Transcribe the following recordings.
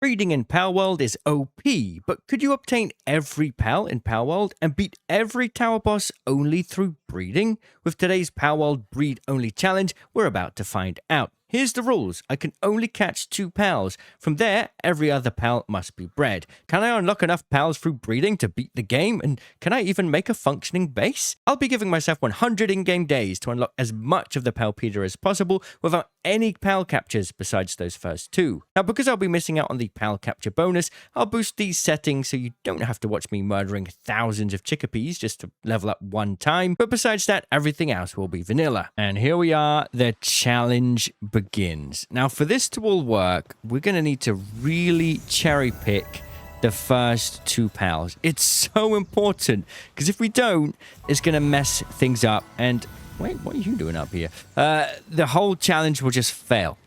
Breeding in Palworld is OP, but could you obtain every pal in Palworld and beat every tower boss only through breeding? With today's Palworld Breed Only Challenge, we're about to find out. Here's the rules. I can only catch 2 pals. From there, every other pal must be bred. Can I unlock enough pals through breeding to beat the game? And can I even make a functioning base? I'll be giving myself 100 in-game days to unlock as much of the Palpedia as possible without any pal captures besides those first 2. Now, because I'll be missing out on the pal capture bonus, I'll boost these settings so you don't have to watch me murdering thousands of chickapees just to level up one time. But besides that, everything else will be vanilla. And here we are, the challenge begins. Now, for this to all work, we're going to need to really cherry pick the first 2 pals. It's so important, because if we don't, it's going to mess things up. And wait, what are you doing up here? The whole challenge will just fail.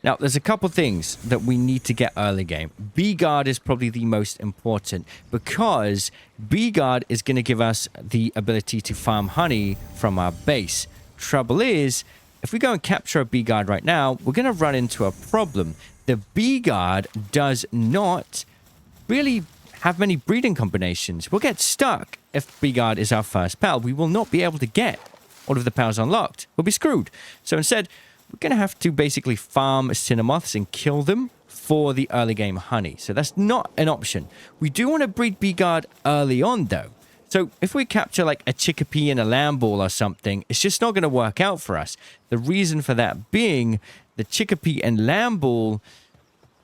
Now, there's a couple things that we need to get early game. B-Guard is probably the most important, because B-Guard is going to give us the ability to farm honey from our base. Trouble is, if we go and capture a B-Guard right now, we're going to run into a problem. The B-Guard does not really have many breeding combinations. We'll get stuck if B-Guard is our first pal. We will not be able to get all of the pals unlocked. We'll be screwed. So instead, we're going to have to basically farm Cinnamoths and kill them for the early game honey. So that's not an option. We do want to breed B-Guard early on, though. So if we capture like a Chickapee and a Lamball or something, it's just not going to work out for us. The reason for that being the Chickapee and Lamball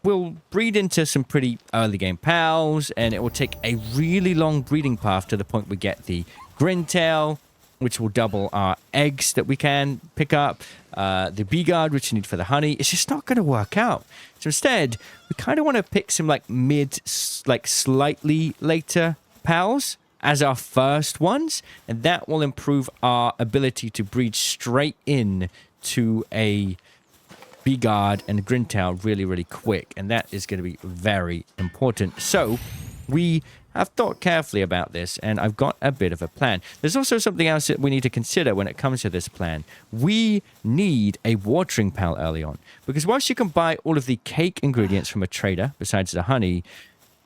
will breed into some pretty early game pals, and it will take a really long breeding path to the point we get the Grintail, which will double our eggs that we can pick up, the B-Guard, which you need for the honey. It's just not going to work out. So instead, we kind of want to pick some like slightly later pals as our first ones, and that will improve our ability to breed straight in to a B-Guard and a Grintail really, really quick, and that is going to be very important. So we have thought carefully about this, and I've got a bit of a plan. There's also something else that we need to consider when it comes to this plan. We need a watering pal early on, because whilst you can buy all of the cake ingredients from a trader, besides the honey,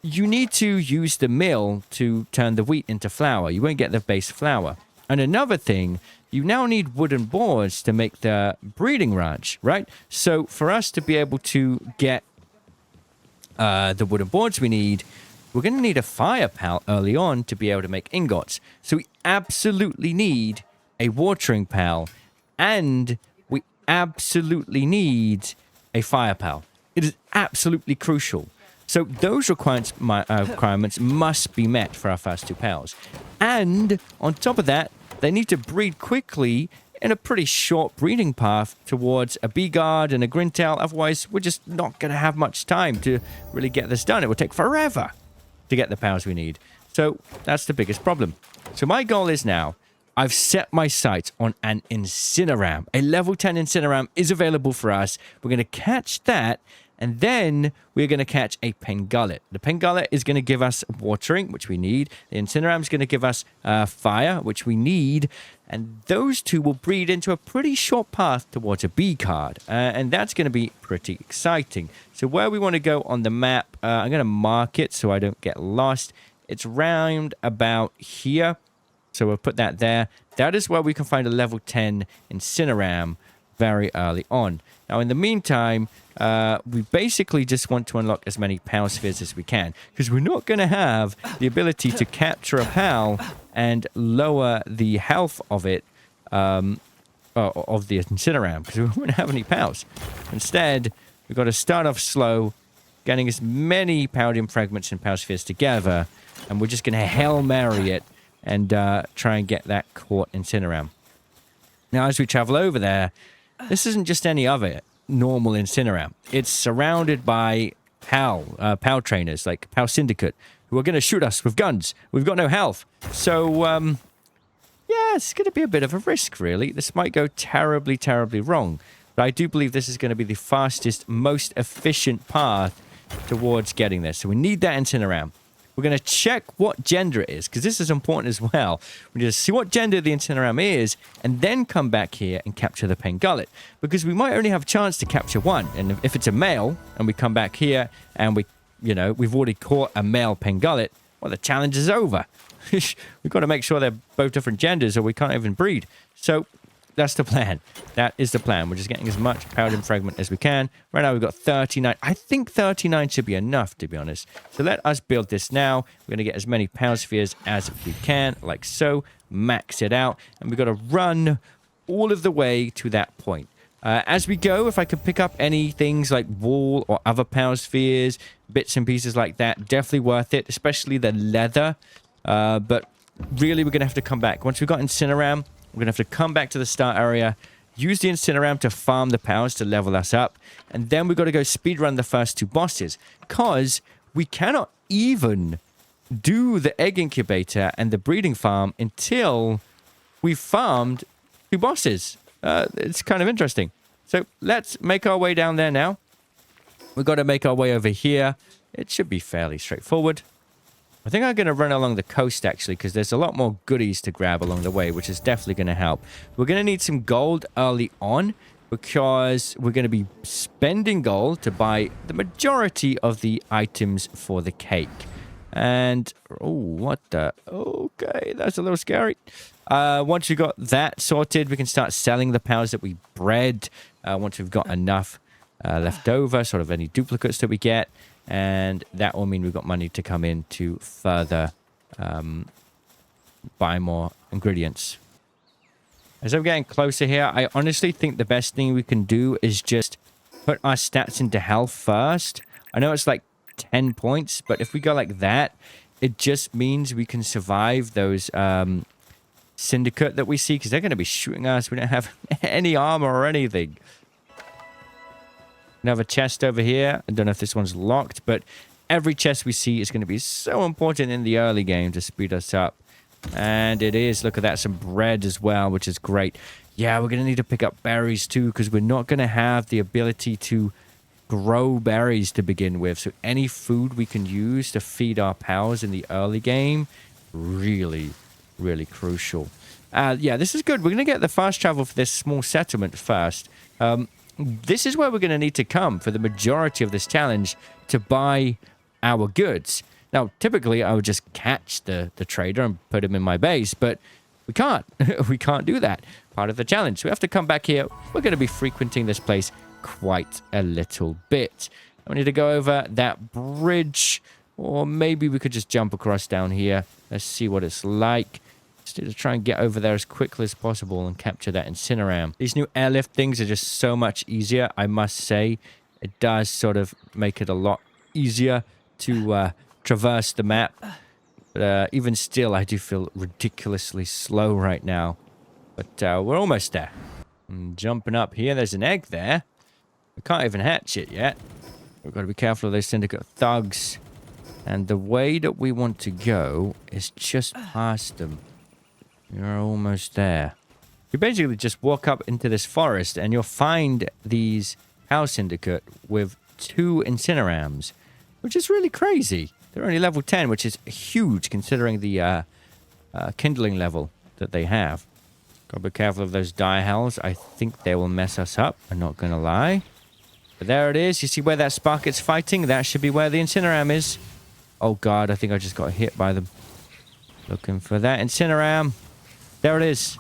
you need to use the mill to turn the wheat into flour. You won't get the base flour. And another thing, you now need wooden boards to make the breeding ranch, right? So for us to be able to get the wooden boards we need, we're going to need a fire pal early on to be able to make ingots. So we absolutely need a watering pal, and we absolutely need a fire pal. It is absolutely crucial. So those requirements must be met for our first 2 pals. And on top of that, they need to breed quickly in a pretty short breeding path towards a B-Guard and a Grintail. Otherwise, we're just not going to have much time to really get this done. It will take forever to get the pals we need. So that's the biggest problem. So my goal is now, I've set my sights on an Incineram. A level 10 Incineram is available for us. We're going to catch that, and then we're going to catch a Pengullet. The Pengullet is going to give us watering, which we need. The Incineram is going to give us fire, which we need. And those 2 will breed into a pretty short path towards a B-Card. And that's going to be pretty exciting. So where we want to go on the map, I'm going to mark it so I don't get lost. It's round about here. So we'll put that there. That is where we can find a level 10 Incineram very early on. Now, in the meantime, we basically just want to unlock as many pal spheres as we can, because we're not going to have the ability to capture a pal and lower the health of it, of the Incineram, because we won't have any pals. Instead, we've got to start off slow, getting as many Paldium fragments and pal spheres together, and we're just going to Hail Mary it and try and get that caught Incineram. Now, as we travel over there, this isn't just any other normal Incineram. It's surrounded by pal trainers, like Pal Syndicate, who are going to shoot us with guns. We've got no health. So, yeah, it's going to be a bit of a risk, really. This might go terribly, terribly wrong. But I do believe this is going to be the fastest, most efficient path towards getting this. So we need that Incineram. We're going to check what gender it is, because this is important as well. We need to see what gender the Incineram is, and then come back here and capture the Pengullet, because we might only have a chance to capture one. And if it's a male, and we come back here, and we you know, we've already caught a male pangolin, well, the challenge is over. We've got to make sure they're both different genders or we can't even breed. So that's the plan. That is the plan. We're just getting as much paladin fragment as we can. Right now we've got 39. I think 39 should be enough, to be honest. So let us build this now. We're going to get as many power spheres as we can, like so. Max it out. And we've got to run all of the way to that point. As we go, if I could pick up any things like wool or other power spheres, bits and pieces like that, definitely worth it, especially the leather. But really, we're going to have to come back. Once we've got Incineram, we're going to have to come back to the start area, use the Incineram to farm the powers to level us up, and then we've got to go speedrun the first 2 bosses, because we cannot even do the egg incubator and the breeding farm until we've farmed 2 bosses. It's kind of interesting. So let's make our way down there now. We've got to make our way over here. It should be fairly straightforward. I think I'm going to run along the coast, actually, because there's a lot more goodies to grab along the way, which is definitely going to help. We're going to need some gold early on, because we're going to be spending gold to buy the majority of the items for the cake. And, oh, what the... Okay, that's a little scary. Once we've got that sorted, we can start selling the powers that we bred. Once we've got enough left over, sort of any duplicates that we get. And that will mean we've got money to come in to further buy more ingredients. As I'm getting closer here, I honestly think the best thing we can do is just put our stats into health first. I know it's like 10 points, but if we go like that, it just means we can survive those syndicate that we see, because they're going to be shooting us. We don't have any armor or anything. Another chest over here. I don't know if this one's locked, but every chest we see is going to be so important in the early game to speed us up. And it is. Look at that. Some bread as well, which is great. Yeah, we're going to need to pick up berries too, because we're not going to have the ability to grow berries to begin with. So any food we can use to feed our pals in the early game, really, really crucial. Yeah, this is good. We're going to get the fast travel for this small settlement first. This is where we're going to need to come for the majority of this challenge to buy our goods. Now, typically, I would just catch the trader and put him in my base, but we can't. We can't do that. Part of the challenge. So we have to come back here. We're going to be frequenting this place quite a little bit. I need to go over that bridge, or maybe we could just jump across down here. Let's see what it's like. Just need to try and get over there as quickly as possible and capture that Incineram. These new airlift things are just so much easier, I must say. It does sort of make it a lot easier to traverse the map. But even still, I do feel ridiculously slow right now. But we're almost there. And jumping up here, there's an egg there. We can't even hatch it yet. We've got to be careful of those syndicate thugs. And the way that we want to go is just past them. You're almost there. You basically just walk up into this forest and you'll find these house syndicate with 2 Incinerams, which is really crazy. They're only level 10, which is huge considering the kindling level that they have. Gotta be careful of those die hells. I think they will mess us up. I'm not gonna lie. But there it is. You see where that Sparket's fighting? That should be where the Incineram is. Oh god, I think I just got hit by them. Looking for that Incineram. There it is.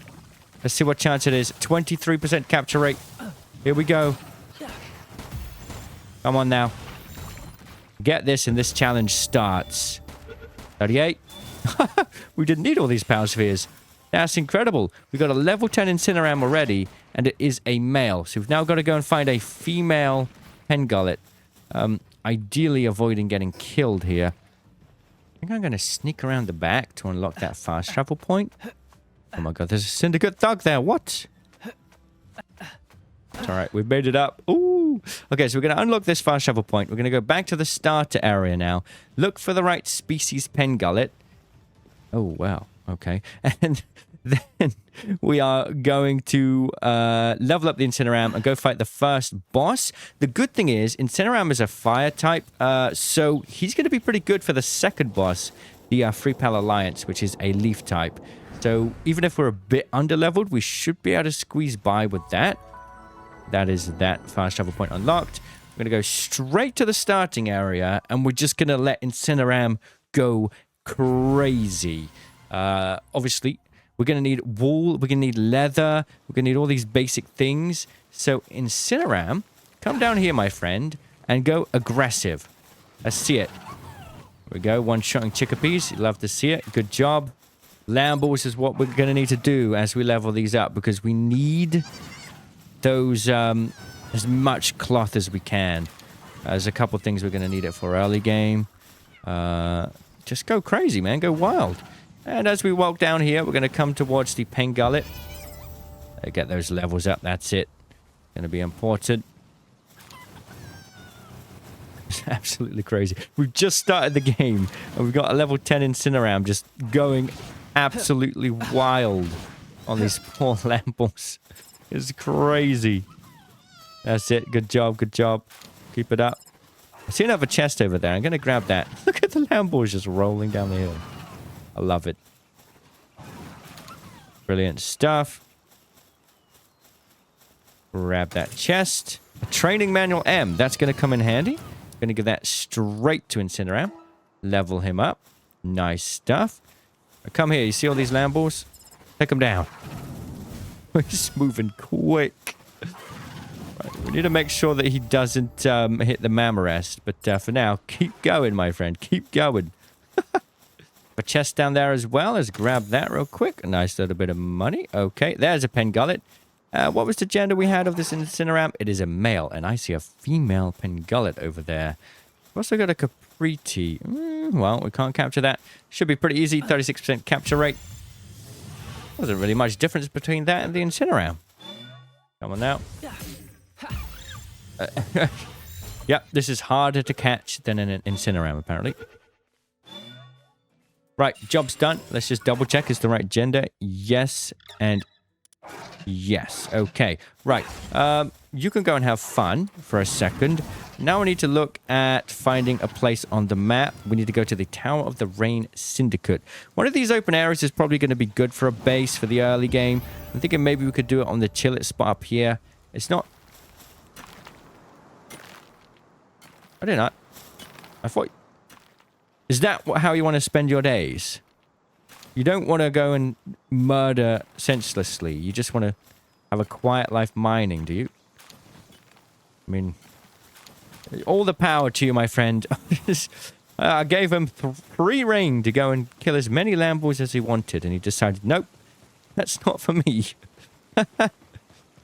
Let's see what chance it is. 23% capture rate. Here we go. Come on now. Get this and this challenge starts. 38. We didn't need all these power spheres. That's incredible. We've got a level 10 Incineram already, and it is a male. So we've now got to go and find a female Pengullet. Ideally avoiding getting killed here. I think I'm going to sneak around the back to unlock that fast travel point. Oh my god, there's a syndicate thug there. What? It's alright, we've made it up. Ooh. Okay, so we're going to unlock this fast travel point. We're going to go back to the starter area now. Look for the right species Pengullet. Oh, wow. Okay. And then we are going to level up the Incineram and go fight the first boss. The good thing is, Incineram is a fire type, so he's going to be pretty good for the second boss, the Free Pal Alliance, which is a leaf type. So even if we're a bit underleveled, we should be able to squeeze by with that. That is that fast travel point unlocked. We're going to go straight to the starting area, and we're just going to let Incineram go crazy. Obviously, we're going to need wool, we're going to need leather, we're going to need all these basic things. So, Incineram, come down here, my friend, and go aggressive. Let's see it. Here we go, one-shotting chickadees. Love to see it. Good job. Lambles is what we're going to need to do as we level these up, because we need those, as much cloth as we can. There's a couple things we're going to need it for early game. Just go crazy, man. Go wild. And as we walk down here, we're going to come towards the pen gullet. Get those levels up. That's it. Going to be important. It's absolutely crazy. We've just started the game, and we've got a level 10 Incineram just going absolutely wild on these poor Lambles. It's crazy. That's it. Good job. Good job. Keep it up. I see another chest over there. I'm going to grab that. Look at the Lambles just rolling down the hill. I love it. Brilliant stuff. Grab that chest. A training manual M. That's going to come in handy. Going to give that straight to Incineram. Level him up. Nice stuff. Come here. You see all these Lambles? Take them down. He's moving quick. Right, we need to make sure that he doesn't hit the Mamarest. But for now, keep going, my friend. Keep going. A chest down there as well. Let's grab that real quick. A nice little bit of money. Okay, there's a pen gullet. What was the gender we had of this Incineram? It is a male, and I see a female pen gullet over there. We've also got a Capriti. Well, we can't capture that. Should be pretty easy. 36% capture rate. Wasn't really much difference between that and the Incineram. Come on now. Yep, this is harder to catch than an Incineram, apparently. Right, job's done. Let's just double check. Is the right gender? Yes, and yes. Okay, right. You can go and have fun for a second. Now we need to look at finding a place on the map. We need to go to the Tower of the Rain Syndicate. One of these open areas is probably going to be good for a base for the early game. I'm thinking maybe we could do it on the chill it spot up here. It's not... I don't know. I thought... Is that how you want to spend your days? You don't want to go and murder senselessly. You just want to have a quiet life mining, do you? I mean, all the power to you, my friend. I gave him free reign to go and kill as many Lambles as he wanted, and he decided, nope, that's not for me.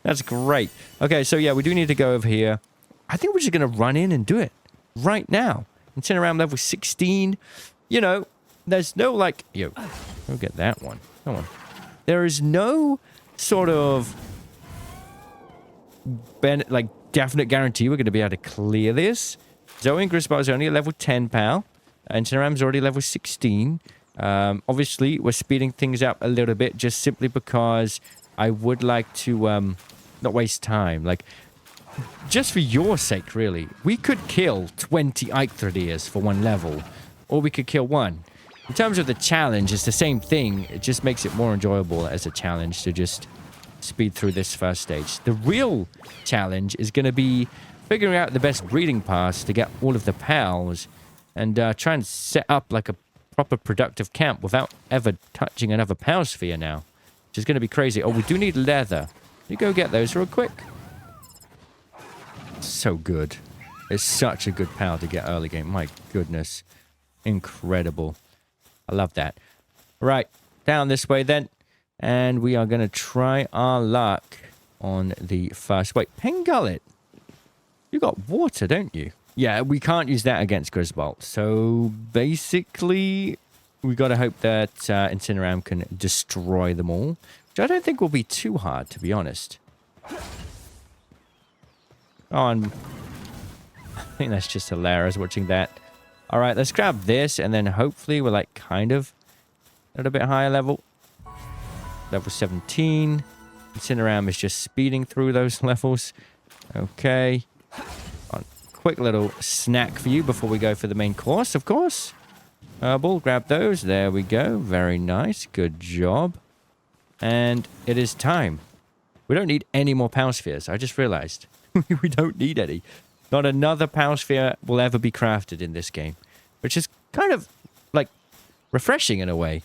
That's great. Okay, so yeah, we do need to go over here. I think we're just going to run in and do it right now. Incineram level 16. You know, there's no like... Yo, go get that one. Come on. There is no sort of... definite guarantee we're going to be able to clear this. Zoe and Grisbot is only a level 10, pal. Incineram's already level 16. Obviously, we're speeding things up a little bit just simply because I would like to not waste time. Like... Just for your sake, really. We could kill 20 Eichthrideers for one level. Or we could kill one. In terms of the challenge, it's the same thing. It just makes it more enjoyable as a challenge to just speed through this first stage. The real challenge is going to be figuring out the best breeding paths to get all of the pals. And try and set up like a proper productive camp without ever touching another pal sphere now. Which is going to be crazy. Oh, we do need leather. You go get those real quick. So good. It's such a good pal to get early game. My goodness. Incredible. I love that. Right. Down this way then. And we are going to try our luck on the first... Wait, pen gullet? You got water, don't you? Yeah, we can't use that against Grisbolt. So basically, we got to hope that Incineram can destroy them all. Which I don't think will be too hard, to be honest. Oh, and I think that's just hilarious watching that. All right, let's grab this, and then hopefully we're like kind of a little bit higher level. Level 17. Incineram is just speeding through those levels. Okay. Quick little snack for you before we go for the main course, of course. Herbal, grab those. There we go. Very nice. Good job. And it is time. We don't need any more power spheres. I just realized. We don't need any. Not another Power Sphere will ever be crafted in this game, which is kind of like refreshing in a way,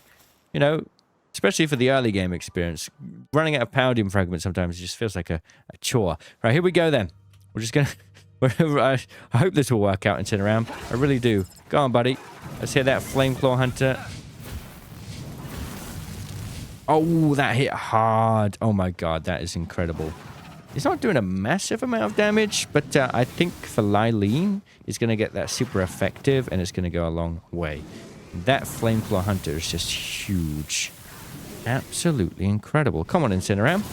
you know, especially for the early game experience. Running out of Paldium fragments sometimes just feels like a chore. Right, here we go then. We're just gonna. I hope this will work out and turn around. I really do. Go on, buddy. Let's hit that Flame Claw Hunter. Oh, that hit hard. Oh my god, that is incredible. It's not doing a massive amount of damage, but I think for Lylene, it's going to get that super effective, and it's going to go a long way. That Flame Claw Hunter is just huge. Absolutely incredible. Come on, Incineram.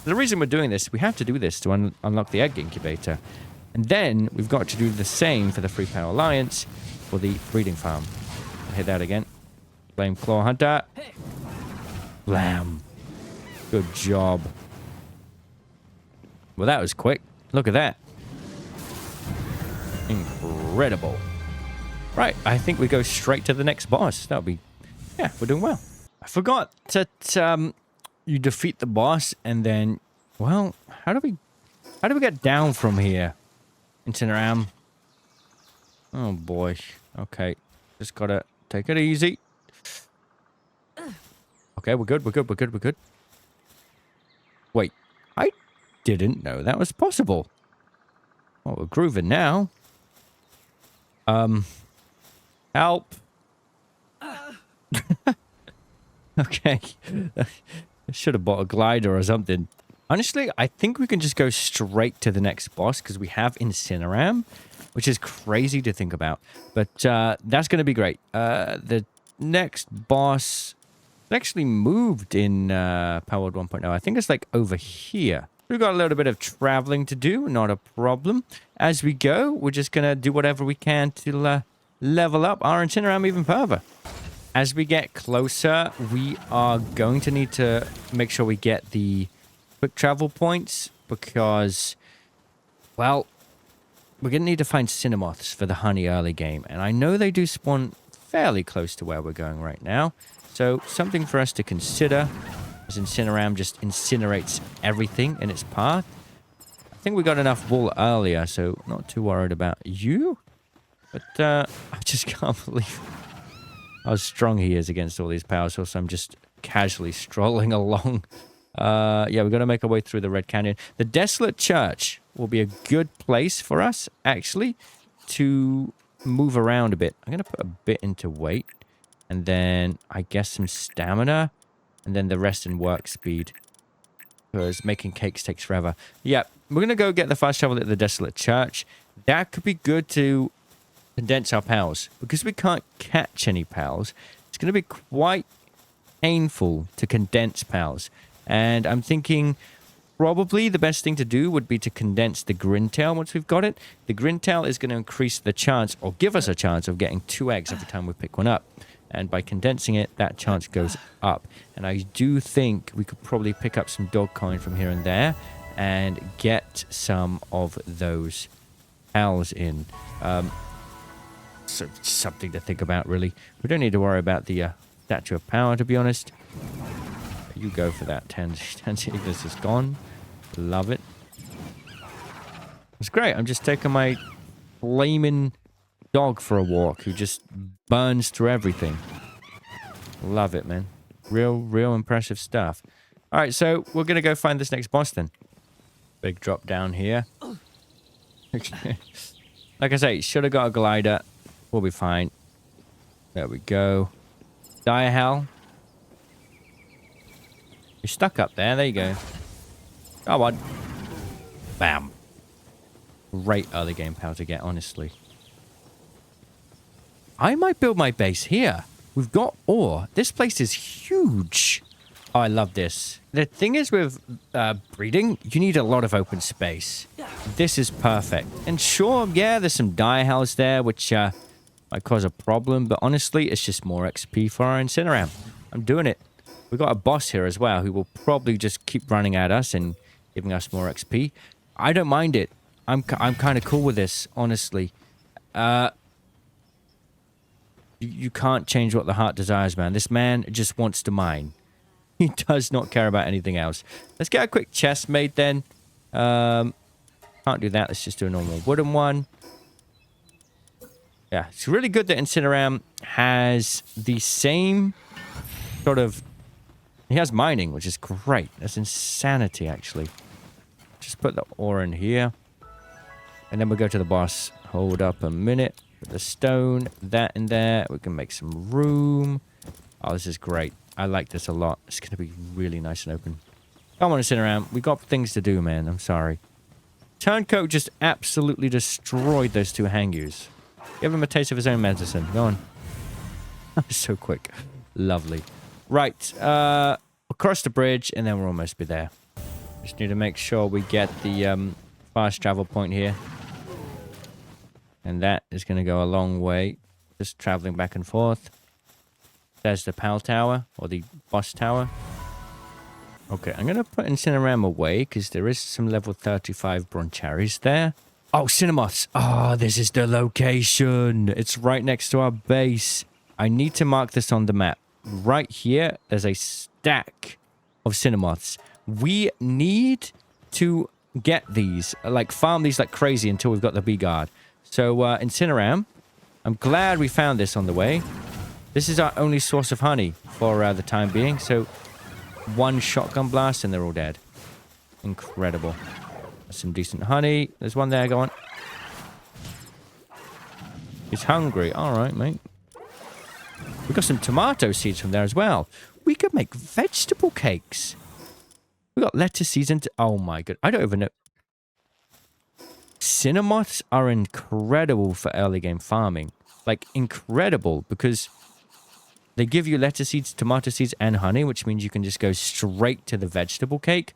The reason we're doing this, we have to do this to unlock the Egg Incubator. And then we've got to do the same for the Free Power Alliance for the breeding farm. I'll hit that again. Flame Claw Hunter. Blam. Good job. Well, that was quick. Look at that. Incredible. Right, I think we go straight to the next boss. That'll be... Yeah, we're doing well. I forgot that you defeat the boss and then... Well, how do we get down from here? Incineram. Oh, boy. Okay. Just gotta take it easy. Okay, we're good, we're good, we're good, we're good. Wait, I didn't know that was possible. Well, we're grooving now. Help. Okay. I should have bought a glider or something. Honestly, I think we can just go straight to the next boss because we have Incineram, which is crazy to think about. But that's going to be great. The next boss actually moved in Palworld 1.0. I think it's like over here. We've got a little bit of traveling to do, not a problem. As we go, we're just going to do whatever we can to level up our Incineram even further. As we get closer, we are going to need to make sure we get the quick travel points because, well, we're going to need to find Cinnamoths for the honey early game. And I know they do spawn fairly close to where we're going right now. So something for us to consider as Incineram just incinerates everything in its path. I think we got enough wool earlier, so not too worried about you. But I just can't believe how strong he is against all these power sources. I'm just casually strolling along. Yeah, we've got to make our way through the Red Canyon. The Desolate Church will be a good place for us, actually, to move around a bit. I'm going to put a bit into weight. And then, I guess, some stamina. And then the rest in work speed. Because making cakes takes forever. Yeah, we're going to go get the fast travel at the Desolate Church. That could be good to condense our pals. Because we can't catch any pals, it's going to be quite painful to condense pals. And I'm thinking probably the best thing to do would be to condense the Grintail once we've got it. The Grintail is going to increase the chance, or give us a chance, of getting 2 eggs every time we pick one up. And by condensing it, that chance goes up. And I do think we could probably pick up some dog coin from here and there and get some of those pals in. So something to think about, really. We don't need to worry about the Statue of Power, to be honest. You go for that. Tansy Ignis is gone. Love it. It's great. I'm just taking my flaming dog for a walk who just burns through everything. Love it, man. Real impressive stuff. All right, so we're going to go find this next boss then. Big drop down here. Like I say, should have got a glider. We'll be fine. There we go. Die hell. You're stuck up there. There you go. Come on. Bam. Great early game power to get, honestly. I might build my base here. We've got ore. This place is huge. Oh, I love this. The thing is with breeding, you need a lot of open space. This is perfect. And sure, yeah, there's some dire hells there, which might cause a problem. But honestly, it's just more XP for our Incineram. I'm doing it. We've got a boss here as well who will probably just keep running at us and giving us more XP. I don't mind it. I'm kind of cool with this, honestly. You can't change what the heart desires, man. This man just wants to mine. He does not care about anything else. Let's get a quick chest made then. Can't do that. Let's just do a normal wooden one. Yeah, it's really good that Incineram has the same sort of... He has mining, which is great. That's insanity, actually. Just put the ore in here. And then we'll go to the boss. Hold up a minute. Put the stone, that in there. We can make some room. Oh, this is great. I like this a lot. It's going to be really nice and open. Come on, Incineram. We got things to do, man. I'm sorry. Turncoat just absolutely destroyed those two hang-yous. Give him a taste of his own medicine. Go on. So quick. Lovely. Right. Across the bridge, and then we'll almost be there. Just need to make sure we get the fast travel point here. And that is going to go a long way. Just traveling back and forth. There's the Pal Tower, or the boss tower. Okay, I'm going to put Incineram away, because there is some level 35 broncharies there. Oh, Cinemoths. Oh, this is the location. It's right next to our base. I need to mark this on the map. Right here, there's a stack of Cinemoths. We need to get these, like farm these like crazy until we've got the bee guard. So, Incineram, I'm glad we found this on the way. This is our only source of honey for the time being. So, one shotgun blast and they're all dead. Incredible. That's some decent honey. There's one there, go on. He's hungry. All right, mate. We got some tomato seeds from there as well. We could make vegetable cakes. We got lettuce seeds and... Oh my god. I don't even know. Cinemoths are incredible for early game farming. Like, incredible. Because they give you lettuce seeds, tomato seeds, and honey. Which means you can just go straight to the vegetable cake.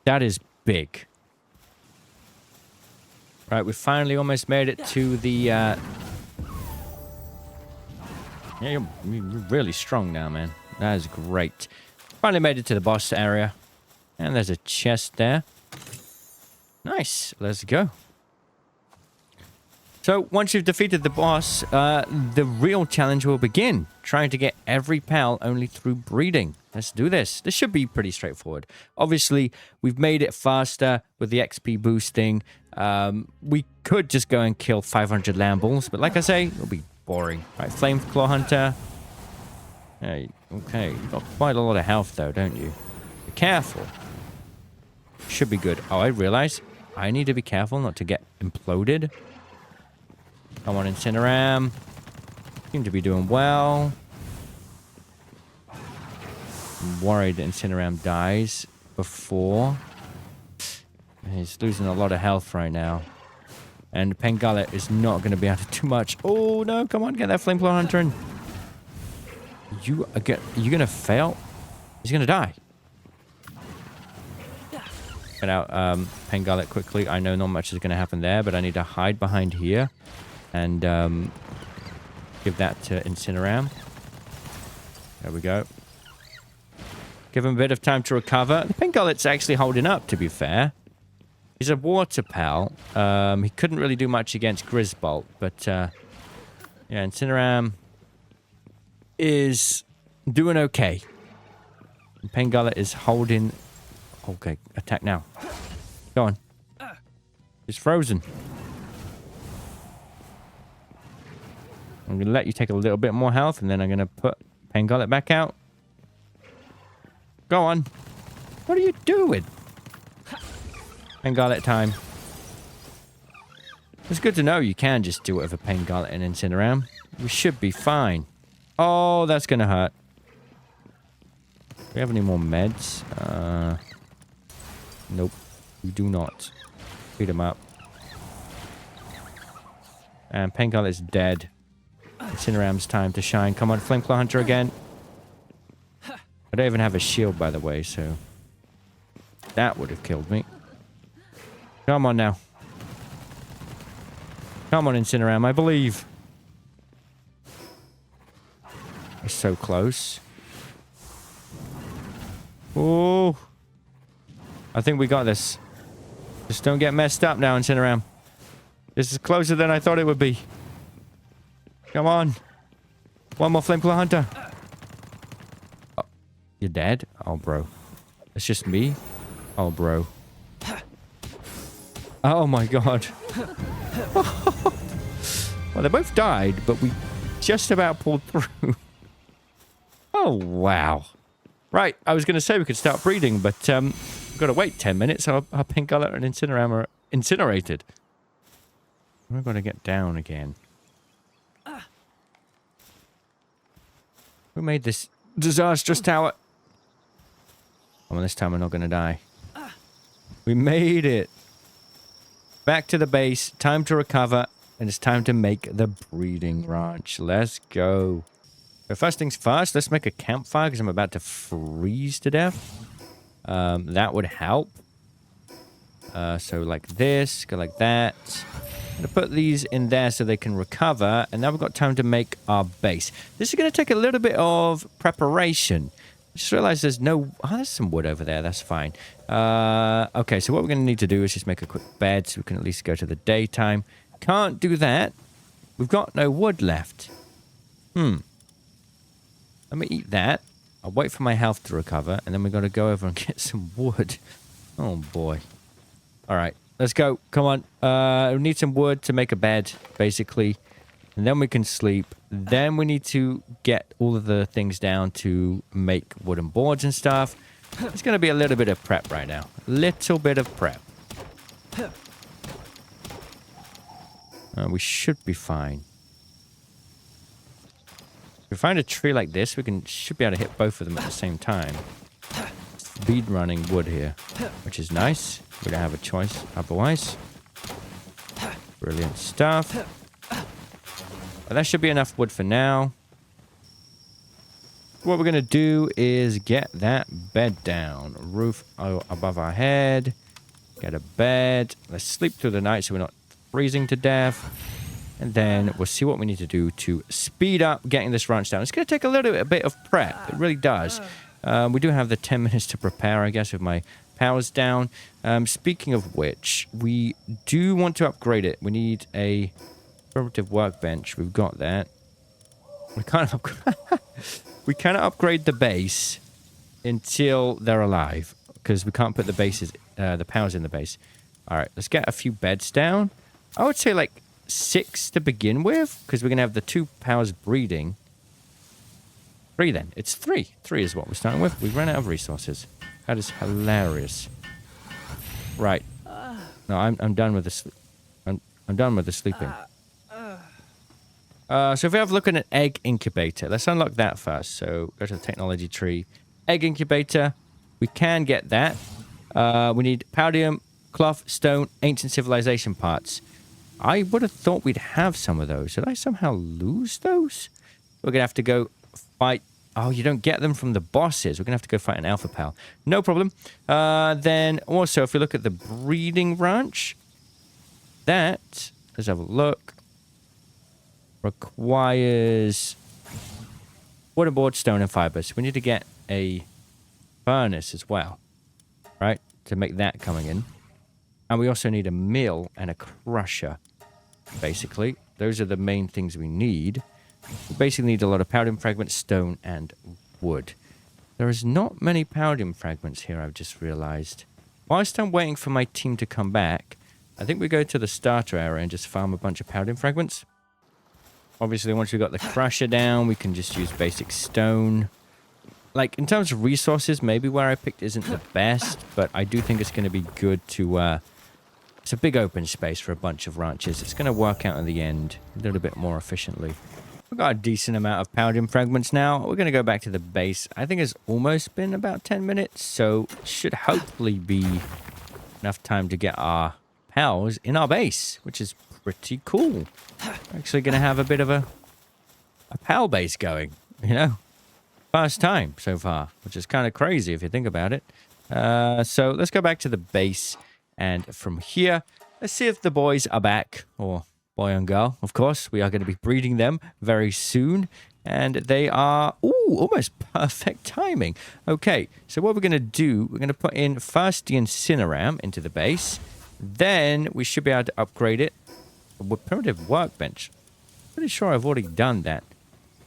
That is big. Right, we finally almost made it to the... Yeah, you're really strong now, man. That is great. Finally made it to the boss area. And there's a chest there. Nice. Let's go. So, once you've defeated the boss, the real challenge will begin. Trying to get every pal only through breeding. Let's do this. This should be pretty straightforward. Obviously, we've made it faster with the XP boosting. We could just go and kill 500 Lamballs, but like I say, it'll be boring. Right, Flame Claw Hunter. Hey, okay. You've got quite a lot of health, though, don't you? Be careful. Should be good. Oh, I realize I need to be careful not to get imploded. Come on, Incineram. Seem to be doing well. I'm worried that Incineram dies before. He's losing a lot of health right now. And Pengullet is not going to be able to do much. Oh, no. Come on, get that Flameclaw Hunter in. You going to fail? He's going to die. Get out Pengullet quickly. I know not much is going to happen there, but I need to hide behind here. And give that to Incineram. There we go. Give him a bit of time to recover. The Pengullet's actually holding up, to be fair. He's a water pal. He couldn't really do much against Grisbolt, but yeah, Incineram is doing okay. And Pengullet is holding... Okay, attack now. Go on. He's frozen. I'm going to let you take a little bit more health, and then I'm going to put Pengullet back out. Go on. What are you doing? Pengullet time. It's good to know you can just do it with a Pengullet and Incineram. We should be fine. Oh, that's going to hurt. Do we have any more meds? Nope. We do not. Beat him up. And Pengullet's dead. Incineram's time to shine. Come on, Flameclaw Hunter again. I don't even have a shield, by the way, so... That would have killed me. Come on now. Come on, Incineram, I believe. We're so close. Oh. I think we got this. Just don't get messed up now, Incineram. This is closer than I thought it would be. Come on. One more Flameclaw Hunter. Oh, you're dead? Oh, bro. It's just me? Oh, bro. Oh my god. Well, they both died, but we just about pulled through. Oh, wow. Right, I was going to say we could start breeding, but we've got to wait 10 minutes. Our pink gullet and incineram are incinerated. We're going to get down again. Who made this disastrous tower? Well, this time we're not going to die. We made it. Back to the base. Time to recover. And it's time to make the breeding ranch. Let's go. So first things first, let's make a campfire because I'm about to freeze to death. That would help. So like this, go like that. I'm going to put these in there so they can recover. And now we've got time to make our base. This is going to take a little bit of preparation. I just realized there's no... Oh, there's some wood over there. That's fine. Okay, so what we're going to need to do is just make a quick bed so we can at least go to the daytime. Can't do that. We've got no wood left. Let me eat that. I'll wait for my health to recover, and then we've got to go over and get some wood. Oh, boy. All right, let's go. Come on. We need some wood to make a bed, basically. And then we can sleep. Then we need to get all of the things down to make wooden boards and stuff. It's going to be a little bit of prep right now. A little bit of prep. We should be fine. If we find a tree like this, we should be able to hit both of them at the same time. Speed running wood here, which is nice. We don't have a choice otherwise. Brilliant stuff. Well, that should be enough wood for now. What we're going to do is get that bed down. Roof above our head. Get a bed. Let's sleep through the night so we're not freezing to death. And then we'll see what we need to do to speed up getting this ranch down. It's going to take a bit of prep. It really does. We do have the 10 minutes to prepare, I guess, with my powers down. Speaking of which, we do want to upgrade it. We need a primitive workbench. We've got that. We can't upgrade the base until they're alive because we can't put the powers in the base. All right, let's get a few beds down. I would say like 6 to begin with, because we're going to have the 2 powers breeding. 3 then. It's 3. 3 is what we're starting with. We ran out of resources. That is hilarious. Right. No, I'm done with the I'm done with the sleeping. So if we have a look at an egg incubator, let's unlock that first. So go to the technology tree. Egg incubator. We can get that. We need palladium, cloth, stone, ancient civilization parts. I would have thought we'd have some of those. Did I somehow lose those? We're going to have to go fight. Oh, you don't get them from the bosses. We're going to have to go fight an alpha pal. No problem. Then also, if you look at the breeding ranch, that, let's have a look, requires wooden board, stone, and fiber. So we need to get a furnace as well, right, to make that coming in. And we also need a mill and a crusher, basically. Those are the main things we need. We basically need a lot of palladium fragments, stone, and wood. There is not many palladium fragments here, I've just realized. Whilst I'm waiting for my team to come back, I think we go to the starter area and just farm a bunch of palladium fragments. Obviously, once we've got the crusher down, we can just use basic stone. Like, in terms of resources, maybe where I picked isn't the best, but I do think it's going to be good to... it's a big open space for a bunch of ranches. It's going to work out in the end a little bit more efficiently. We've got a decent amount of palladium fragments now. We're going to go back to the base. I think it's almost been about 10 minutes, so it should hopefully be enough time to get our pals in our base, which is pretty cool. We're actually going to have a bit of a pal base going, you know? First time so far, which is kind of crazy if you think about it. So let's go back to the base, and from here, let's see if the boys are back, or boy and girl, of course. We are going to be breeding them very soon, and they are, almost perfect timing. Okay, so what we're going to do, we're going to put in first the incineram into the base, then we should be able to upgrade it with primitive workbench. Pretty sure I've already done that.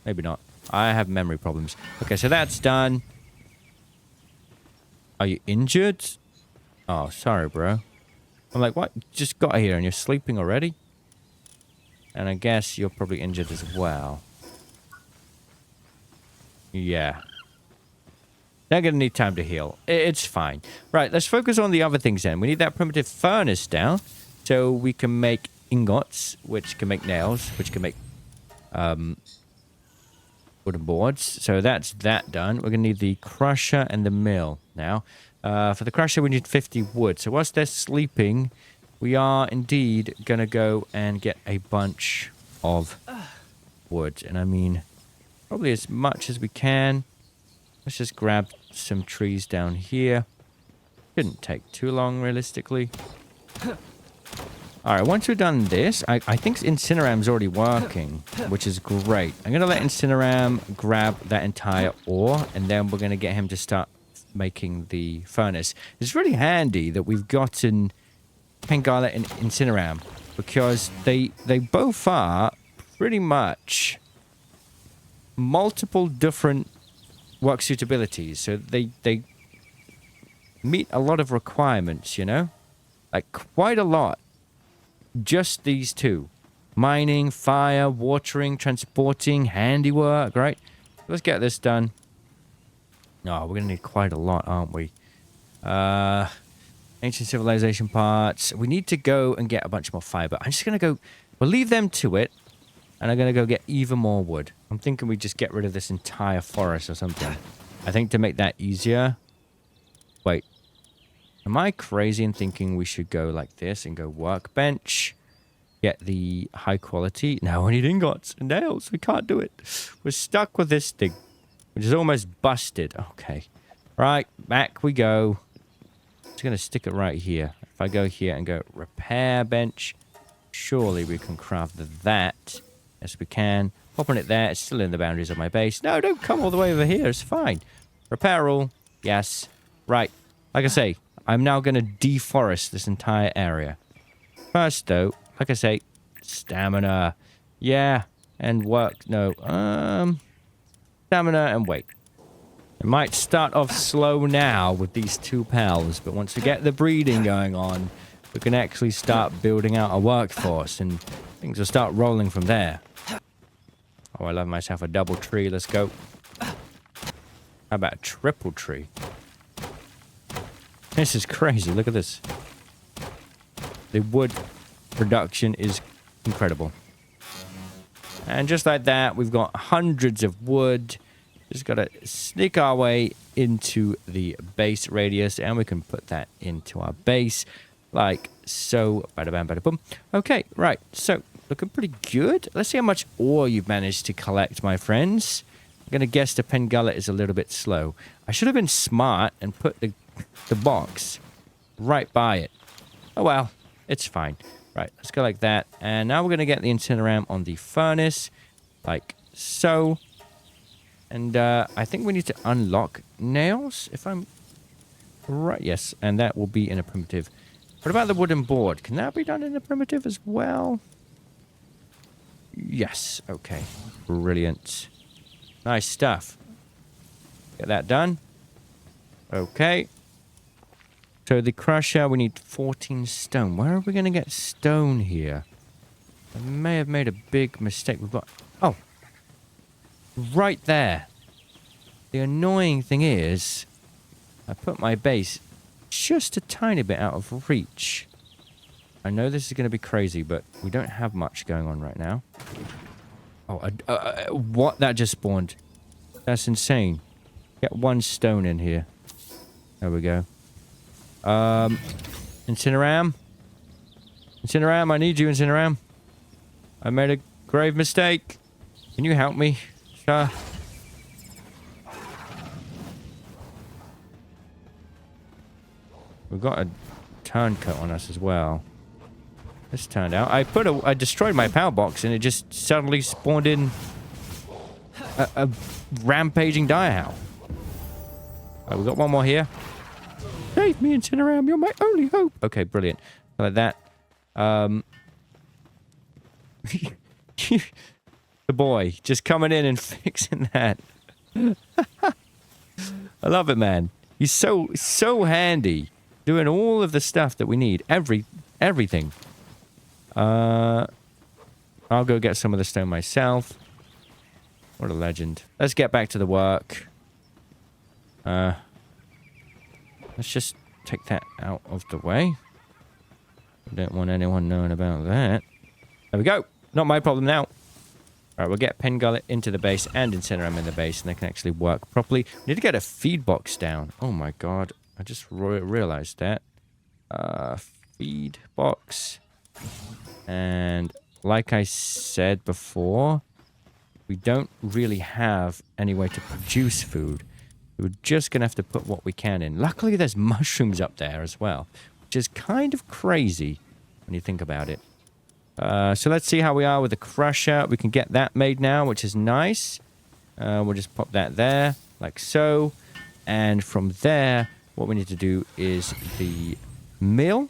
Maybe not. I have memory problems. Okay, so that's done. Are you injured? Oh, sorry, bro. I'm like, what? You just got here and you're sleeping already? And I guess you're probably injured as well. Yeah. They're going to need time to heal. It's fine. Right, let's focus on the other things then. We need that primitive furnace down so we can make ingots, which can make nails, which can make wooden boards. So that's that done. We're going to need the crusher and the mill now. For the crusher, we need 50 wood. So whilst they're sleeping, we are indeed going to go and get a bunch of wood. And I mean, probably as much as we can. Let's just grab some trees down here. Shouldn't take too long, realistically. Alright, once we've done this, I think Incineram's already working, which is great. I'm going to let Incineram grab that entire ore, and then we're going to get him to start making the furnace. It's really handy that we've gotten Pengala and Incineram, because they both are pretty much multiple different work suitabilities. So they meet a lot of requirements, you know? Like, quite a lot. Just these two. Mining, fire, watering, transporting, handiwork, right? Let's get this done. Oh, we're going to need quite a lot, aren't we? Ancient civilization parts. We need to go and get a bunch more fiber. I'm just going to go... We'll leave them to it. And I'm going to go get even more wood. I'm thinking we just get rid of this entire forest or something. I think to make that easier... Wait. Am I crazy in thinking we should go like this and go workbench? Get the high quality... No, we need ingots and nails. We can't do it. We're stuck with this thing, which is almost busted. Okay. Right, back we go. Just going to stick it right here. If I go here and go repair bench, surely we can craft that. Yes, we can. Popping it there. It's still in the boundaries of my base. No, don't come all the way over here. It's fine. Repair all. Yes. Right. Like I say, I'm now going to deforest this entire area. First, though, like I say, stamina. Yeah. And work. No. Stamina and weight. It might start off slow now with these two pals, but once we get the breeding going on, we can actually start building out a workforce, and things will start rolling from there. Oh, I love myself a double tree. Let's go. How about a triple tree? This is crazy. Look at this. The wood production is incredible. And just like that, we've got hundreds of wood. Just got to sneak our way into the base radius, and we can put that into our base like so. Bada bam, bada boom. Okay, right. So, looking pretty good. Let's see how much ore you've managed to collect, my friends. I'm going to guess the Pengullet is a little bit slow. I should have been smart and put the box right by it. Oh, well. It's fine. Right, let's go like that. And now we're going to get the Incineram on the furnace. Like so. And I think we need to unlock nails, if I'm right. Yes, and that will be in a primitive. What about the wooden board? Can that be done in a primitive as well? Yes. Okay. Brilliant. Nice stuff. Get that done. Okay. So the crusher, we need 14 stone. Where are we going to get stone here? I may have made a big mistake. We've got... Oh. Right there. The annoying thing is, I put my base just a tiny bit out of reach. I know this is going to be crazy, but we don't have much going on right now. Oh, what? That just spawned. That's insane. Get one stone in here. There we go. Incineram? Incineram, I need you, Incineram. I made a grave mistake. Can you help me, sir? We've got a turncoat on us as well. This turned out. I destroyed my power box and it just suddenly spawned in a rampaging direhow. Oh, we got one more here. Save me, Incineram. You're my only hope. Okay, brilliant. Like that. The boy just coming in and fixing that. I love it, man. He's so handy. Doing all of the stuff that we need. Everything. I'll go get some of the stone myself. What a legend. Let's get back to the work. Let's just take that out of the way. I don't want anyone knowing about that. There we go. Not my problem now. Alright, we'll get Pen Gullet into the base and Incineram in the base, and they can actually work properly. We need to get a feed box down. Oh my god. I just realized that. Feed box. And like I said before, we don't really have any way to produce food. We're just going to have to put what we can in. Luckily, there's mushrooms up there as well, which is kind of crazy when you think about it. So let's see how we are with the crusher. We can get that made now, which is nice. We'll just pop that there, like so. And from there, what we need to do is the mill,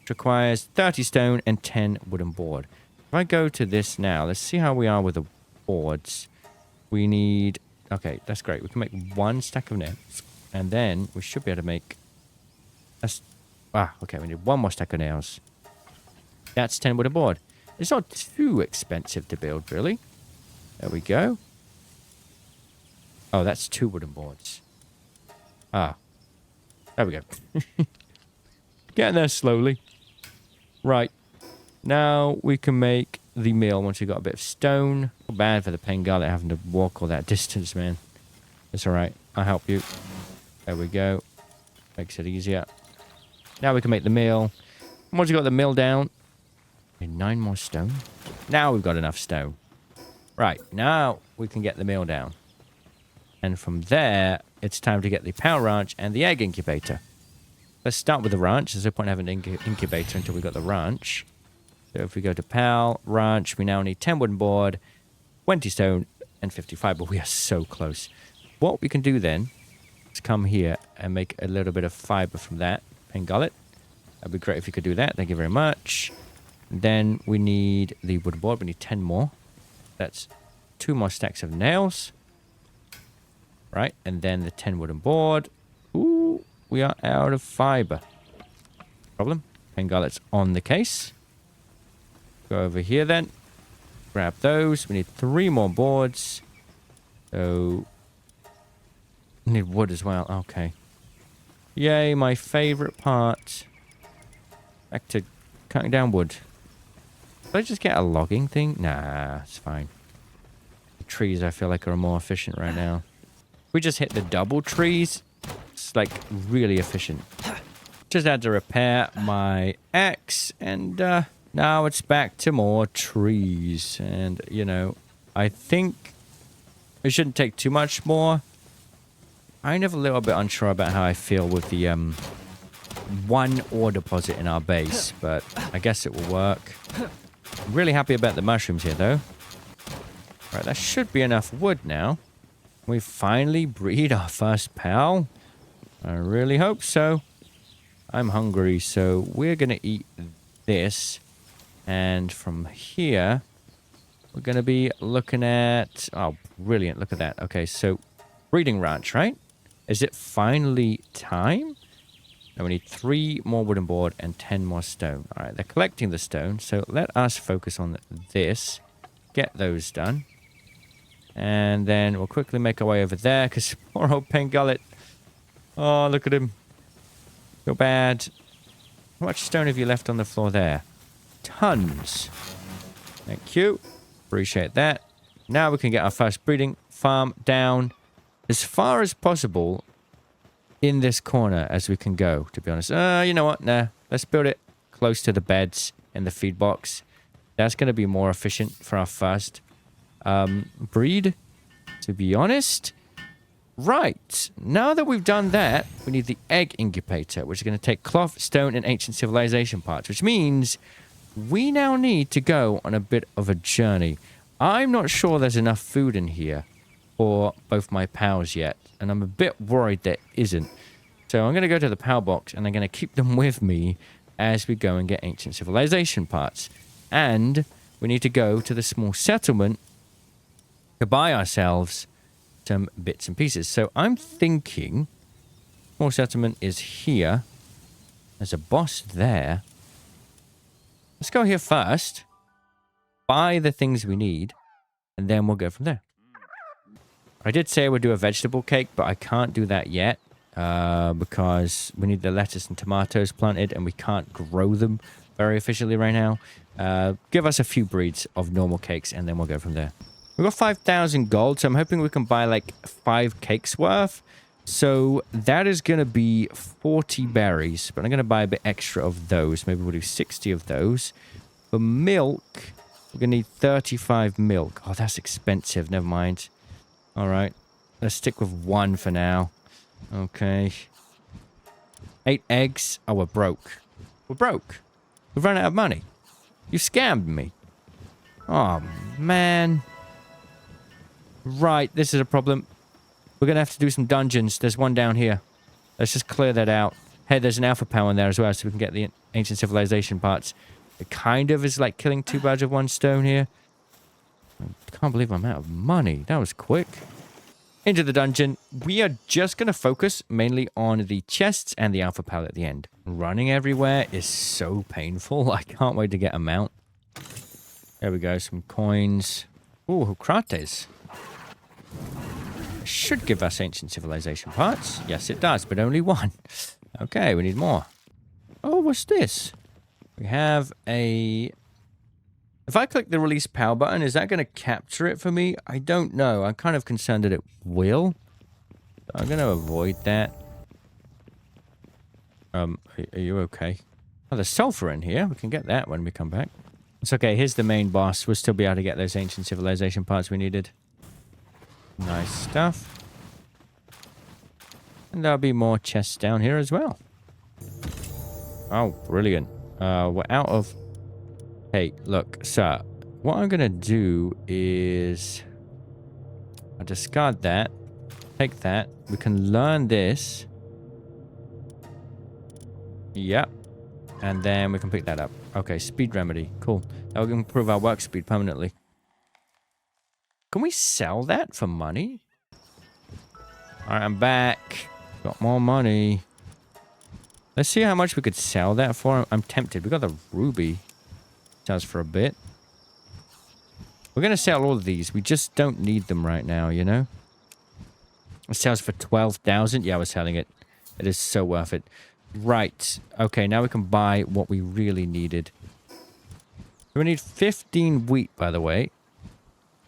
which requires 30 stone and 10 wooden board. If I go to this now, let's see how we are with the boards. We need... Okay, that's great. We can make 1 stack of nails. And then we should be able to make... okay, we need 1 more stack of nails. That's 10 wooden board. It's not too expensive to build, really. There we go. Oh, that's 2 wooden boards. There we go. Getting there slowly. Right. Now we can make the mill once we've got a bit of stone. Not bad for the Pen Gullet having to walk all that distance, man. It's alright. I'll help you. There we go. Makes it easier. Now we can make the mill. Once we've got the mill down, we need 9 more stone. Now we've got enough stone. Right. Now we can get the mill down. And from there, it's time to get the power ranch and the egg incubator. Let's start with the ranch. There's no point having an incubator until we got the ranch. So if we go to Pal, ranch, we now need 10 wooden board, 20 stone, and 50 fiber. We are so close. What we can do then is come here and make a little bit of fiber from that. Pen Gullet. That'd be great if you could do that. Thank you very much. Then we need the wooden board. We need 10 more. That's 2 more stacks of nails. Right, and then the 10 wooden board. Ooh, we are out of fiber. Problem. Pen Gullet's on the case. Go over here then. Grab those. We need 3 more boards. So, we need wood as well. Okay. Yay, my favorite part. Back to cutting down wood. Did I just get a logging thing? Nah, it's fine. The trees, I feel like, are more efficient right now. We just hit the double trees. It's like really efficient. Just had to repair my axe, and now it's back to more trees. And you know, I think it shouldn't take too much more. I'm a little bit unsure about how I feel with the 1 ore deposit in our base, but I guess it will work. I'm really happy about the mushrooms here, though. Right, that should be enough wood now. We finally breed our first pal. I really hope so. I'm hungry, so we're going to eat this. And from here, we're going to be looking at... Oh, brilliant. Look at that. Okay, so breeding ranch, right? Is it finally time? And we need 3 more wooden board and 10 more stone. All right, they're collecting the stone, so let us focus on this. Get those done. And then we'll quickly make our way over there, because poor old Pen Gullet. Oh, look at him. Feel bad. How much stone have you left on the floor there? Tons. Thank you. Appreciate that. Now we can get our first breeding farm down as far as possible in this corner as we can go, to be honest. You know what? Nah. Let's build it close to the beds in the feed box. That's going to be more efficient for our first breed, to be honest. Right, now that we've done that, we need the egg incubator, which is going to take cloth, stone, and ancient civilization parts, which means we now need to go on a bit of a journey. I'm not sure there's enough food in here for both my pals yet, and I'm a bit worried there isn't. So I'm going to go to the pal box, and I'm going to keep them with me as we go and get ancient civilization parts. And we need to go to the small settlement to buy ourselves some bits and pieces. So I'm thinking small settlement is here. There's a boss there. Let's go here first. Buy the things we need. And then we'll go from there. I did say I would do a vegetable cake, but I can't do that yet. Because we need the lettuce and tomatoes planted. And we can't grow them very efficiently right now. Give us a few breeds of normal cakes. And then we'll go from there. We've got 5,000 gold. So I'm hoping we can buy like 5 cakes worth. So that is going to be 40 berries. But I'm going to buy a bit extra of those. Maybe we'll do 60 of those. For milk, we're going to need 35 milk. Oh, that's expensive. Never mind. All right. Let's stick with 1 for now. Okay. 8 eggs. Oh, we're broke. We're broke. We've run out of money. You scammed me. Oh, man. Right. This is a problem. We're going to have to do some dungeons. There's one down here. Let's just clear that out. Hey, there's an alpha power in there as well, so we can get the ancient civilization parts. It kind of is like killing 2 birds with 1 stone here. I can't believe I'm out of money. That was quick. Into the dungeon. We are just going to focus mainly on the chests and the alpha power at the end. Running everywhere is so painful. I can't wait to get a mount. There we go. Some coins. Ooh, Hucrates. Should give us ancient civilization parts. Yes, it does, but only 1. Okay, we need more. Oh, what's this? We have a... If I click the release power button, is that going to capture it for me? I don't know. I'm kind of concerned that it will. I'm going to avoid that. Are you okay? Oh, there's sulfur in here. We can get that when we come back. It's okay. Here's the main boss. We'll still be able to get those ancient civilization parts we needed. Nice stuff. And there'll be more chests down here as well. Oh, brilliant. We're out of... Hey, look, sir. What I'm going to do is... I'll discard that. Take that. We can learn this. Yep. And then we can pick that up. Okay, speed remedy. Cool. That will improve our work speed permanently. Can we sell that for money? Alright, I'm back. Got more money. Let's see how much we could sell that for. I'm tempted. We got the ruby. Sells for a bit. We're going to sell all of these. We just don't need them right now, you know? It sells for 12,000. Yeah, we're selling it. It is so worth it. Right. Okay, now we can buy what we really needed. We need 15 wheat, by the way.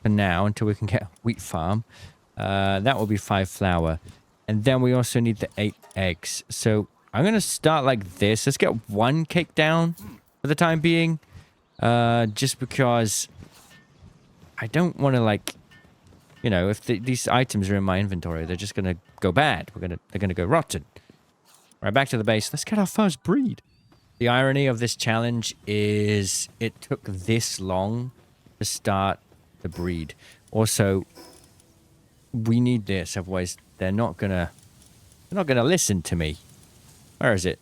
For now, until we can get a wheat farm. That will be 5 flour. And then we also need the 8 eggs. So I'm going to start like this. Let's get 1 cake down for the time being. Just because I don't want to, like, you know, if these items are in my inventory, they're just going to go bad. They're going to go rotten. Right, back to the base. Let's get our first breed. The irony of this challenge is it took this long to start the breed. Also, we need this, otherwise they're not gonna listen to me. Where is it?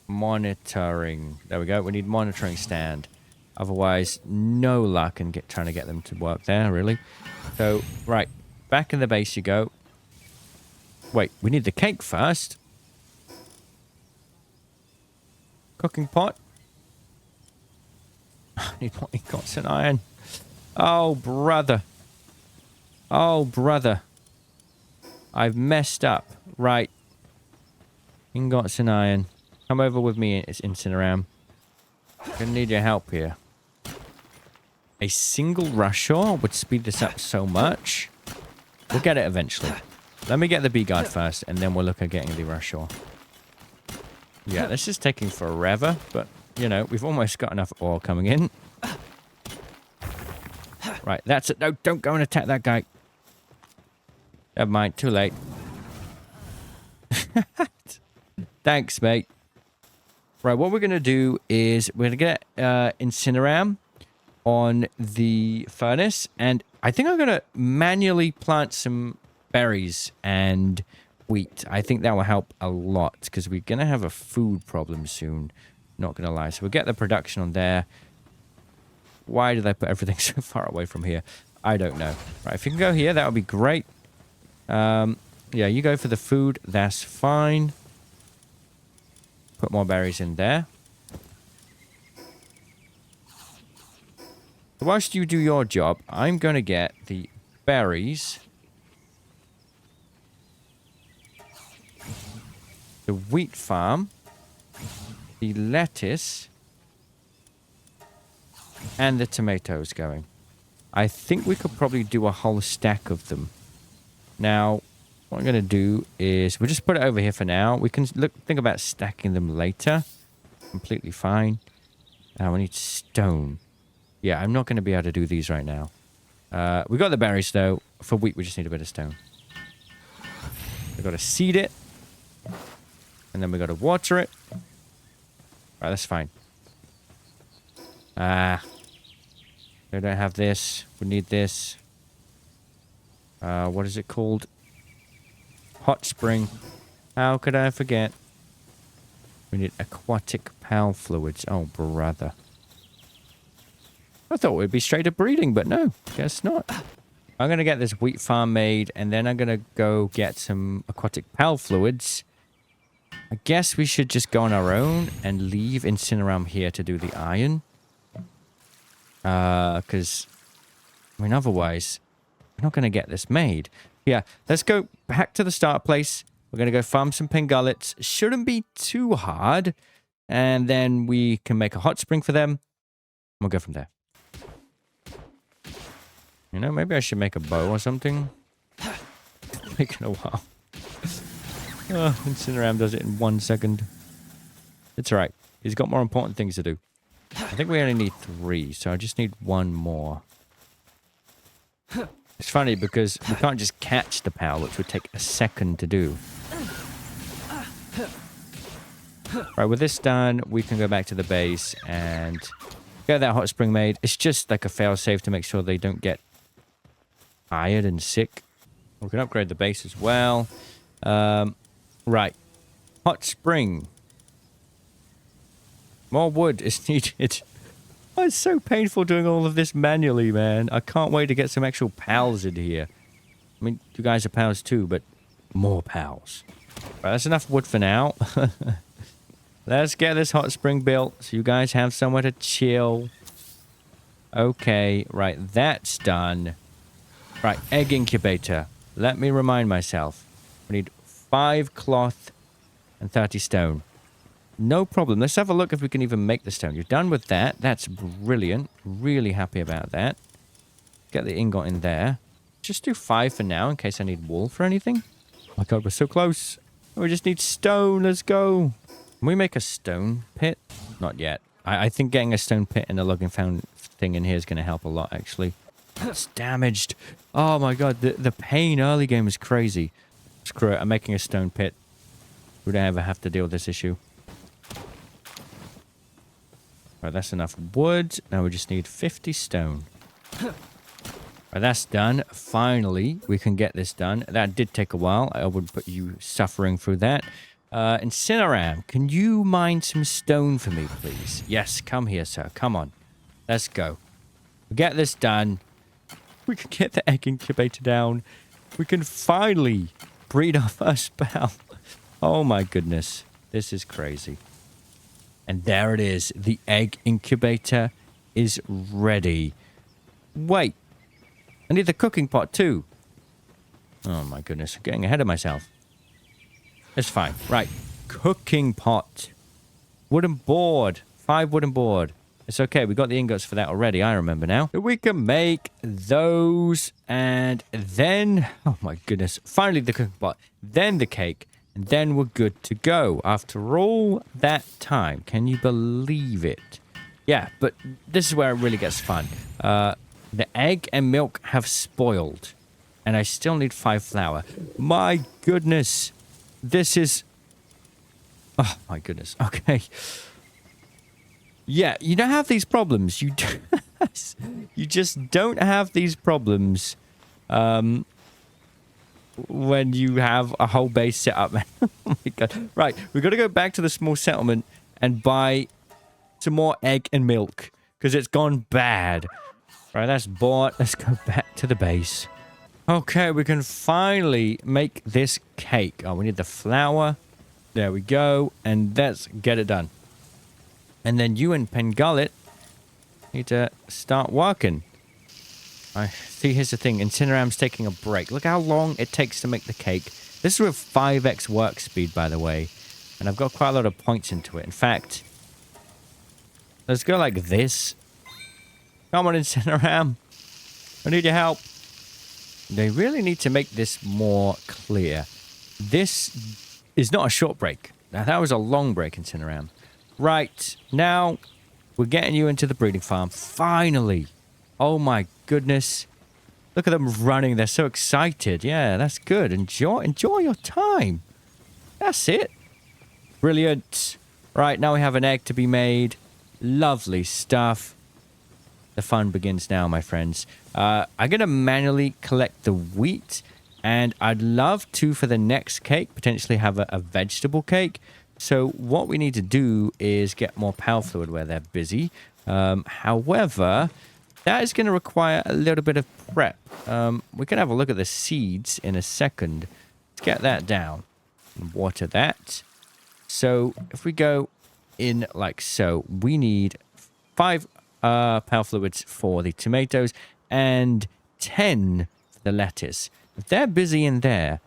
Monitoring. There we go. We need monitoring stand. Otherwise, no luck in trying to get them to work there, really. So, right. Back in the base you go. Wait, we need the cake first. Cooking pot. I need more ingots and iron. Oh, brother. Oh, brother. I've messed up. Right. Ingots and iron. Come over with me, it's Incineram. I'm gonna need your help here. A single rushaw would speed this up so much. We'll get it eventually. Let me get the bee guard first, and then we'll look at getting the rushaw. Yeah, this is taking forever, but, you know, we've almost got enough ore coming in. Right, that's it. No, don't go and attack that guy. Never mind, too late. Thanks, mate. Right, what we're going to do is we're going to get Incineram on the furnace, and I think I'm going to manually plant some berries and wheat. I think that will help a lot, because we're going to have a food problem soon. Not going to lie. So we'll get the production on there. Why did I put everything so far away from here? I don't know. Right, if you can go here, that would be great. Yeah, you go for the food. That's fine. put more berries in there. Whilst you do your job, I'm going to get the berries, the wheat farm, the lettuce, and the tomatoes going. I think we could probably do a whole stack of them. Now, what I'm going to do is we'll just put it over here for now. We can think about stacking them later. Completely fine. We need stone. Yeah, I'm not going to be able to do these right now. We got the berries, though. For wheat, we just need a bit of stone. We've got to seed it. And then we got to water it. Right, that's fine. We don't have this. We need this. What is it called? Hot spring. How could I forget? We need aquatic pal fluids. Oh, brother. I thought we'd be straight to breeding, but no. Guess not. I'm going to get this wheat farm made, and then I'm going to go get some aquatic pal fluids. I guess we should just go on our own and leave Incineram here to do the iron. Because, I mean, otherwise, we're not going to get this made. Yeah, let's go back to the start place. We're going to go farm some pengullets. Shouldn't be too hard. And then we can make a hot spring for them. We'll go from there. You know, maybe I should make a bow or something. It's taken a while. Oh, Incineram does it in 1 second. It's alright. He's got more important things to do. I think we only need 3, so I just need 1 more. It's funny because we can't just catch the pal, which would take a second to do. Right, with this done, we can go back to the base and get that hot spring made. It's just like a failsafe to make sure they don't get tired and sick. We can upgrade the base as well. Right. Hot spring. More wood is needed. Oh, it's so painful doing all of this manually, man. I can't wait to get some actual pals in here. I mean, you guys are pals too, but more pals. Right, that's enough wood for now. Let's get this hot spring built so you guys have somewhere to chill. Okay, right, that's done. Right, egg incubator. Let me remind myself. We need 5 cloth and 30 stone. No problem. Let's have a look if we can even make the stone. You're done with that. That's brilliant. Really happy about that. Get the ingot in there. Just do 5 for now in case I need wool for anything. Oh my god, we're so close. We just need stone. Let's go. Can we make a stone pit? Not yet. I think getting a stone pit and a logging found thing in here is going to help a lot, actually. It's damaged. Oh my god, the pain early game is crazy. Screw it, I'm making a stone pit. We don't ever have to deal with this issue. Right, that's enough wood. Now we just need 50 stone. Right, that's done. Finally, we can get this done. That did take a while. I would put you suffering through that. Incineram, can you mine some stone for me, please? Yes, come here, sir. Come on. Let's go. We get this done. We can get the egg incubator down. We can finally breed our first pal. Oh my goodness. This is crazy. And there it is. The egg incubator is ready. Wait. I need the cooking pot too. Oh my goodness. I'm getting ahead of myself. It's fine. Right. Cooking pot. Wooden board. 5 wooden board. It's okay. We got the ingots for that already. I remember now. We can make those. And then... Oh my goodness. Finally the cooking pot. Then the cake. And then we're good to go. After all that time. Can you believe it? Yeah, but this is where it really gets fun. The egg and milk have spoiled. And I still need 5 flour. My goodness. This is... Oh, my goodness. Okay. Yeah, you don't have these problems. You just don't have these problems when you have a whole base set up. Oh, my God. Right, we've got to go back to the small settlement and buy some more egg and milk because it's gone bad. Right, that's bought. Let's go back to the base. Okay, we can finally make this cake. Oh, we need the flour. There we go. And let's get it done. And then you and Pengullet need to start working. I see, here's the thing. Incineram's taking a break. Look how long it takes to make the cake. This is with 5x work speed, by the way. And I've got quite a lot of points into it. In fact, let's go like this. Come on, Incineram. I need your help. They really need to make this more clear. This is not a short break. Now, that was a long break, Incineram. Right, now we're getting you into the breeding farm. Finally. Oh my goodness. Look at them running. They're so excited. Yeah, that's good. Enjoy your time. That's it. Brilliant. Right, now we have an egg to be made. Lovely stuff. The fun begins now, my friends. I'm going to manually collect the wheat. And I'd love to, for the next cake, potentially have a vegetable cake. So what we need to do is get more power fluid where they're busy. However, that is going to require a little bit of prep. We can have a look at the seeds in a second. Let's get that down and water that. So if we go in like so, we need 5 power fluids for the tomatoes and 10 for the lettuce. If they're busy in there,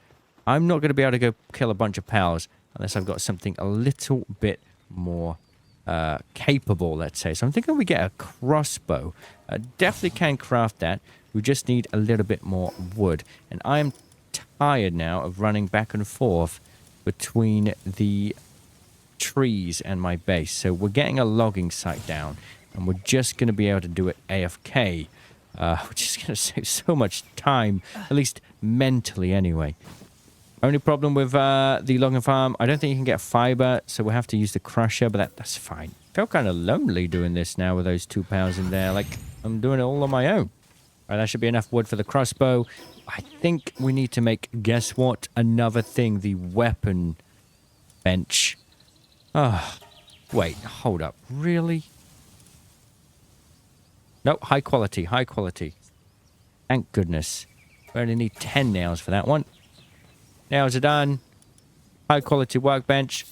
I'm not going to be able to go kill a bunch of pals unless I've got something a little bit more capable, let's say. So I'm thinking we get a crossbow. Definitely can craft that. We just need a little bit more wood. And I'm tired now of running back and forth between the trees and my base. So we're getting a logging site down. And we're just going to be able to do it AFK. Which is going to save so much time. At least mentally anyway. Only problem with the logging farm, I don't think you can get fiber, so we'll have to use the crusher, but that's fine. Felt kind of lonely doing this now with those 2 pals in there. Like, I'm doing it all on my own. All right, that should be enough wood for the crossbow. I think we need to make, guess what? Another thing, the weapon bench. Oh, wait, hold up. Really? No, high quality, high quality. Thank goodness. We only need 10 nails for that one. Nails are done. High quality workbench.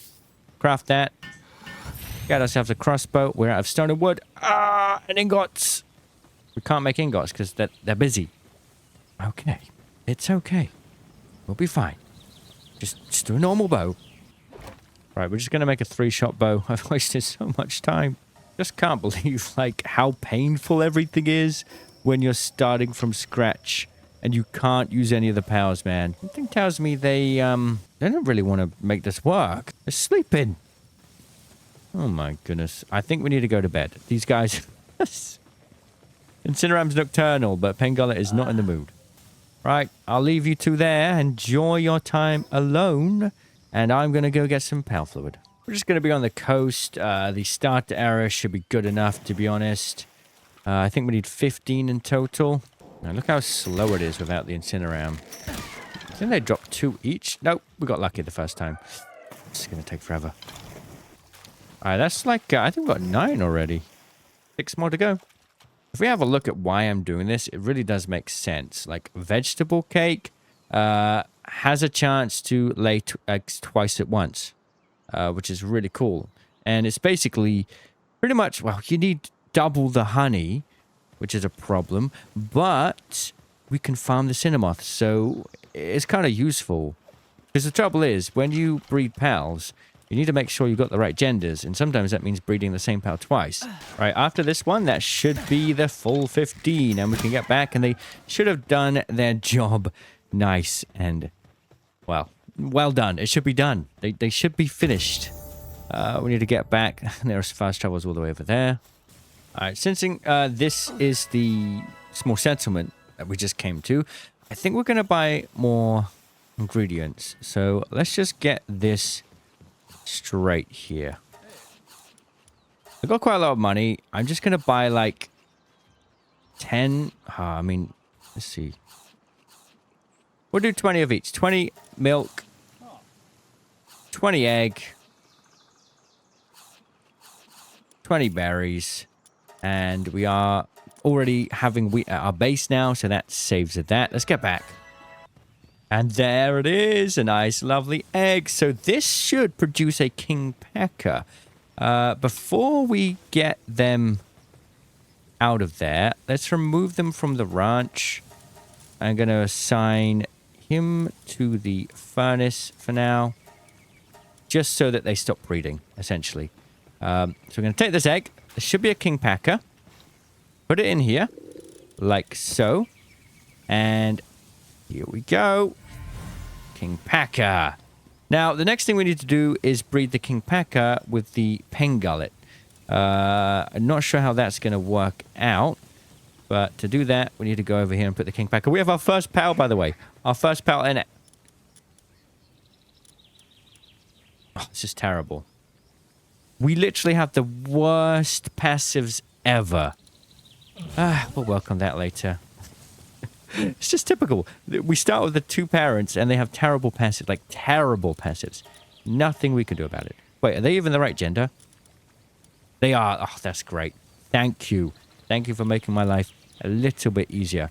Craft that. Get ourselves a crossbow. We're out of stone and wood. And ingots. We can't make ingots because they're busy. Okay. It's okay. We'll be fine. Just do a normal bow. Right, we're just going to make a 3-shot bow. I've wasted so much time. Just can't believe, like, how painful everything is when you're starting from scratch. And you can't use any of the powers, man. Something tells me they don't really want to make this work. They're sleeping. Oh, my goodness. I think we need to go to bed. These guys... Incineram's nocturnal, but Pengullet is not in the mood. Right, I'll leave you two there. Enjoy your time alone. And I'm going to go get some power fluid. We're just going to be on the coast. The start area should be good enough, to be honest. I think we need 15 in total. Now, look how slow it is without the Incineram. I think they dropped 2 each. Nope, we got lucky the first time. It's going to take forever. All right, that's like, I think we've got 9 already. 6 more to go. If we have a look at why I'm doing this, it really does make sense. Like, vegetable cake has a chance to lay eggs twice at once, which is really cool. And it's basically pretty much, well, you need double the honey, which is a problem, but we can farm the Cinnamoth, so it's kind of useful. Because the trouble is, when you breed pals, you need to make sure you've got the right genders, and sometimes that means breeding the same pal twice. Right, after this one, that should be the full 15, and we can get back, and they should have done their job nice and, well done. It should be done. They should be finished. We need to get back. There's fast travels all the way over there. All right, since this is the small settlement that we just came to, I think we're going to buy more ingredients. So let's just get this straight here. I've got quite a lot of money. I'm just going to buy like 10. Let's see. We'll do 20 of each. 20 milk, 20 egg, 20 berries. And we are already having wheat at our base now, so that saves of that. Let's get back. And there it is, a nice, lovely egg. So this should produce a king pecker. Before we get them out of there, let's remove them from the ranch. I'm going to assign him to the furnace for now, just so that they stop breeding, essentially. So we're going to take this egg. There should be a king packer. Put it in here, like so. And here we go. King packer. Now, the next thing we need to do is breed the king packer with the pen gullet. I'm not sure how that's going to work out. But to do that, we need to go over here and put the king packer. We have our first pal, by the way. Our first pal in it. Oh, this is terrible. We literally have the worst passives ever. We'll work on that later. It's just typical. We start with the two parents and they have terrible passives. Like, terrible passives. Nothing we can do about it. Wait, are they even the right gender? They are. Oh, that's great. Thank you. Thank you for making my life a little bit easier.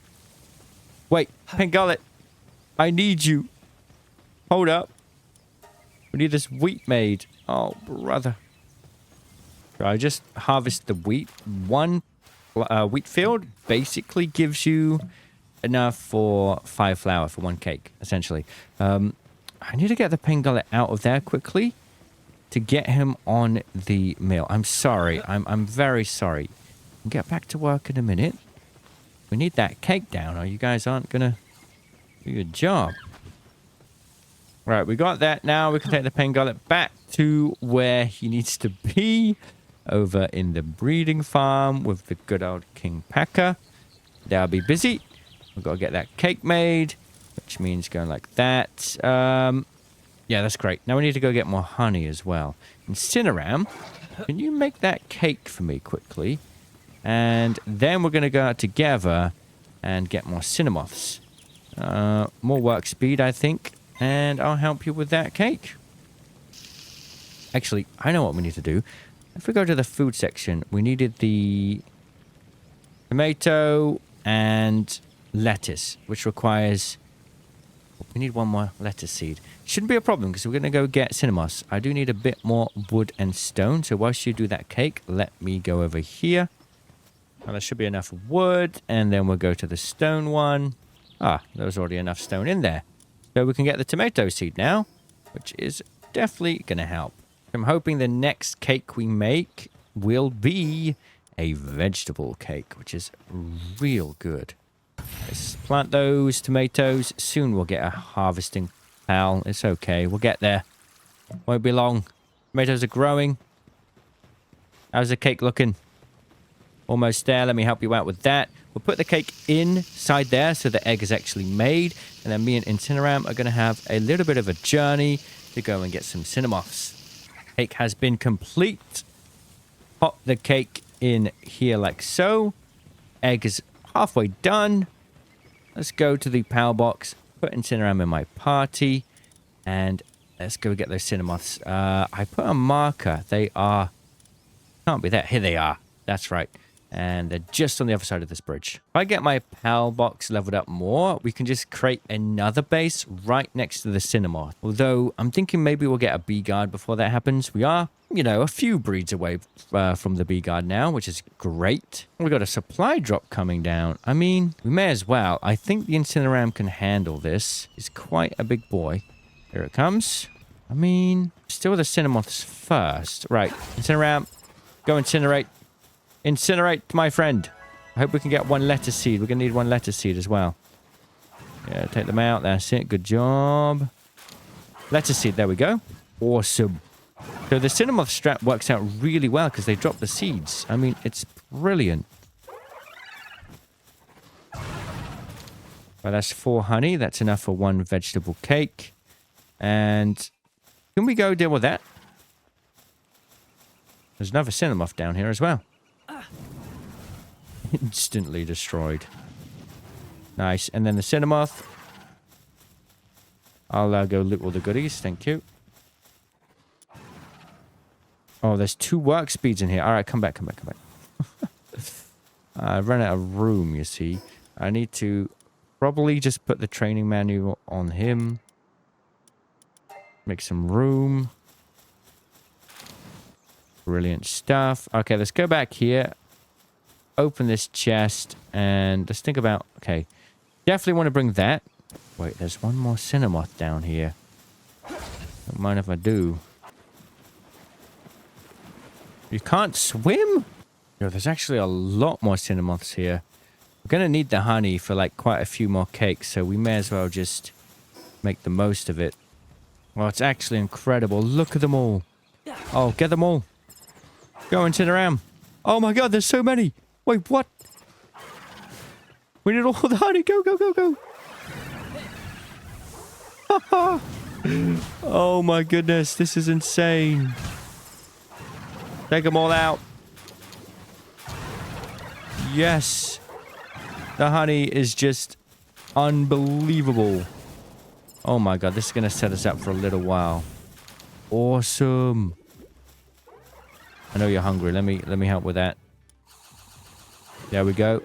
Wait, Pengullet. I need you. Hold up. We need this wheat made. Oh, brother. So I just harvest the wheat. One wheat field basically gives you enough for 5 flour for 1 cake, essentially. I need to get the Pengullet out of there quickly to get him on the mill. I'm sorry. I'm very sorry. I'll get back to work in a minute. We need that cake down or you guys aren't going to do your job. Right, we got that. Now we can take the Pengullet back to where he needs to be. Over in the breeding farm with the good old king packer. They'll be busy. We've got to get that cake made, which means going like that. Yeah, that's great. Now we need to go get more honey as well. Incineram, can you make that cake for me quickly? And then we're going to go out together and get more cinnamoths. More work speed, I think. And I'll help you with that cake. Actually, I know what we need to do. If we go to the food section, we needed the tomato and lettuce, which requires... We need one more lettuce seed. Shouldn't be a problem because we're going to go get cinnamoths. I do need a bit more wood and stone. So whilst you do that cake, let me go over here. Well, there should be enough wood. And then we'll go to the stone one. There's already enough stone in there. So we can get the tomato seed now, which is definitely going to help. I'm hoping the next cake we make will be a vegetable cake, which is real good. Let's plant those tomatoes. Soon we'll get a harvesting pal. It's okay. We'll get there. Won't be long. Tomatoes are growing. How's the cake looking? Almost there. Let me help you out with that. We'll put the cake inside there so the egg is actually made. And then me and Incineram are going to have a little bit of a journey to go and get some cinnamoths. Cake has been complete. Pop the cake in here like so. Egg is halfway done. Let's go to the power box. Put Incineram in my party. And let's go get those cinnamoths. I put a marker. They are... Can't be there. Here they are. That's right. And they're just on the other side of this bridge. If I get my PAL box leveled up more, we can just create another base right next to the cinnamoth. Although, I'm thinking maybe we'll get a bee guard before that happens. We are, you know, a few breeds away from the bee guard now, which is great. We've got a supply drop coming down. I mean, we may as well. I think the Incineram can handle this. It's quite a big boy. Here it comes. I mean, still the cinnamoths first. Right, Incineram, go incinerate. Incinerate, my friend. I hope we can get one lettuce seed. We're going to need one lettuce seed as well. Yeah, take them out. That's it. Good job. Lettuce seed. There we go. Awesome. So the cinnamoth strat works out really well because they drop the seeds. I mean, it's brilliant. Well, that's 4 honey. That's enough for 1 vegetable cake. And can we go deal with that? There's another cinnamoth down here as well. Instantly destroyed. Nice. And then the cinnamoth. I'll go loot all the goodies. Thank you. Oh, there's 2 work speeds in here. All right, come back. I've run out of room, you see. I need to probably just put the training manual on him. Make some room. Brilliant stuff. Okay, let's go back here. Open this chest. And let's think about... Okay. Definitely want to bring that. Wait, there's one more Cinemoth down here. Don't mind if I do. You can't swim? Yo, there's actually a lot more Cinemoths here. We're going to need the honey for like quite a few more cakes, so we may as well just make the most of it. Well, it's actually incredible. Look at them all. Oh, get them all. Go and sit around. Oh my god, there's so many. Wait, what? We need all the honey. Go, go, go, go. Oh my goodness, this is insane. Take them all out. Yes. The honey is just unbelievable. Oh my god, this is going to set us up for a little while. Awesome. I know you're hungry. Let me help with that. There we go.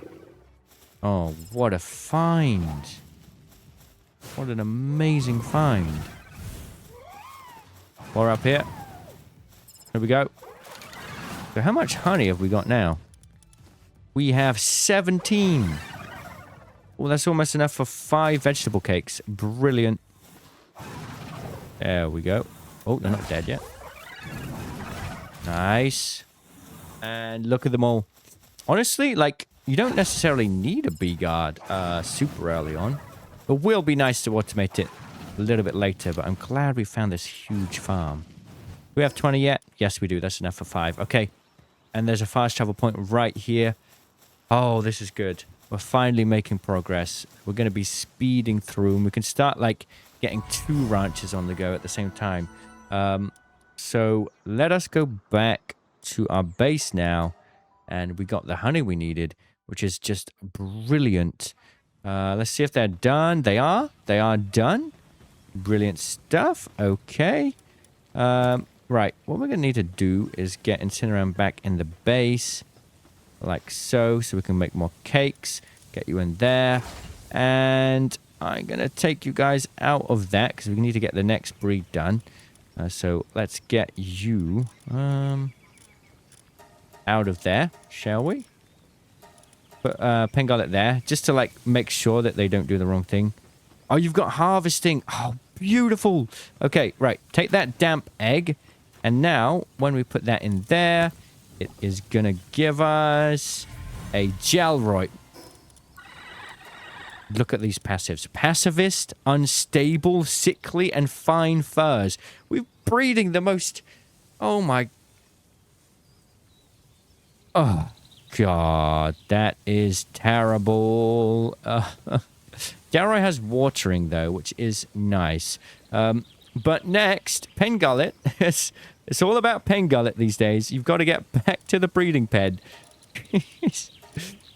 Oh, what a find. What an amazing find. More up here. Here we go. So how much honey have we got now? We have 17. Well, that's almost enough for 5 vegetable cakes. Brilliant. There we go. Oh, they're not dead yet. Nice. And look at them all. Honestly, like, you don't necessarily need a bee guard super early on. It will be nice to automate it a little bit later, but I'm glad we found this huge farm. Do we have 20 yet? Yes, we do. That's enough for 5. Okay. And there's a fast travel point right here. Oh, this is good. We're finally making progress. We're going to be speeding through, and we can start, like, getting 2 ranches on the go at the same time. So let us go back to our base now, and we got the honey we needed, which is just brilliant. Let's see if they're done. They are. They are done. Brilliant stuff. Okay. Right. What we're going to need to do is get Incineram back in the base. Like so. So we can make more cakes. Get you in there. And I'm going to take you guys out of that because we need to get the next breed done. So let's get you out of there, shall we? Put Pengarlet there, just to like make sure that they don't do the wrong thing. Oh, you've got harvesting. Oh, beautiful. Okay, right. Take that damp egg. And now, when we put that in there, it is going to give us a Gelroy. Look at these passives. Pacifist, unstable, sickly, and fine furs. We're breeding the most... Oh, my... Oh, God. That is terrible. Gelroy has watering, though, which is nice. But next, Pengullet. It's all about Pengullet these days. You've got to get back to the breeding pen.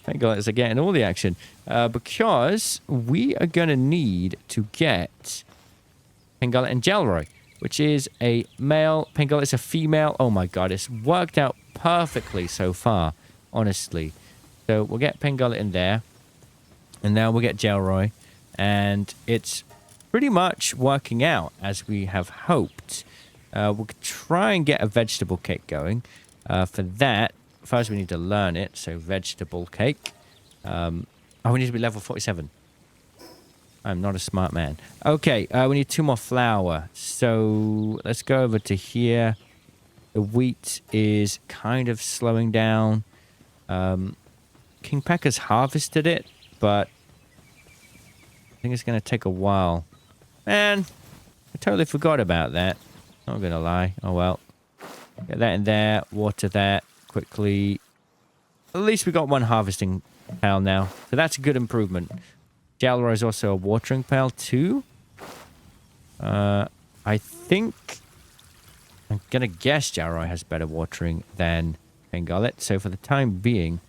Pengullets are getting all the action. Because we are going to need to get Pengullet and Gelroy, which is a male. Pengullet's a female. Oh my god, it's worked out perfectly so far, honestly. So we'll get Pengullet in there. And now we'll get Gelroy. And it's pretty much working out as we have hoped. We'll try and get a vegetable cake going. For that, first we need to learn it. So vegetable cake. Oh, we need to be level 47. I'm not a smart man. Okay, we need 2 more flour. So let's go over to here. The wheat is kind of slowing down. King Pecker's harvested it, but I think it's going to take a while. Man, I totally forgot about that. Not going to lie. Oh, well. Get that in there. Water that quickly. At least we got 1 harvesting pail now. So that's a good improvement. Gelroy is also a watering pail too. I think... I'm going to guess Gelroy has better watering than Pengullet. So for the time being,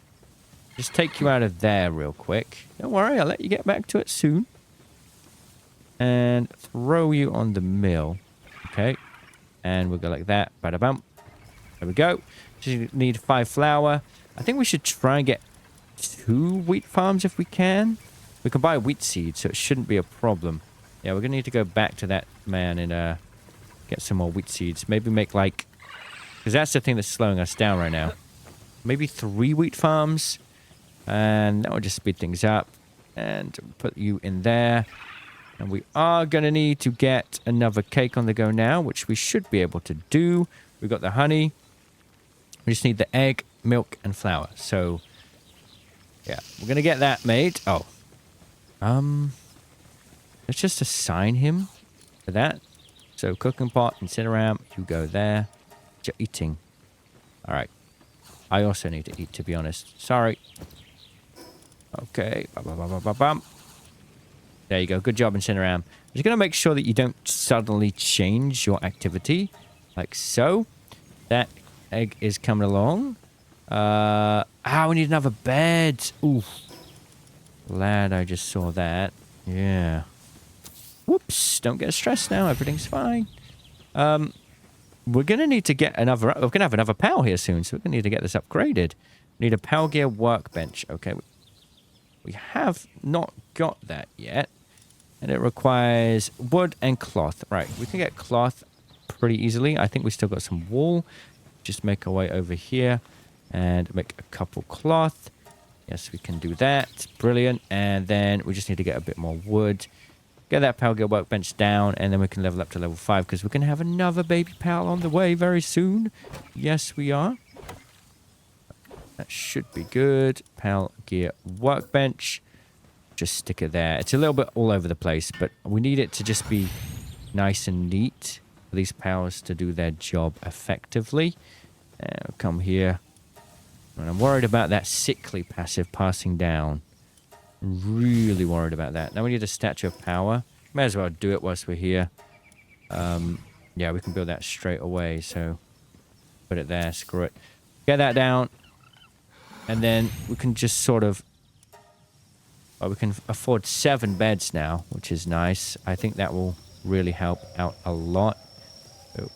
just take you out of there real quick. Don't worry, I'll let you get back to it soon. And throw you on the mill. Okay. And we'll go like that. Bada-bump. There we go. Just need 5 flour. I think we should try and get 2 wheat farms if we can. We can buy wheat seeds, so it shouldn't be a problem. Yeah, we're going to need to go back to that man and get some more wheat seeds. Maybe make like... Because that's the thing that's slowing us down right now. Maybe 3 wheat farms. And that will just speed things up. And put you in there. And we are going to need to get another cake on the go now, which we should be able to do. We've got the honey. We just need the egg, milk, and flour. So, yeah, we're going to get that made. Oh. Let's just assign him for that. So, cooking pot, Incineram, you go there. You're eating. All right. I also need to eat, to be honest. Sorry. Okay. There you go. Good job, Incineram. I'm just going to make sure that you don't suddenly change your activity. Like so. That egg is coming along. We need another bed. Ooh. Glad I just saw that. Yeah. Whoops. Don't get stressed now. Everything's fine. We're going to need to get another... We're going to have another PAL here soon, so we're going to need to get this upgraded. We need a PAL gear workbench. Okay. We have not got that yet. And it requires wood and cloth. Right. We can get cloth pretty easily. I think we still got some wool. Just make our way over here and make a couple cloth. Yes, we can do that. Brilliant. And then we just need to get a bit more wood. Get that Pal Gear workbench down, and then we can level up to level 5 because we're going to have another baby pal on the way very soon. Yes, we are. That should be good. Pal Gear workbench. Just stick it there. It's a little bit all over the place, but we need it to just be nice and neat for these pals to do their job effectively. Come here. And I'm worried about that sickly passive passing down. Really worried about that. Now we need a statue of power. May as well do it whilst we're here. Yeah, we can build that straight away. So put it there. Screw it. Get that down. And then we can just sort of... Well, we can afford 7 beds now, which is nice. I think that will really help out a lot. So,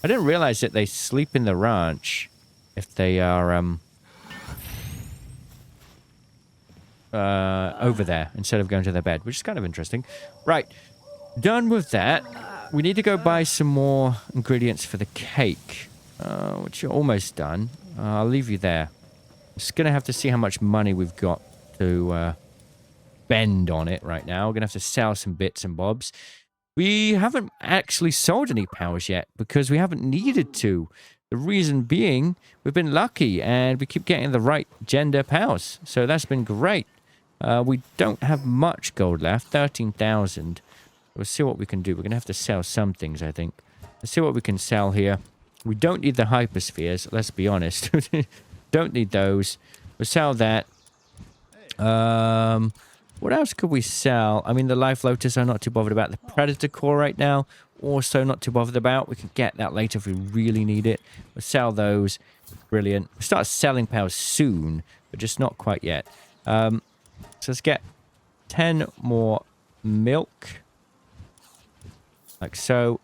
I didn't realize that they sleep in the ranch if they are... over there instead of going to their bed, which is kind of interesting. Right, done with that. We need to go buy some more ingredients for the cake, which are almost done. I'll leave you there. Just gonna have to see how much money we've got to spend on it right now. We're gonna have to sell some bits and bobs. We haven't actually sold any powers yet because we haven't needed to. The reason being, we've been lucky and we keep getting the right gender powers. So that's been great. We don't have much gold left, 13,000. We'll see what we can do. We're going to have to sell some things, I think. Let's see what we can sell here. We don't need the hyperspheres, let's be honest. Don't need those. We'll sell that. What else could we sell? I mean, the Life Lotus I'm not too bothered about. The Predator Core right now, also not too bothered about. We can get that later if we really need it. We'll sell those. Brilliant. We'll start selling powers soon, but just not quite yet. So let's get 10 more milk. Like so.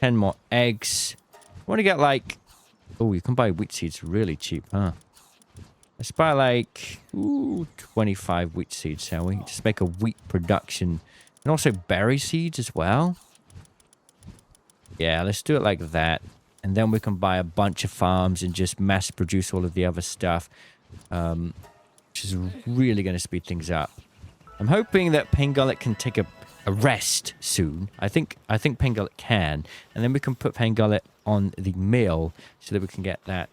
10 more eggs. I want to get like... Oh, you can buy wheat seeds really cheap, huh? Let's buy like 25 wheat seeds, shall we? Just make a wheat production. And also berry seeds as well. Yeah, let's do it like that. And then we can buy a bunch of farms and just mass produce all of the other stuff. Which is really going to speed things up. I'm hoping that Pangullet can take a rest soon. I think Pangullet can. And then we can put Pangullet on the mill so that we can get that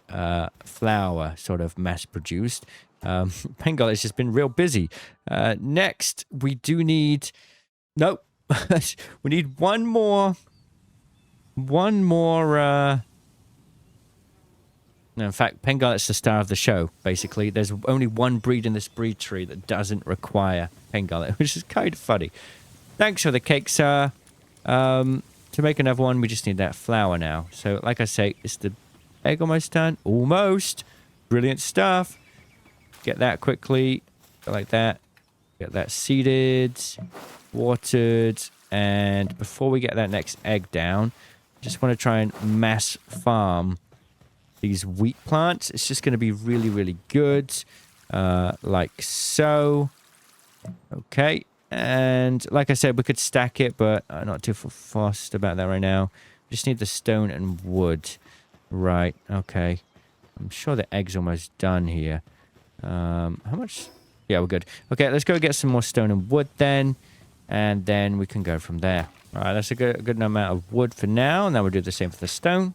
flour sort of mass produced. Pangullet's just been real busy. Next, we do need... Nope. We need one more... No, in fact, Pangullet's the star of the show, basically. There's only one breed in this breed tree that doesn't require Pangullet, which is kind of funny. Thanks for the cake, sir. To make another one, we just need that flour now. So, like I say, is the egg almost done? Almost. Brilliant stuff. Get that quickly. Go like that. Get that seeded, watered, and before we get that next egg down, just want to try and mass farm these wheat plants. It's just going to be really, really good. Like so. Okay. And like I said, we could stack it, but I'm not too fussed about that right now. Just need the stone and wood. Right. Okay. I'm sure the egg's almost done here. How much? Yeah, we're good. Okay, let's go get some more stone and wood then. And then we can go from there. All right, that's a good amount of wood for now. Now we'll do the same for the stone.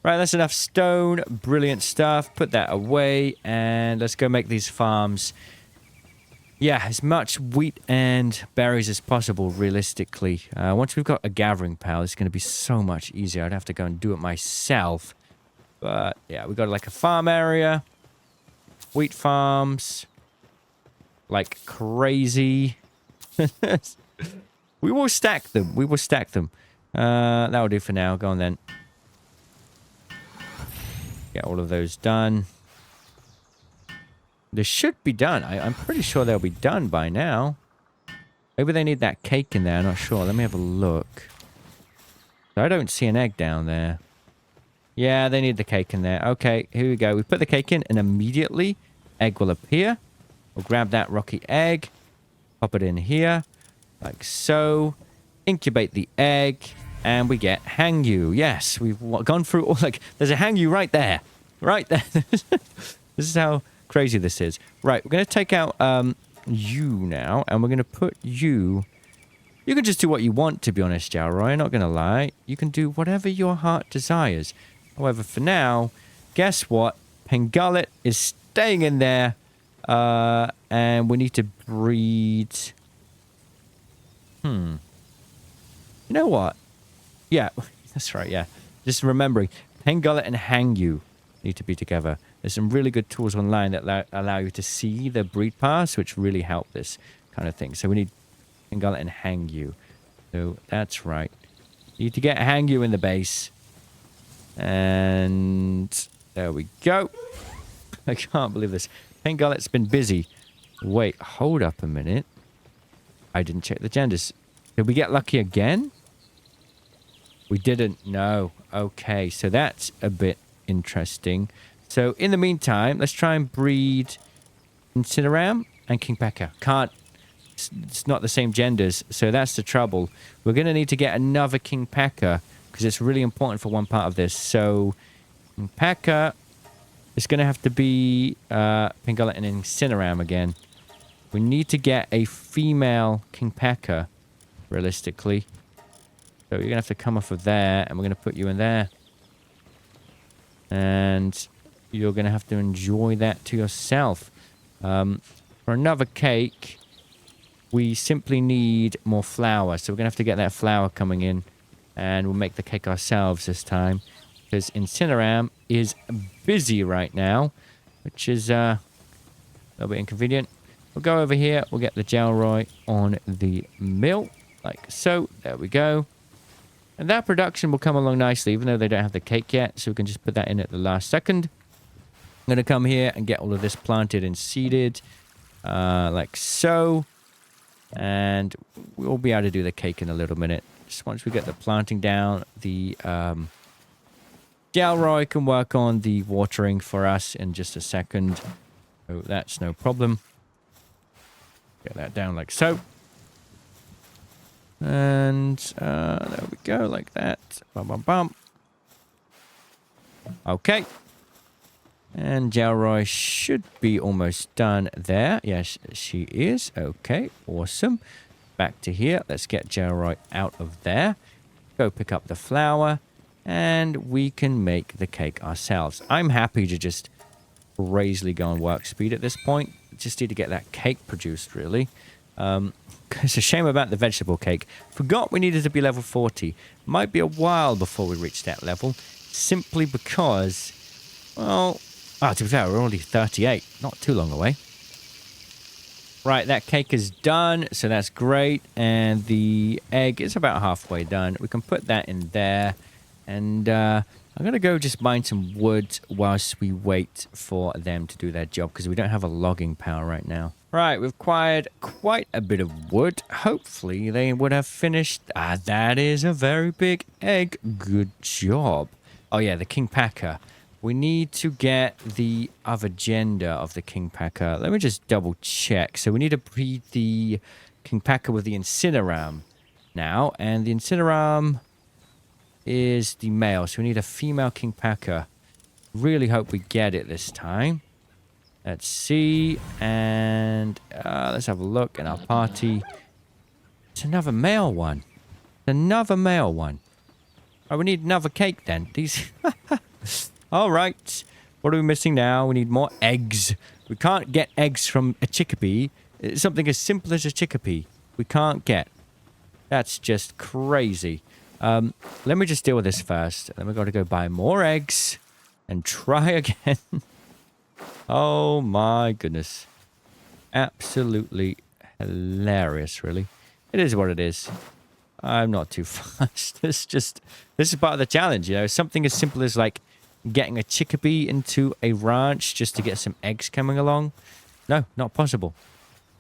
Right, that's enough stone. Brilliant stuff. Put that away. And let's go make these farms. Yeah, as much wheat and berries as possible, realistically. Once we've got a gathering pile, it's going to be so much easier. I'd have to go and do it myself. But, yeah, we've got like a farm area. Wheat farms. Like crazy. We will stack them. We will stack them. That'll do for now. Go on then. Get all of those done. They should be done. I'm pretty sure they'll be done by now. Maybe they need that cake in there. I'm not sure. Let me have a look. I don't see an egg down there. Yeah, they need the cake in there. Okay, here we go. We put the cake in and immediately egg will appear. We'll grab that rocky egg. Pop it in here. Like so. Incubate the egg. And we get Hangyu. Yes, we've gone through all... Like, there's a Hangyu right there. Right there. This is how crazy this is. Right, we're going to take out you now. And we're going to put you... You can just do what you want, to be honest, Jalroy. I'm not going to lie. You can do whatever your heart desires. However, for now, guess what? Pengullet is staying in there. And we need to breed... You know what? Yeah, that's right, yeah. Just remembering, Pengullet and Hangyu need to be together. There's some really good tools online that allow you to see the breed paths, which really help this kind of thing. So we need Pengullet and Hangyu. So that's right. You need to get Hangyu in the base. And there we go. I can't believe this. Pengullet's been busy. Wait, hold up a minute. I didn't check the genders. Did we get lucky again? We didn't. No. Okay, so that's a bit interesting. So in the meantime, let's try and breed Incineram and Kingpecker. Can't. It's not the same genders, so that's the trouble. We're going to need to get another Kingpecker because it's really important for one part of this. So Kingpecker is going to have to be Pengullet and Incineram again. We need to get a female Kingpecker, realistically. So you're going to have to come off of there, and we're going to put you in there. And you're going to have to enjoy that to yourself. For another cake, we simply need more flour. So we're going to have to get that flour coming in, and we'll make the cake ourselves this time. Because Incineram is busy right now, which is a little bit inconvenient. We'll go over here. We'll get the Jalroy on the mill, like so. There we go. And that production will come along nicely, even though they don't have the cake yet. So we can just put that in at the last second. I'm going to come here and get all of this planted and seeded, like so. And we'll be able to do the cake in a little minute. Just once we get the planting down, the Jalroy can work on the watering for us in just a second. So that's no problem. Get that down like so. And there we go, like that. Bum, bum, bum. Okay. And Jalroy should be almost done there. Yes, she is. Okay, awesome. Back to here. Let's get Jalroy out of there. Go pick up the flour. And we can make the cake ourselves. I'm happy to just crazily go on work speed at this point. Just need to get that cake produced, really. It's a shame about the vegetable cake. Forgot we needed to be level 40. Might be a while before we reach that level. Simply because, well... to be fair, we're already 38. Not too long away. Right, that cake is done. So that's great. And the egg is about halfway done. We can put that in there. And I'm going to go just mine some wood whilst we wait for them to do their job. Because we don't have a logging power right now. Right, we've acquired quite a bit of wood. Hopefully they would have finished. That is a very big egg. Good job. Oh yeah, the Kingpecker. We need to get the other gender of the King Packer. Let me just double check. So we need to breed the King Packer with the Incineram now. And the Incineram is the male. So we need a female King Packer. Really hope we get it this time. Let's see. And let's have a look in our party. It's another male one. Another male one. Oh, we need another cake then. These... All right. What are we missing now? We need more eggs. We can't get eggs from a chickpea. It's something as simple as a chickpea. We can't get. That's just crazy. Let me just deal with this first. Then we've got to go buy more eggs and try again. Oh my goodness. Absolutely hilarious, really. It is what it is. I'm not too fast. This is part of the challenge, you know. Something as simple as like getting a chickpea into a ranch just to get some eggs coming along. No, not possible.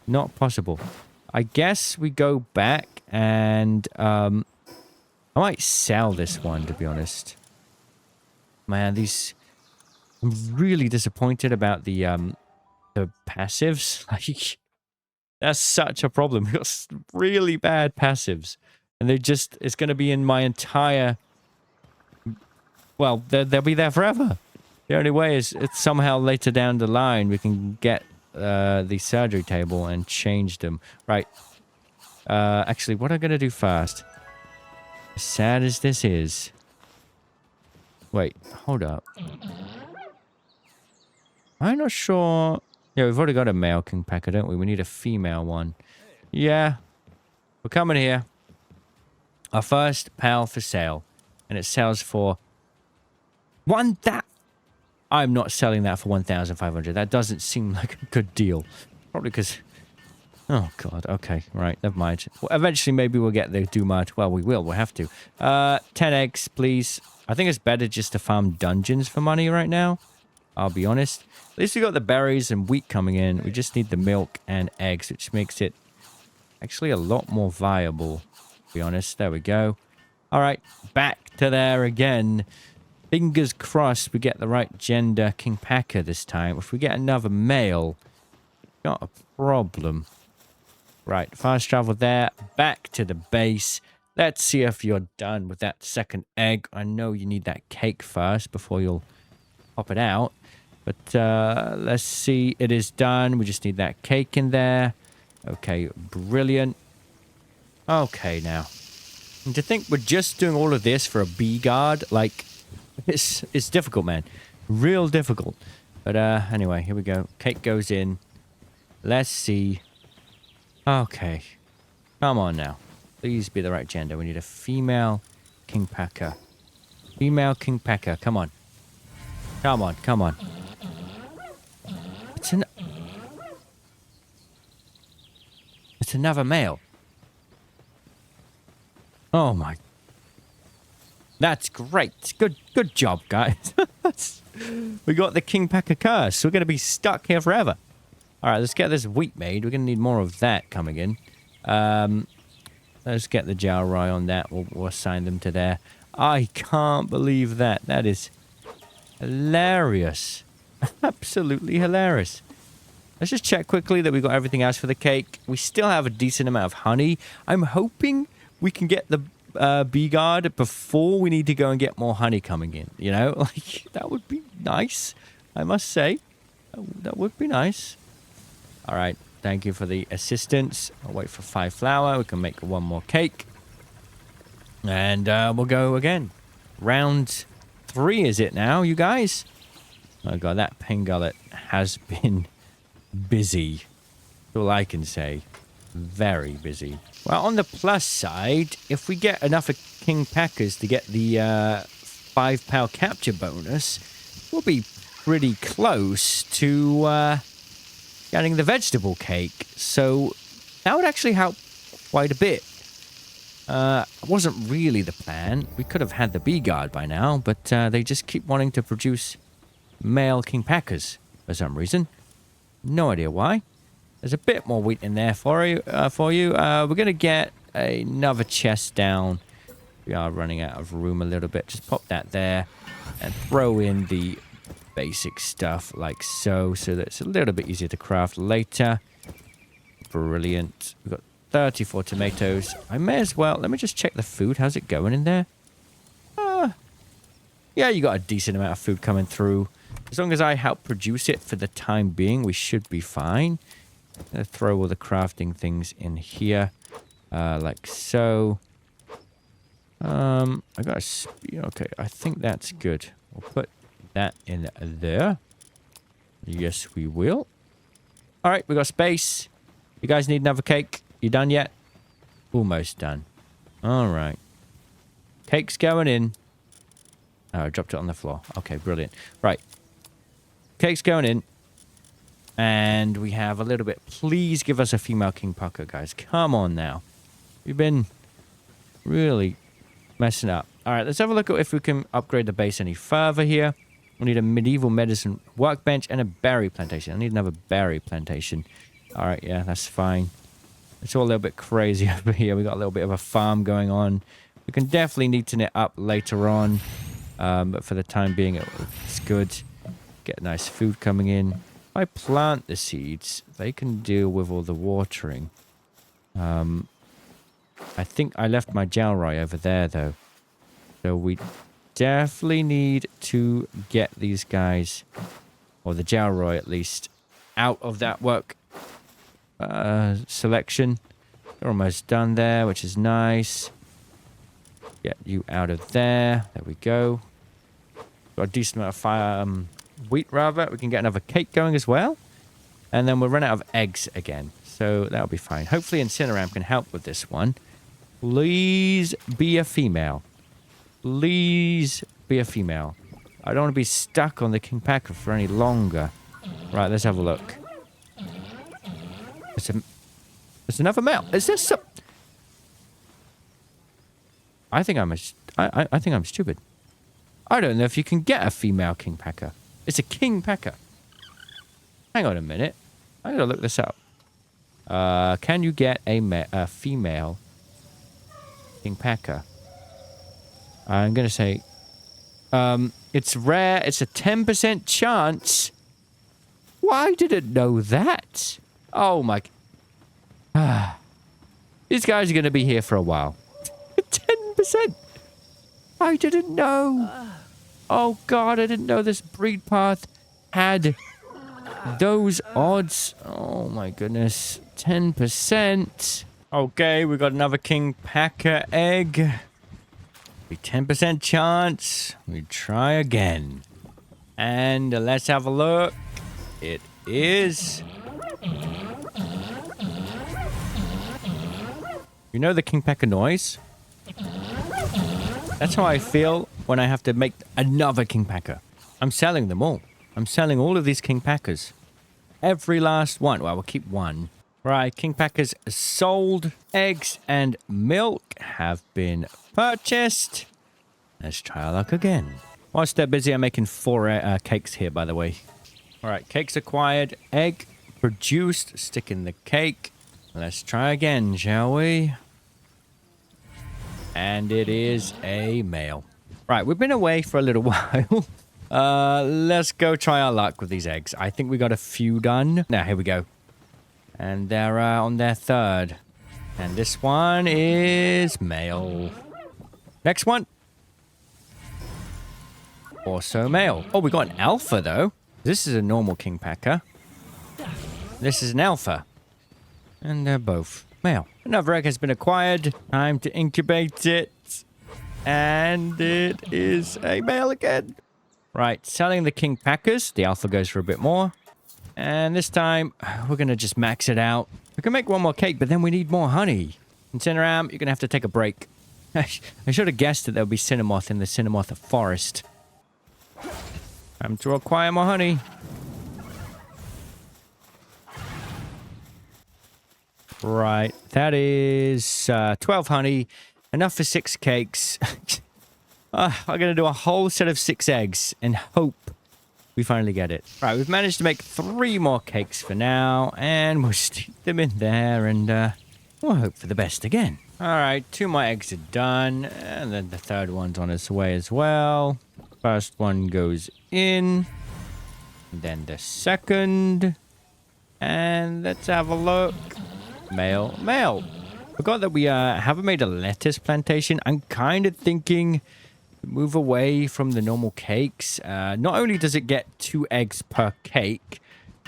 Not possible. I guess we go back and I might sell this one, to be honest. Man, I'm really disappointed about the passives. Like, that's such a problem. We've got really bad passives. And it's going to be in my entire... Well, they'll be there forever. The only way is it's somehow later down the line we can get the surgery table and change them. Right. Actually, what I'm going to do first, as sad as this is... Wait, hold up. I'm not sure... Yeah, we've already got a male King Packer, don't we? We need a female one. Yeah. We're coming here. Our first pal for sale. And it sells for... I'm not selling that for 1,500. That doesn't seem like a good deal. Probably because... Oh, God. Okay. Right. Never mind. Well, eventually, maybe we'll get the Dumat. Well, we will. We'll have to. 10 eggs, please. I think it's better just to farm dungeons for money right now. I'll be honest. At least we got the berries and wheat coming in. We just need the milk and eggs, which makes it actually a lot more viable, to be honest. There we go. All right. Back to there again. Fingers crossed we get the right gender King Packer this time. If we get another male, not a problem. Right, fast travel there, back to the base. Let's see if you're done with that second egg. I know you need that cake first before you'll pop it out. But let's see, it is done. We just need that cake in there. Okay, brilliant. Okay, now. And to think we're just doing all of this for a bee guard, like... It's difficult, man. Real difficult. But anyway, here we go. Cake goes in. Let's see. Okay. Come on now. Please be the right gender. We need a female King Packer. Female King Packer. Come on. Come on. Come on. It's another male. Oh my. That's great. Good job, guys. We got the King Packer curse. We're going to be stuck here forever. All right, let's get this wheat made. We're going to need more of that coming in. Let's get the Jalrai on that. We'll assign them to there. I can't believe that. That is hilarious. Absolutely hilarious. Let's just check quickly that we got everything else for the cake. We still have a decent amount of honey. I'm hoping we can get the bee guard before we need to go and get more honey coming in. You know, like that would be nice. I must say, that would be nice. All right, thank you for the assistance. I'll wait for 5 flour. We can make 1 more cake, and we'll go again. Round 3 is it now, you guys? Oh god, that Pingullet has been busy. That's all I can say. Very busy. Well, on the plus side, if we get enough King Packers to get the 5 pal capture bonus, we'll be pretty close to getting the vegetable cake. So that would actually help quite a bit. It wasn't really the plan. We could have had the bee guard by now, but they just keep wanting to produce male King Packers for some reason. No idea why. There's a bit more wheat in there for you. We're going to get another chest down. We are running out of room a little bit. Just pop that there and throw in the basic stuff like so that it's a little bit easier to craft later. Brilliant. We've got 34 tomatoes. I may as well... Let me just check the food. How's it going in there? Yeah, you got a decent amount of food coming through. As long as I help produce it for the time being, we should be fine. I'm going to throw all the crafting things in here. Like so. I got a... Okay, I think that's good. We'll put that in there. Yes, we will. All right, we got space. You guys need another cake? You done yet? Almost done. All right. Cake's going in. Oh, I dropped it on the floor. Okay, brilliant. Right. Cake's going in. And we have a little bit. Please give us a female king pucker, guys. Come on now. You've been really messing up. All right, let's have a look at if we can upgrade the base any further here. We need a medieval medicine workbench and a berry plantation. I need another berry plantation. All right, yeah, that's fine. It's all a little bit crazy over here. We got a little bit of a farm going on. We can definitely neaten it up later on. But for the time being, it's good. Get nice food coming in. If I plant the seeds, they can deal with all the watering. I think I left my Jalroi over there, though. So we definitely need to get these guys, or the Jalroi at least, out of that work selection. They're almost done there, which is nice. Get you out of there. There we go. Got a decent amount of wheat, rather. We can get another cake going as well. And then we'll run out of eggs again. So that'll be fine. Hopefully Incineram can help with this one. Please be a female. Please be a female. I don't want to be stuck on the King Packer for any longer. Right, let's have a look. There's another male. Is there some... I think I'm stupid. I don't know if you can get a female King Packer. It's a King Packer. Hang on a minute. I gotta look this up. Can you get a female King Packer? I'm gonna say, it's rare. It's a 10% chance. Why didn't know that? Oh my! These guys are gonna be here for a while. 10%. I didn't know. Oh God, I didn't know this breed path had those odds. Oh my goodness. 10%. Okay, we got another King Packer egg. Be 10% chance. We try again. And let's have a look. It is. You know the King Packer noise? That's how I feel when I have to make another King Packer. I'm selling them all. I'm selling all of these King Packers. Every last one. Well, we'll keep one. Right, King Packers sold. Eggs and milk have been purchased. Let's try our luck again. Whilst they're busy, I'm making 4 cakes here, by the way. All right, cakes acquired. Egg produced. Stick in the cake. Let's try again, shall we? And it is a male. Right, we've been away for a little while. Let's go try our luck with these eggs. I think we got a few done. Now, here we go. And they're on their 3rd. And this one is male. Next one. Also male. Oh, we got an alpha, though. This is a normal King Packer. This is an alpha. And they're both male. Another egg has been acquired. Time to incubate it. And it is a male again. Right, selling the King Packers. The alpha goes for a bit more. And this time, we're going to just max it out. We can make one more cake, but then we need more honey. Incineram, you're going to have to take a break. I should have guessed that there would be Cinnamoth in the Cinnamoth forest. Time to acquire more honey. Right, that is 12 honey. Enough for 6 cakes. I'm going to do a whole set of 6 eggs and hope we finally get it. Right, we've managed to make 3 more cakes for now, and we'll stick them in there, and we'll hope for the best again. All right, 2 more eggs are done, and then the 3rd one's on its way as well. First one goes in. And then the second. And let's have a look. Male, male. Forgot that we haven't made a lettuce plantation. I'm kind of thinking move away from the normal cakes. Not only does it get 2 eggs per cake,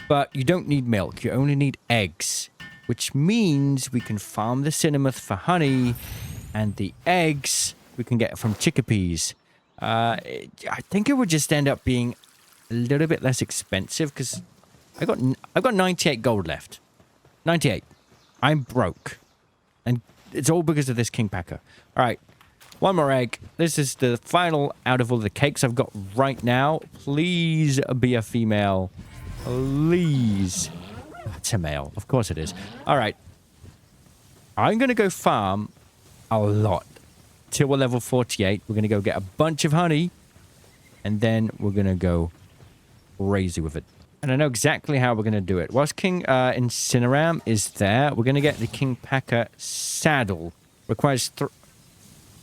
but you don't need milk. You only need eggs, which means we can farm the cinnamon for honey, and the eggs we can get from chickpeas. I think it would just end up being a little bit less expensive because I've got 98 gold left. 98. I'm broke. And it's all because of this king packer. All right. One more egg. This is the final out of all the cakes I've got right now. Please be a female. Please. It's a male. Of course it is. All right. I'm going to go farm a lot. Till we're level 48. We're going to go get a bunch of honey. And then we're going to go crazy with it. And I know exactly how we're going to do it. Whilst King Incineram is there, we're going to get the King Packer saddle. Requires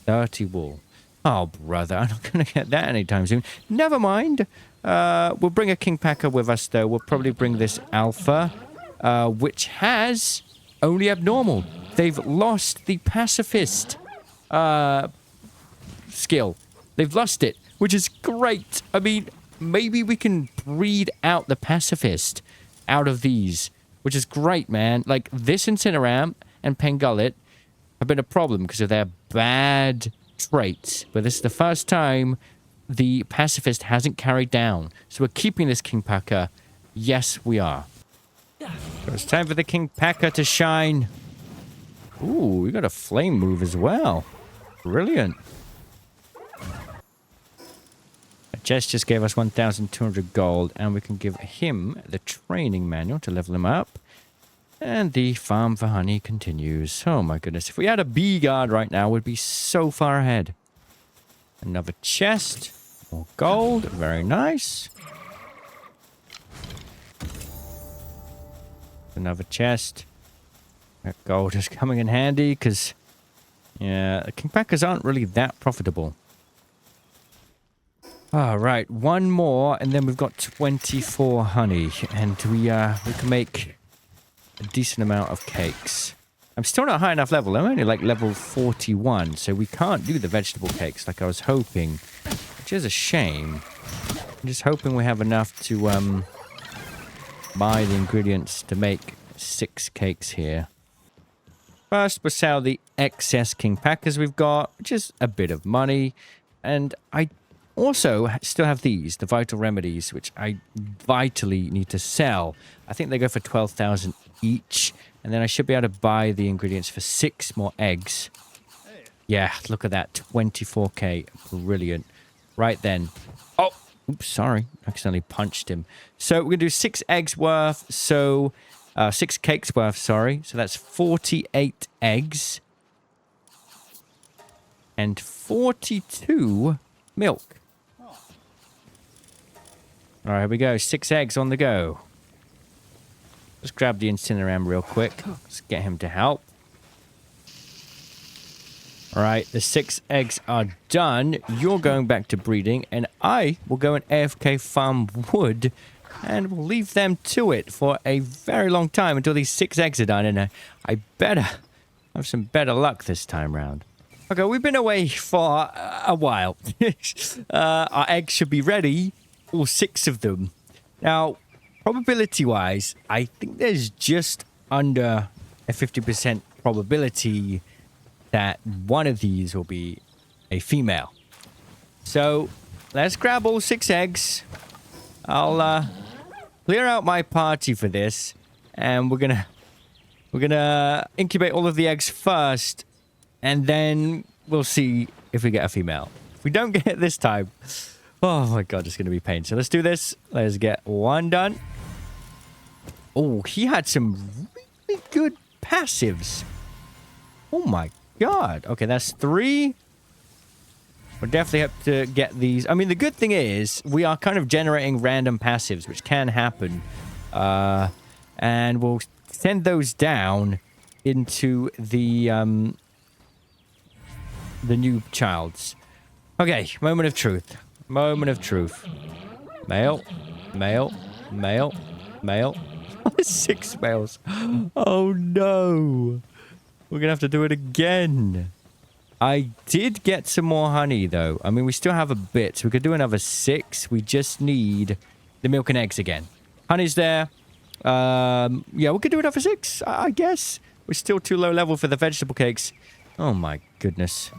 30 wool. Oh, brother, I'm not going to get that anytime soon. Never mind. We'll bring a King Packer with us, though. We'll probably bring this Alpha, which has only abnormal. They've lost the pacifist skill. They've lost it, which is great. I mean, maybe we can breed out the pacifist out of these, which is great, man. Like, this Incineram and Pengullet have been a problem because of their bad traits. But this is the first time the pacifist hasn't carried down. So we're keeping this King Packer. Yes, we are. So it's time for the King Packer to shine. Ooh, we got a flame move as well. Brilliant. Jess just gave us 1,200 gold, and we can give him the training manual to level him up. And the farm for honey continues. Oh my goodness. If we had a bee guard right now, we'd be so far ahead. Another chest. More gold. Very nice. Another chest. That gold is coming in handy because, yeah, the King Packers aren't really that profitable. All right, one more, and then we've got 24 honey, and we can make a decent amount of cakes. I'm still not high enough level. I'm only like level 41, so we can't do the vegetable cakes like I was hoping, which is a shame. I'm just hoping we have enough to buy the ingredients to make 6 cakes here. First, we'll sell the excess King Packers we've got, which is a bit of money, and I also still have these, the vital remedies, which I vitally need to sell. I think they go for 12,000 each, and then I should be able to buy the ingredients for 6 more eggs. Yeah, look at that, 24k, brilliant. Right then. Oh, oops, sorry, accidentally punched him. So we're gonna do 6 eggs worth, so 6 cakes worth, sorry. So that's 48 eggs and 42 milk. All right, here we go. 6 eggs on the go. Let's grab the Incineram real quick. Let's get him to help. All right, the 6 eggs are done. You're going back to breeding, and I will go and AFK farm wood, and we'll leave them to it for a very long time until these 6 eggs are done, and I better have some better luck this time round. Okay, we've been away for a while. Our eggs should be ready. All 6 of them. Now, probability-wise, I think there's just under a 50% probability that one of these will be a female. So, let's grab all 6 eggs. I'll clear out my party for this, and we're gonna incubate all of the eggs first, and then we'll see if we get a female. If we don't get it this time, oh my god, it's going to be pain. So let's do this. Let's get 1 done. Oh, he had some really good passives. Oh my god. Okay, that's 3. We'll definitely have to get these. I mean, the good thing is we are kind of generating random passives, which can happen. And we'll send those down into the new childs. Okay, moment of truth. Moment of truth. Male. Male. Male. Male. 6 males. Oh no. We're gonna have to do it again. I did get some more honey though. I mean, we still have a bit, so we could do another 6. We just need the milk and eggs again. Honey's there. Yeah, we could do another 6, I guess. We're still too low level for the vegetable cakes. Oh my goodness.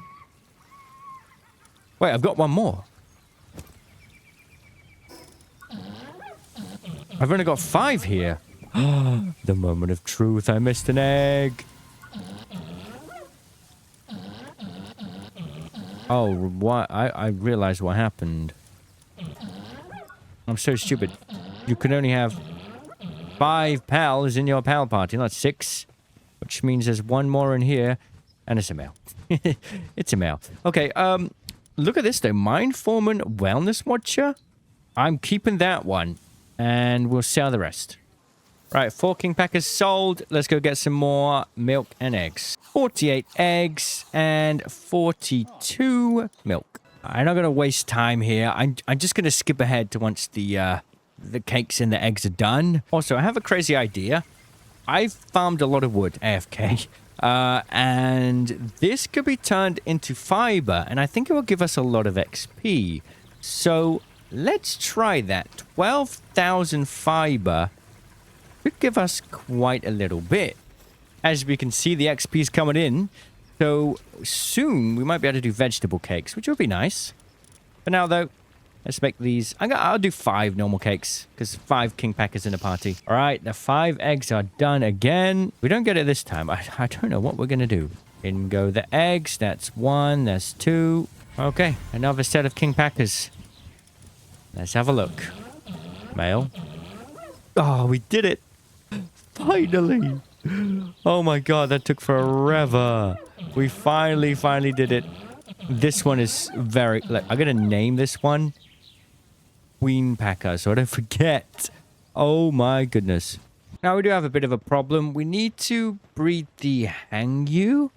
Wait, I've got one more. I've only got 5 here. The moment of truth. I missed an egg. Oh, what? I realized what happened. I'm so stupid. You can only have 5 pals in your pal party, not 6. Which means there's one more in here. And it's a male. It's a male. Okay, look at this though. Mind Foreman Wellness Watcher. I'm keeping that one. And we'll sell the rest. Right, 4 king packers sold. Let's go get some more milk and eggs. 48 eggs and 42 milk. I'm not going to waste time here. I'm just going to skip ahead to once the cakes and the eggs are done. Also, I have a crazy idea. I've farmed a lot of wood, AFK. And this could be turned into fiber. And I think it will give us a lot of XP. So let's try that. 12,000 fiber could give us quite a little bit. As we can see, the XP is coming in. So soon we might be able to do vegetable cakes, which would be nice. For now, though, let's make these. I'll do 5 normal cakes because 5 king packers in a party. All right, the 5 eggs are done again. We don't get it this time. I don't know what we're going to do. In go the eggs. That's 1. That's 2. Okay, another set of king packers. Let's have a look. Male. Oh, we did it. Finally. Oh my god, that took forever. We finally did it. This one is very... Like, I'm going to name this one Queen Packer, so I don't forget. Oh my goodness. Now, we do have a bit of a problem. We need to breed the Hangyu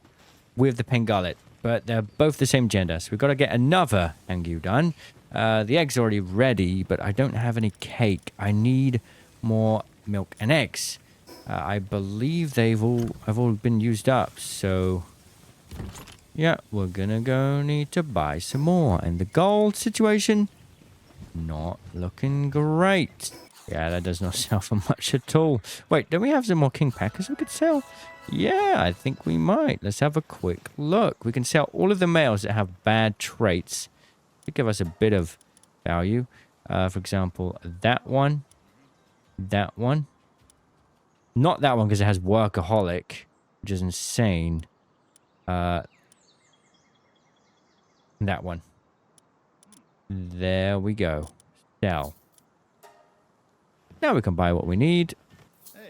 with the Pengullet, but they're both the same gender, so we've got to get another Hangyu done. The egg's already ready, but I don't have any cake. I need more milk and eggs. I believe have all been used up, so yeah, we're gonna need to buy some more. And the gold situation, not looking great. Yeah, that does not sell for much at all. Wait, don't we have some more king packers we could sell? Yeah, I think we might. Let's have a quick look. We can sell all of the males that have bad traits to give us a bit of value. For example, that one. That one. Not that one because it has workaholic, which is insane. That one. There we go. Sell. Now we can buy what we need.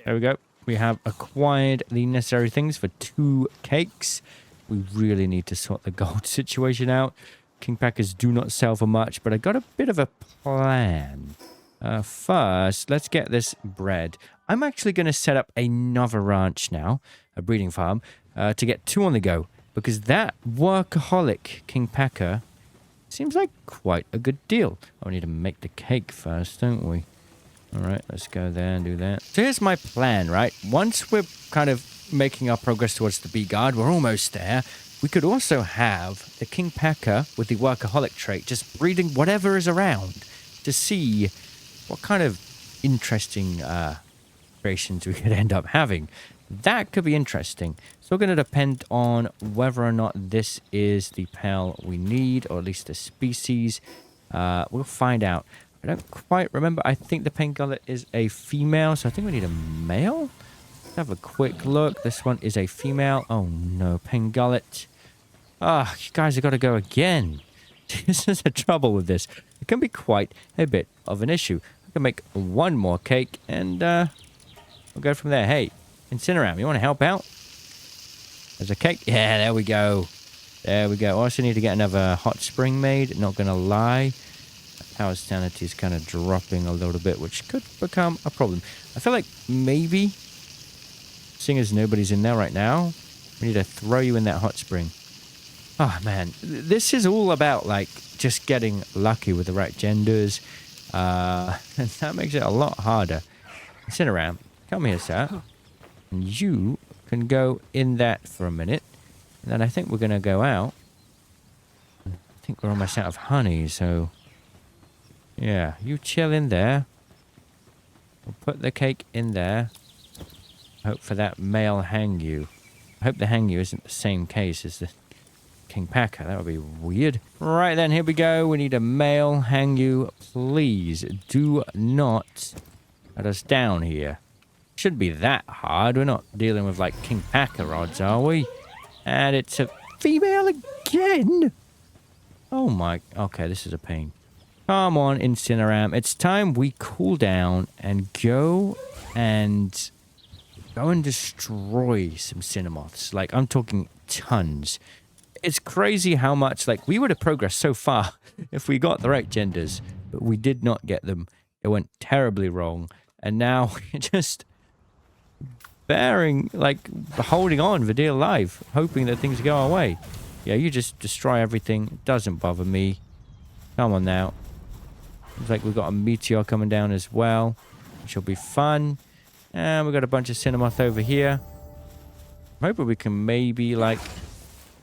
There we go. We have acquired the necessary things for 2 cakes. We really need to sort the gold situation out. King packers do not sell for much, but I got a bit of a plan. First, let's get this bread. I'm actually going to set up another ranch now, a breeding farm, to get 2 on the go. Because that workaholic king packer seems like quite a good deal. Oh, we need to make the cake first, don't we? All right, let's go there and do that. So here's my plan, right? Once we're kind of making our progress towards the bee guard, we're almost there. We could also have the king packer with the workaholic trait just breeding whatever is around to see what kind of interesting creations we could end up having. That could be interesting. It's all going to depend on whether or not this is the pal we need, or at least the species. We'll find out. I don't quite remember. I think the Pengullet is a female, so I think we need a male. Let's have a quick look. This one is a female. Oh no, Pengullet. Ah, you guys have got to go again. This is the trouble with this. It can be quite a bit of an issue. I can make 1 more cake and we'll go from there. Hey, Incineram, you want to help out? There's a cake. Yeah, there we go. There we go. I also need to get another hot spring made. Not going to lie. Power sanity is kind of dropping a little bit, which could become a problem. I feel like maybe, seeing as nobody's in there right now, we need to throw you in that hot spring. Oh, man. This is all about, like, just getting lucky with the right genders. And that makes it a lot harder. Sit around. Come here, sir. And you can go in that for a minute. And then I think we're going to go out. I think we're almost out of honey, so... Yeah, you chill in there. We'll put the cake in there. Hope for that male hangyu. I hope the hangyu isn't the same case as the King Packer. That would be weird. Right then, here we go. We need a male hangyu. Please do not let us down here. Shouldn't be that hard. We're not dealing with like King Packer rods, are we? And it's a female again. Oh my. Okay, this is a pain. Come on, Incineram. It's time we cool down and go and destroy some Cinnamoths. Like, I'm talking tons. It's crazy how much, like, we would have progressed so far if we got the right genders, but we did not get them. It went terribly wrong. And now we're just holding on for dear life, hoping that things go our way. Yeah, you just destroy everything. It doesn't bother me. Come on now. Looks like we've got a meteor coming down as well, which will be fun. And we've got a bunch of Cinnamoth over here. I'm hoping we can maybe, like,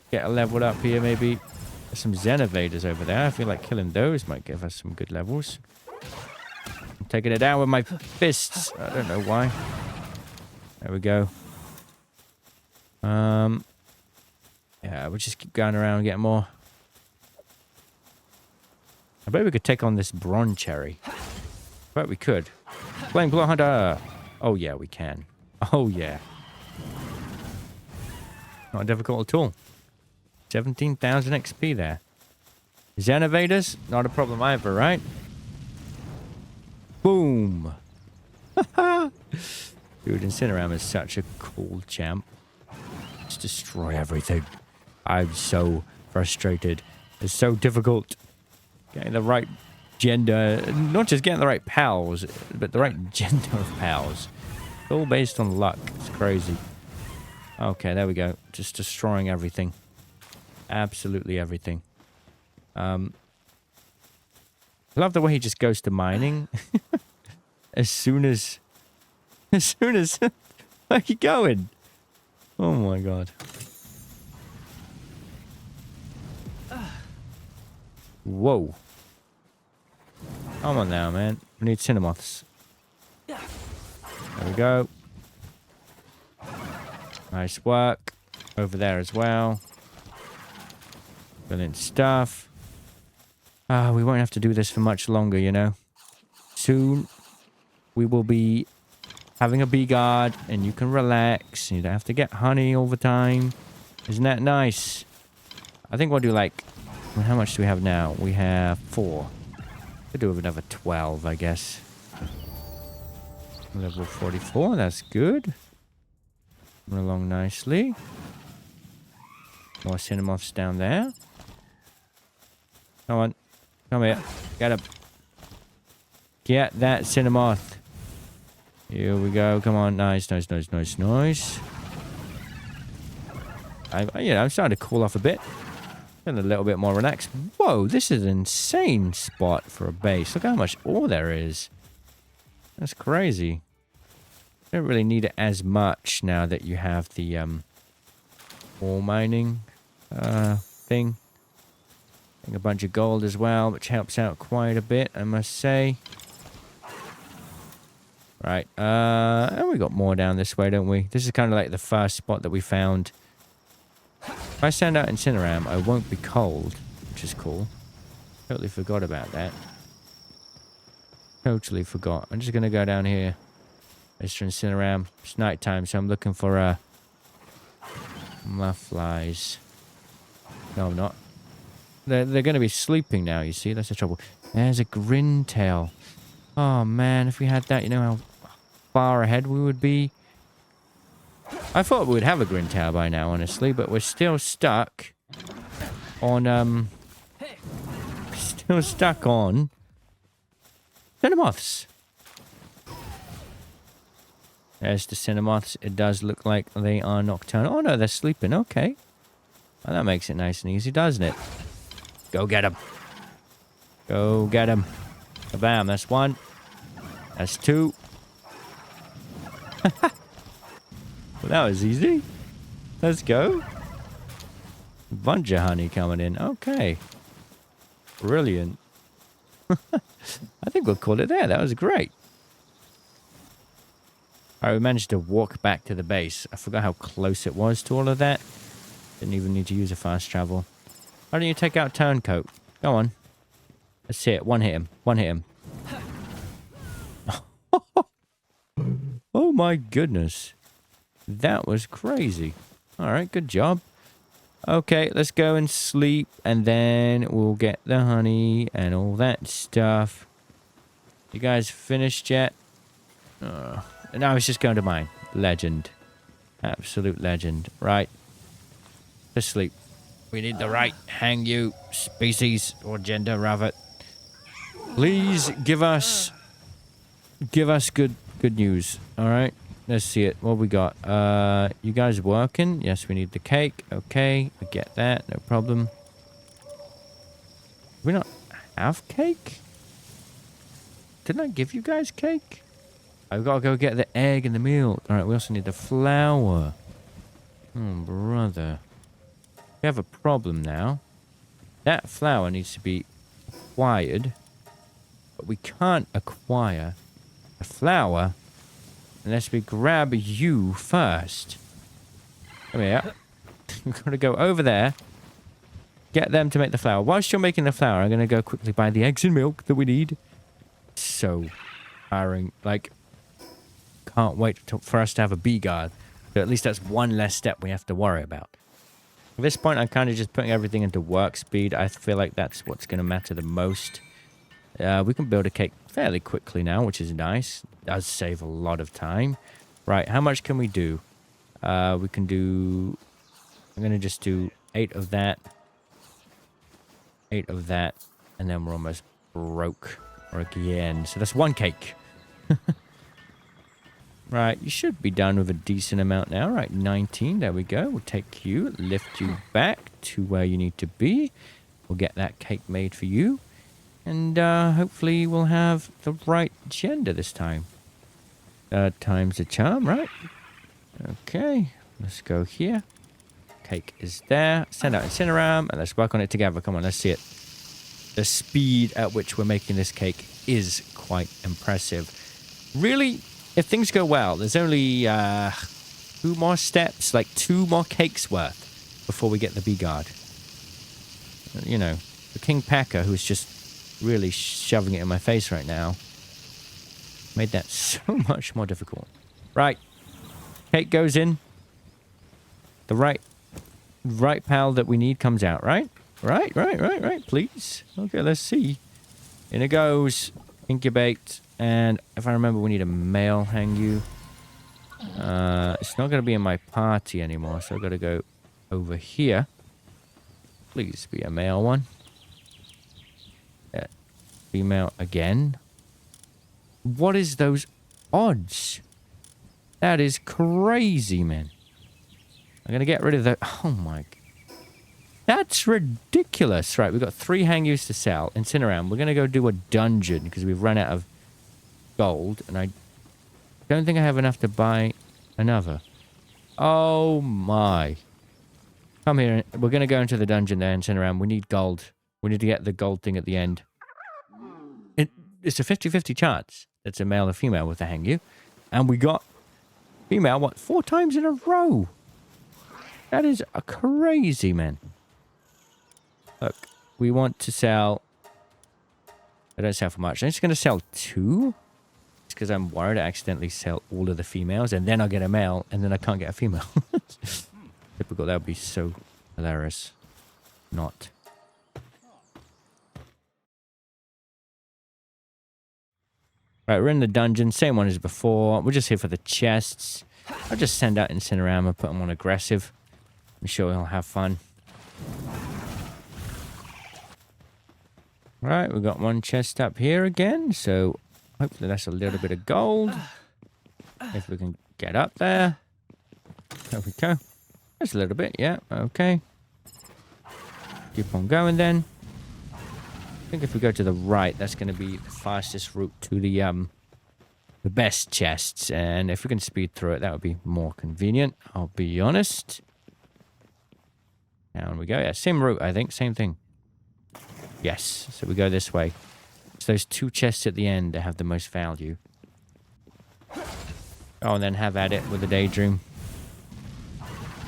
get a leveled up here, maybe. There's some Xenevaders over there. I feel like killing those might give us some good levels. I'm taking it down with my fists. I don't know why. There we go. Yeah, we'll just keep going around and getting more. I bet we could take on this Bronze Cherry. I bet we could. Flame Claw Hunter! Oh yeah, we can. Oh yeah. Not difficult at all. 17,000 XP there. Xenevaders? Not a problem either, right? Boom! Dude, Incineram is such a cool champ. Just destroy everything. I'm so frustrated. It's so difficult. Getting the right gender, not just getting the right pals, but the right gender of pals. It's all based on luck. It's crazy. Okay, there we go. Just destroying everything. Absolutely everything. I love the way he just goes to mining. as soon as... Where are you going? Oh my god. Whoa. Come on now, man. We need Cinnamoths. There we go. Nice work. Over there as well. Brilliant stuff. We won't have to do this for much longer, you know. Soon, we will be having a bee guard, and you can relax. You don't have to get honey all the time. Isn't that nice? I think we'll do like... Well, how much do we have now? We have 4. Could do with another 12, I guess. Level 44, that's good. Coming along nicely. More Cinnamoths down there. Come on. Come here. Get him. Get that Cinnamoth. Here we go. Come on. Nice, nice, nice, nice, nice. I'm starting to cool off a bit. Feeling a little bit more relaxed. Whoa, this is an insane spot for a base. Look how much ore there is. That's crazy. Don't really need it as much now that you have the ore mining thing. Getting a bunch of gold as well, which helps out quite a bit, I must say. Right, and we got more down this way, don't we? This is kind of like the first spot that we found. If I stand out Incineram, I won't be cold, which is cool. Totally forgot about that. Totally forgot. I'm just going to go down here. Mr. Incineram. It's night time, so I'm looking for flies. No, I'm not. They're going to be sleeping now, you see? That's the trouble. There's a Grintail. Oh, man. If we had that, you know how far ahead we would be? I thought we would have a Grintail by now, honestly, but we're still stuck on, Cinnamoths. There's the Cinnamoths. It does look like they are nocturnal. Oh, no, they're sleeping. Okay. Well, that makes it nice and easy, doesn't it? Go get them. Go get them. Bam, that's one. That's two. Well, that was easy. Let's go. A bunch of honey coming in. Okay. Brilliant. I think we'll call it there. That was great. Alright, we managed to walk back to the base. I forgot how close it was to all of that. Didn't even need to use a fast travel. Why don't you take out Turncoat? Go on. Let's see it. One hit him. One hit him. Oh my goodness. That was crazy. Alright, good job. Okay, let's go and sleep, and then we'll get the honey and all that stuff. You guys finished yet? No, I was just going to mine. Legend. Absolute legend. Right. Let's sleep. We need the right hang you species or gender, rather. Please give us good news. All right. Let's see it. What we got? You guys working? Yes, we need the cake. Okay, I get that. No problem. Do we not have cake? Didn't I give you guys cake? I've got to go get the egg and the milk. All right, we also need the flour. Oh, brother. We have a problem now. That flour needs to be acquired. But we can't acquire the flour unless we grab you first. Come here. We've got to go over there. Get them to make the flour. Whilst you're making the flour, I'm going to go quickly buy the eggs and milk that we need. So tiring. Like, can't wait for us to have a bee guard. So at least that's one less step we have to worry about. At this point, I'm kind of just putting everything into work speed. I feel like that's what's going to matter the most. We can build a cake fairly quickly now, which is nice. Does save a lot of time. Right, how much can we do? We can do... I'm going to just do 8 of that. 8 of that. And then we're almost broke again. So that's 1 cake. Right, you should be done with a decent amount now. Right, 19. There we go. We'll take you, lift you back to where you need to be. We'll get that cake made for you. And hopefully we'll have the right gender this time. Time's a charm, right? Okay, let's go here. Cake is there. Send out Incineram, and let's work on it together. Come on, let's see it. The speed at which we're making this cake is quite impressive. Really, if things go well, there's only 2 more steps, like 2 more cakes worth before we get the bee guard. You know, the King Packer, who's just really shoving it in my face right now, made that so much more difficult. Right. Cake goes in. The right pal that we need comes out, right? Right, please. Okay, let's see. In it goes. Incubate. And if I remember, we need a male hang you. It's not going to be in my party anymore, so I've got to go over here. Please be a male one. Female again. What is those odds? That is crazy, man. I'm going to get rid of the... Oh, my... That's ridiculous. Right, we've got 3 hang yous to sell. Incineram. We're going to go do a dungeon because we've run out of gold. And I don't think I have enough to buy another. Oh, my. Come here. We're going to go into the dungeon there, Incineram. We need gold. We need to get the gold thing at the end. It's a 50-50 chance. It's a male or female with the hang you. And we got female, what, 4 times in a row? That is a crazy, man. Look, we want to sell... I don't sell for much. I'm just going to sell 2. It's because I'm worried I accidentally sell all of the females, and then I'll get a male, and then I can't get a female. Typical. That would be so hilarious. Not. Right, we're in the dungeon. Same one as before. We're just here for the chests. I'll just send out Incineram and put him on aggressive. I'm sure he'll have fun. Right, we've got 1 chest up here again. So hopefully that's a little bit of gold. If we can get up there. There we go. That's a little bit, yeah. Okay. Keep on going then. I think if we go to the right, that's going to be the fastest route to the best chests. And if we can speed through it, that would be more convenient. I'll be honest. Down we go. Yeah, same route, I think. Same thing. Yes. So we go this way. It's those two chests at the end that have the most value. Oh, and then have at it with the daydream.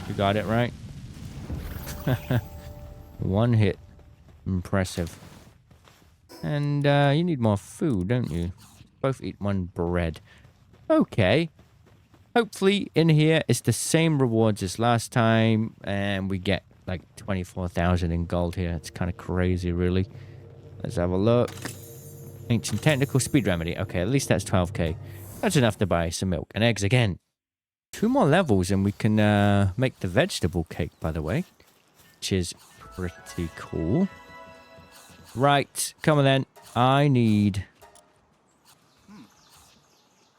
You got it right. One hit. Impressive. And you need more food, don't you? Both eat one bread. Okay. Hopefully in here it's the same rewards as last time. And we get like 24,000 in gold here. It's kind of crazy, really. Let's have a look. Ancient technical speed remedy. Okay, at least that's 12k. That's enough to buy some milk and eggs again. 2 more levels and we can make the vegetable cake, by the way. Which is pretty cool. Right, come on then. I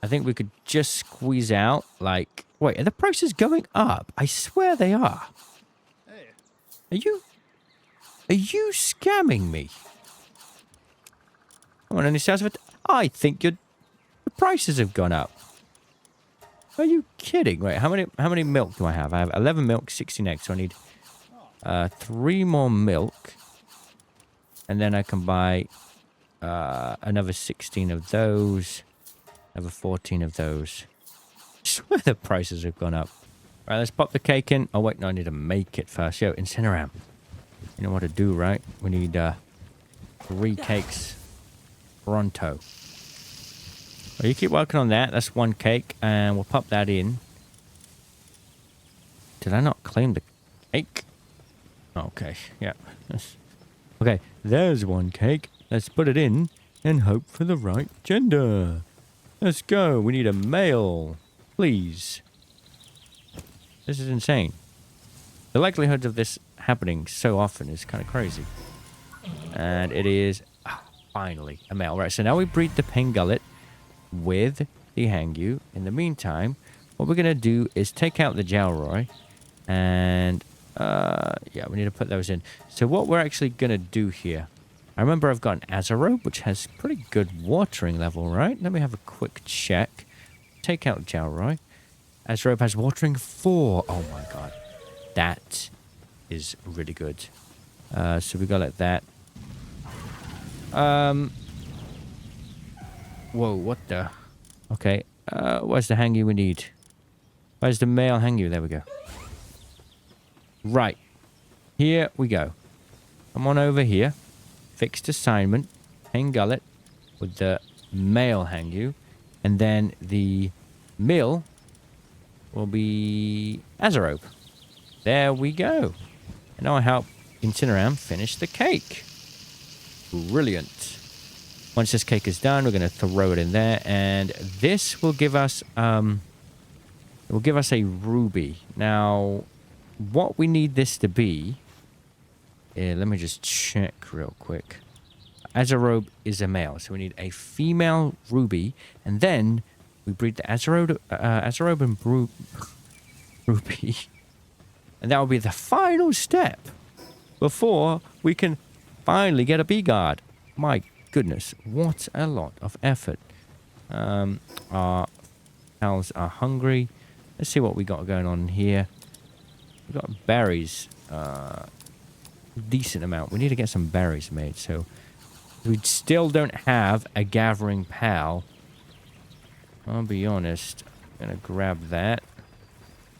think we could just squeeze out, like... Wait, are the prices going up? I swear they are. Are you scamming me? Come on, any sounds of it? I think the prices have gone up. Are you kidding? Wait, how many milk do I have? I have 11 milk, 16 eggs, so I need 3 more milk. And then I can buy another 16 of those. Another 14 of those. I swear the prices have gone up. All right, let's pop the cake in. Oh, wait, no, I need to make it first. Yo, Incineram. You know what to do, right? We need 3 cakes. Pronto. Well, you keep working on that. That's 1 cake. And we'll pop that in. Did I not claim the cake? Okay, yeah. Okay, there's 1 cake. Let's put it in and hope for the right gender. Let's go. We need a male. Please. This is insane. The likelihood of this happening so often is kind of crazy. And it is finally a male. Right, so now we breed the Pengullet with the Hangyu. In the meantime, what we're going to do is take out the Jalroy and... yeah, we need to put those in. So what we're actually going to do here... I remember I've got an Azarobe, which has pretty good watering level, right? Let me have a quick check. Take out Jalroy. Azarobe has watering 4. Oh my god. That is really good. So we go like that. Whoa, what the... Okay. Where's the Hangyu we need? Where's the male Hangyu? There we go. Right. Here we go. Come on over here. Fixed assignment. Pengullet with the male Hangyu. And then the mill will be Azarobe. There we go. And now I help Incineram finish the cake. Brilliant. Once this cake is done, we're going to throw it in there. And this will give us... it will give us a ruby. Now... what we need this to be... let me just check real quick. Azarobe is a male, so we need a female ruby. And then we breed the Azarobe and ruby. And that will be the final step before we can finally get a bee guard. My goodness, what a lot of effort. Our pals are hungry. Let's see what we got going on here. We've got berries. Decent amount. We need to get some berries made. So we still don't have a gathering pal. I'll be honest. I'm going to grab that.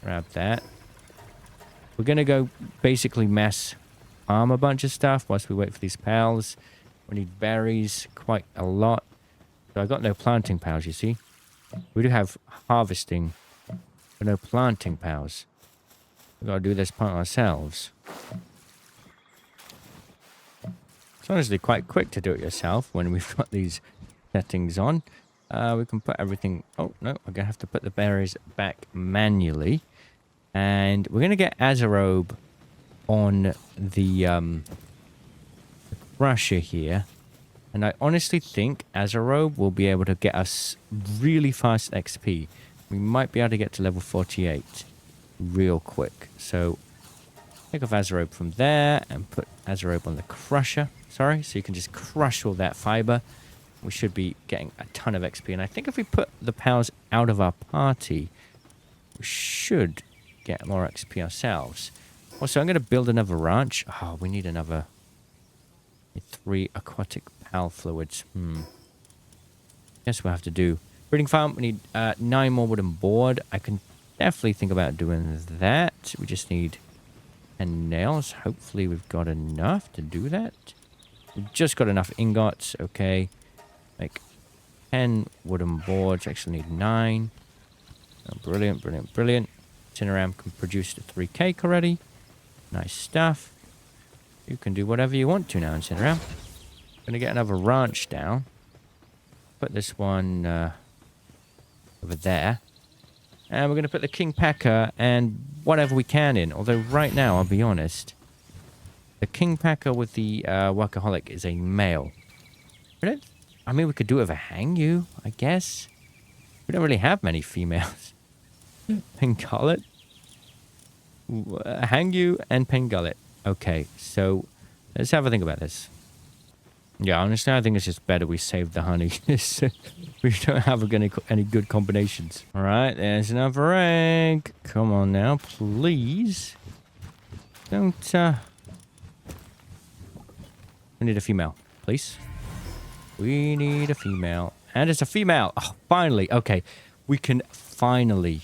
Grab that. We're going to go basically mass farm a bunch of stuff whilst we wait for these pals. We need berries quite a lot. So I got no planting pals, you see. We do have harvesting, but no planting pals. We've got to do this part ourselves. It's honestly quite quick to do it yourself when we've got these settings on. We can put everything... Oh, no. We're going to have to put the berries back manually. And we're going to get Azarobe on the crusher here. And I honestly think Azarobe will be able to get us really fast XP. We might be able to get to level 48 real quick. So Take off Azerobe from there and put Azerobe on the crusher. Sorry, so you can just crush all that fiber. We should be getting a ton of XP. And I think if we put the pals out of our party, we should get more XP ourselves. Also, I'm going to build another ranch. Oh, we need another 3 aquatic pal fluids. Guess we'll have to do breeding farm. We need 9 more wooden board. I can definitely think about doing that. We just need 10 nails. Hopefully we've got enough to do that. We've just got enough ingots. Okay. Like 10 wooden boards. Actually need 9. Oh, brilliant, brilliant, brilliant. Cineram can produce the 3 cake already. Nice stuff. You can do whatever you want to now in Cineram. Gonna get another ranch down. Put this one over there. And we're going to put the King Packer and whatever we can in. Although right now, I'll be honest, the King Packer with the Workaholic is a male. I mean, we could do it with a Hang You, I guess. We don't really have many females. Pengullet. Hang You and Pengullet. Okay, so let's have a think about this. Yeah, honestly, I think it's just better we save the honey. We don't have any good combinations. All right, there's another egg. Come on now, please. Don't, We need a female, please. We need a female. And it's a female. Oh, finally. Okay, we can finally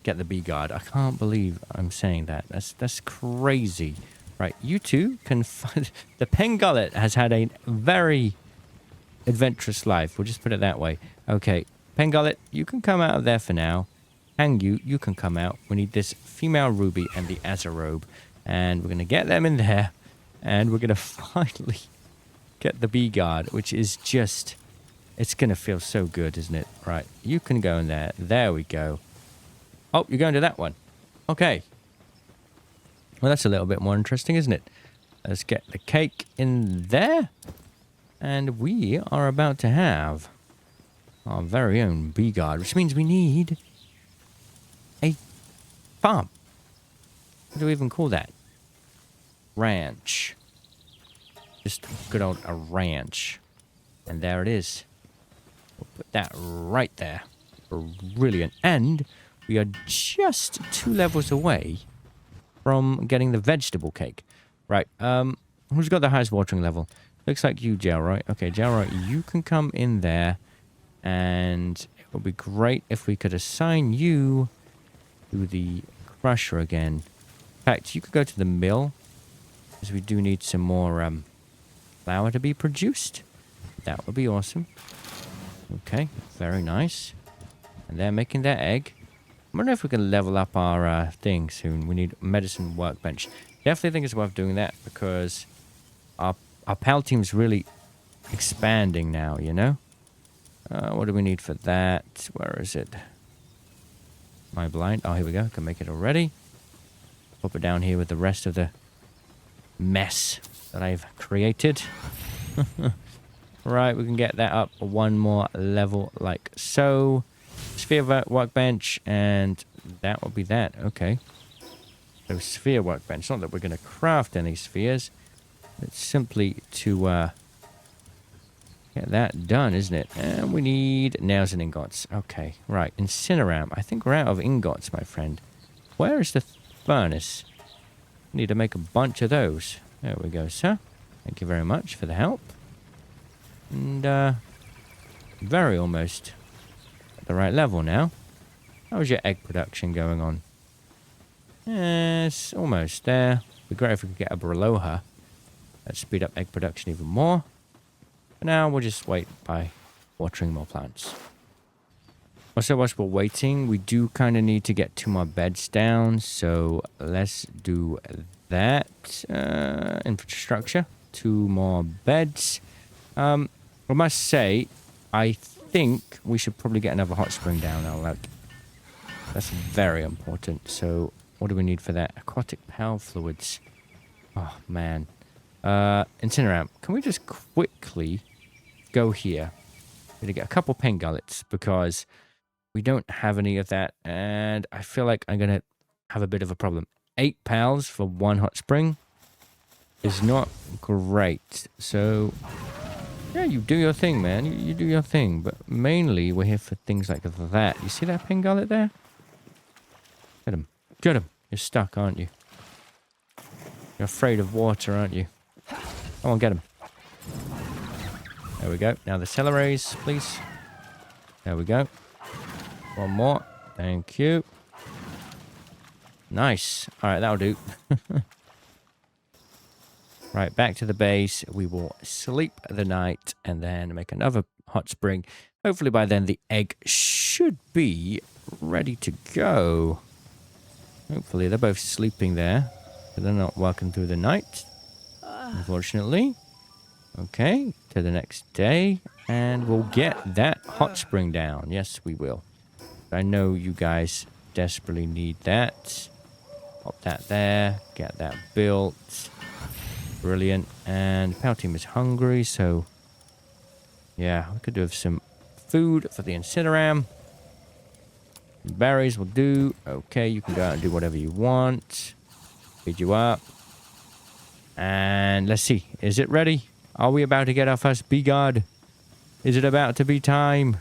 get the bee guard. I can't believe I'm saying that. That's crazy. Right, you two can find... The Pengullet has had a very adventurous life. We'll just put it that way. Okay, Pengullet, you can come out of there for now. Hang You, you can come out. We need this female ruby and the Azerobe. And we're going to get them in there. And we're going to finally get the bee guard, which is just... It's going to feel so good, isn't it? Right, you can go in there. There we go. Oh, you're going to that one. Okay. Well, that's a little bit more interesting, isn't it? Let's get the cake in there. And we are about to have our very own bee guard, which means we need a farm. What do we even call that? Ranch. Just good old a ranch. And there it is. We'll put that right there. Brilliant. And we are just 2 levels away from getting the vegetable cake. Right, who's got the highest watering level? Looks like you, Jalroy. Okay, Jalroy, you can come in there. And it would be great if we could assign you to the crusher again. In fact, you could go to the mill, because we do need some more flour to be produced. That would be awesome. Okay, very nice. And they're making their egg. I wonder if we can level up our thing soon. We need medicine workbench. Definitely think it's worth doing that because our pal team's really expanding now, you know? What do we need for that? Where is it? Am I blind? Oh, here we go. I can make it already. Pop it down here with the rest of the mess that I've created. Right, we can get that up 1 more level like so. Sphere workbench, and that will be that. Okay. So sphere workbench. Not that we're going to craft any spheres. It's simply to get that done, isn't it? And we need nails and ingots. Okay, right. Incineram. I think we're out of ingots, my friend. Where is the furnace? Need to make a bunch of those. There we go, sir. Thank you very much for the help. And, very almost at the right level now. How's your egg production going on? Yes, almost there. It'd be great if we could get a below her. Let's speed up egg production even more. For now, we'll just wait by watering more plants. Also, whilst we're waiting, we do kind of need to get 2 more beds down. So let's do that. Infrastructure. 2 more beds. I must say, I think we should probably get another hot spring down now. Like, that's very important. So what do we need for that? Aquatic pal fluids. Oh, man. Incineram. Can we just quickly go here? We're going to get a couple pengullets because we don't have any of that. And I feel like I'm going to have a bit of a problem. 8 pals for 1 hot spring is not great. So, yeah, you do your thing, man. You do your thing. But mainly, we're here for things like that. You see that pingullet there? Get him. Get him. You're stuck, aren't you? You're afraid of water, aren't you? Come on, get him. There we go. Now the celeries, please. There we go. One more. Thank you. Nice. All right, that'll do. Right, back to the base. We will sleep the night and then make another hot spring. Hopefully by then the egg should be ready to go. Hopefully they're both sleeping there. But they're not working through the night, unfortunately. Okay, to the next day. And we'll get that hot spring down. Yes, we will. I know you guys desperately need that. Pop that there. Get that built. Brilliant. And Power Team is hungry, so... yeah, we could do with some food for the Incineram. Berries will do. Okay, you can go out and do whatever you want. Feed you up. And let's see. Is it ready? Are we about to get our first bee guard? Is it about to be time?